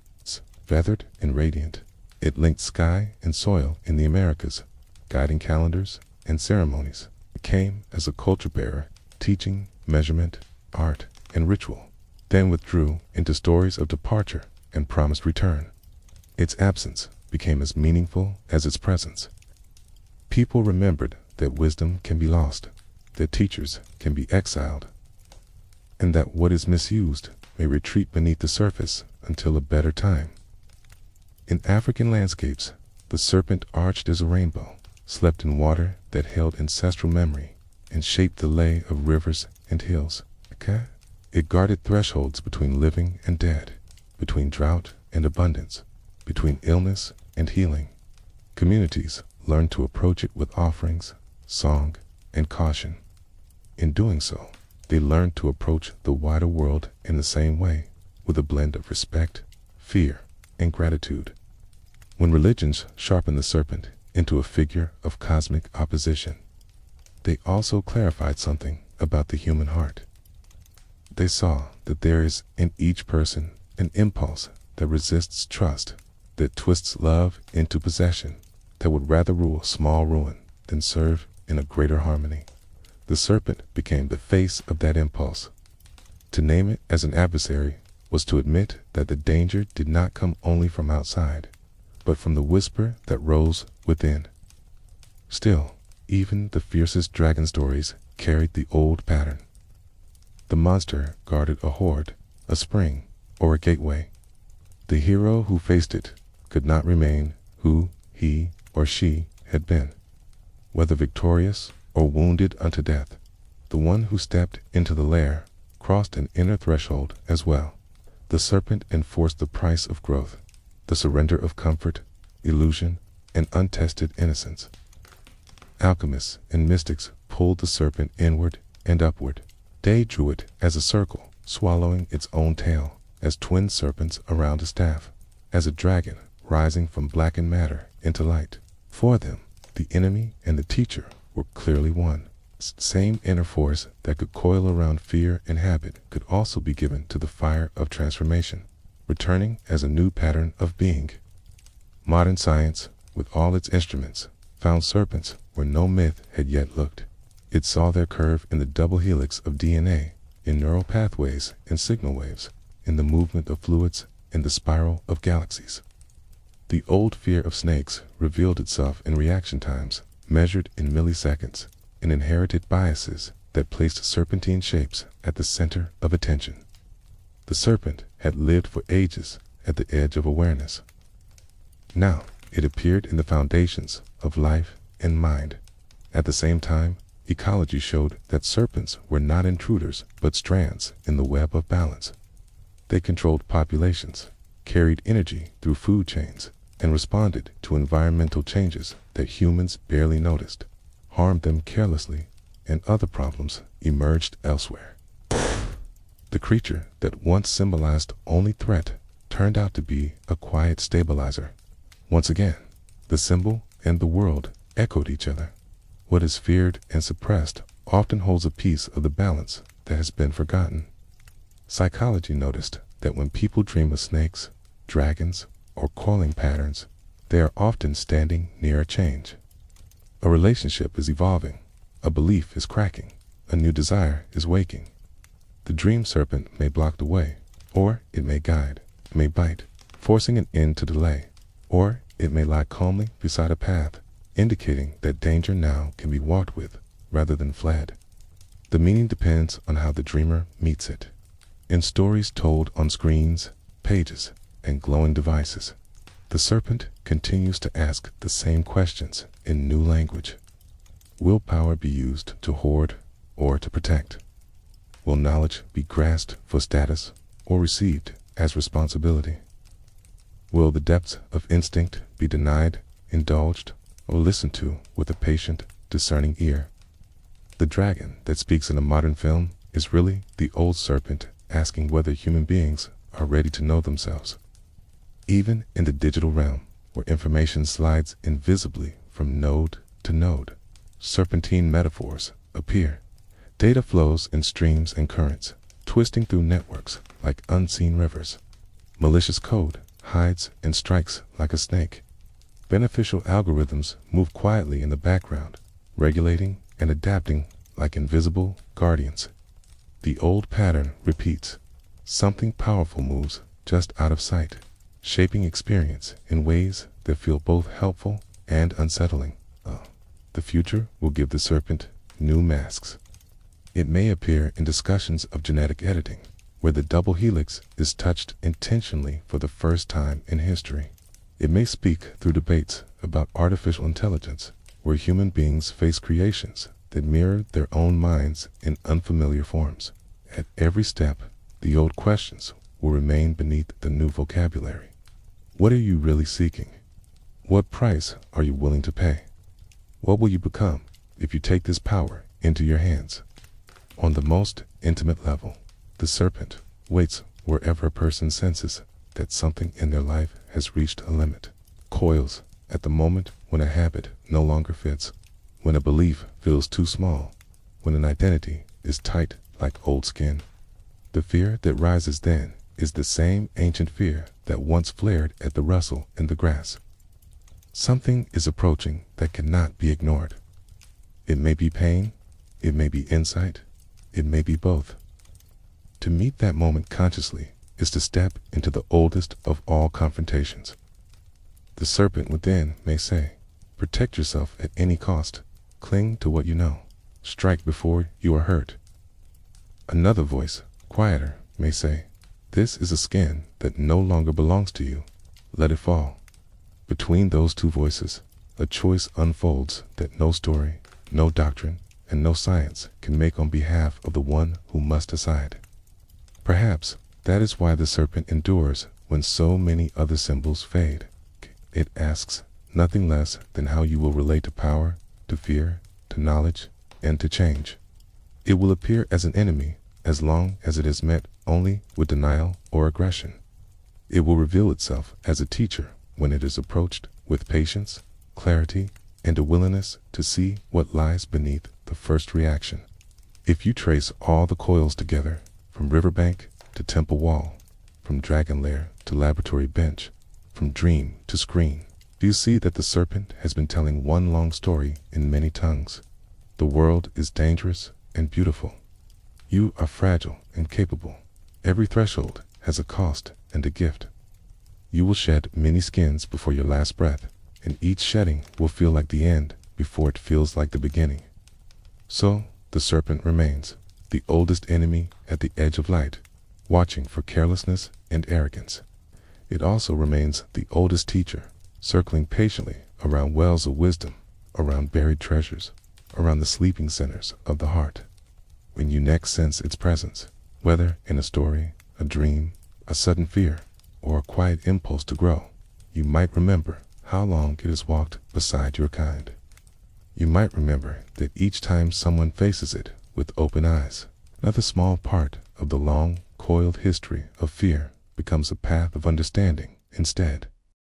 Feathered and radiant, it linked sky and soil in the Americas, guiding calendars and ceremonies. It came as a culture bearer, teaching measurement, art, and ritual, then withdrew into stories of departure and promised return. Its absence became as meaningful as its presence. People remembered that wisdom can be lost, that teachers can be exiled, and that what is misused may retreat beneath the surface until a better time. In African landscapes, the serpent arched as a rainbow, slept in water that held ancestral memory, and shaped the lay of rivers and hills. It guarded thresholds between living and dead, between drought and abundance, between illness and healing. Communities learned to approach it with offerings, song, and caution. In doing so, they learned to approach the wider world in the same way, with a blend of respect, fear, and gratitude. When religions sharpened the serpent into a figure of cosmic opposition, they also clarified something about the human heart. They saw that there is in each person an impulse that resists trust, that twists love into possession, that would rather rule small ruin than serve in a greater harmony. The serpent became the face of that impulse. To name it as an adversary was to admit that the danger did not come only from outside, but from the whisper that rose within. Still, even the fiercest dragon stories carried the old pattern. The monster guarded a hoard, a spring, or a gateway. The hero who faced it could not remain who he or she had been. Whether victorious or wounded unto death, the one who stepped into the lair crossed an inner threshold as well. The serpent enforced the price of growth, the surrender of comfort, illusion, and untested innocence. Alchemists and mystics pulled the serpent inward and upward. They drew it as a circle, swallowing its own tail, as twin serpents around a staff. as a dragon rising from blackened matter into light. For them, the enemy and the teacher were clearly one. Same inner force that could coil around fear and habit could also be given to the fire of transformation, returning as a new pattern of being. Modern science, with all its instruments, found serpents where no myth had yet looked. It saw their curve in the double helix of DNA, in neural pathways and signal waves, in the movement of fluids, in the spiral of galaxies. The old fear of snakes revealed itself in reaction times, measured in milliseconds, in inherited biases that placed serpentine shapes at the center of attention. The serpent had lived for ages at the edge of awareness. Now, it appeared in the foundations of life and mind. At the same time, ecology showed that serpents were not intruders but strands in the web of balance. They controlled populations, carried energy through food chains, and responded to environmental changes that humans barely noticed, harmed them carelessly, and other problems emerged elsewhere. The creature that once symbolized only threat turned out to be a quiet stabilizer. Once again, the symbol and the world echoed each other. What is feared and suppressed often holds a piece of the balance that has been forgotten. Psychology noticed that when people dream of snakes, dragons, or coiling patterns, they are often standing near a change. A relationship is evolving, a belief is cracking, a new desire is waking. The dream serpent may block the way, or it may guide, may bite, forcing an end to delay, or it may lie calmly beside a path, indicating that danger now can be walked with rather than fled. The meaning depends on how the dreamer meets it. In stories told on screens, pages, and glowing devices, the serpent continues to ask the same questions in new language. Will power be used to hoard or to protect? Will knowledge be grasped for status or received as responsibility? Will the depths of instinct be denied, indulged, or listened to with a patient, discerning ear? The dragon that speaks in a modern film is really the old serpent asking whether human beings are ready to know themselves. Even in the digital realm, where information slides invisibly from node to node, serpentine metaphors appear. Data flows in streams and currents, twisting through networks like unseen rivers. Malicious code hides and strikes like a snake. Beneficial algorithms move quietly in the background, regulating and adapting like invisible guardians. The old pattern repeats. Something powerful moves just out of sight, shaping experience in ways that feel both helpful and unsettling. The future will give the serpent new masks. It may appear in discussions of genetic editing, where the double helix is touched intentionally for the first time in history. It may speak through debates about artificial intelligence, where human beings face creations that mirror their own minds in unfamiliar forms. At every step, the old questions will remain beneath the new vocabulary. What are you really seeking? What price are you willing to pay? What will you become if you take this power into your hands? On the most intimate level, the serpent waits wherever a person senses that something in their life has reached a limit, coils at the moment when a habit no longer fits, when a belief feels too small, when an identity is tight like old skin. The fear that rises then is the same ancient fear that once flared at the rustle in the grass. Something is approaching that cannot be ignored. It may be pain, it may be insight, it may be both. To meet that moment consciously is to step into the oldest of all confrontations. The serpent within may say, protect yourself at any cost, cling to what you know, strike before you are hurt. Another voice, quieter, may say, this is a skin that no longer belongs to you, let it fall. Between those two voices, a choice unfolds that no story, no doctrine, and no science can make on behalf of the one who must decide. Perhaps that is why the serpent endures when so many other symbols fade. It asks nothing less than how you will relate to power, to fear, to knowledge, and to change. It will appear as an enemy as long as it is met only with denial or aggression. It will reveal itself as a teacher when it is approached with patience, clarity, and a willingness to see what lies beneath the first reaction. If you trace all the coils together, from riverbank to temple wall, from dragon lair to laboratory bench, from dream to screen, do you see that the serpent has been telling one long story in many tongues? The world is dangerous and beautiful. You are fragile and capable. Every threshold has a cost and a gift. You will shed many skins before your last breath, and each shedding will feel like the end before it feels like the beginning. So, the serpent remains, the oldest enemy at the edge of light, watching for carelessness and arrogance. It also remains the oldest teacher, circling patiently around wells of wisdom, around buried treasures, around the sleeping centers of the heart. When you next sense its presence, whether in a story, a dream, a sudden fear, or a quiet impulse to grow, you might remember how long it has walked beside your kind. You might remember that each time someone faces it with open eyes, another small part of the long, coiled history of fear becomes a path of understanding instead.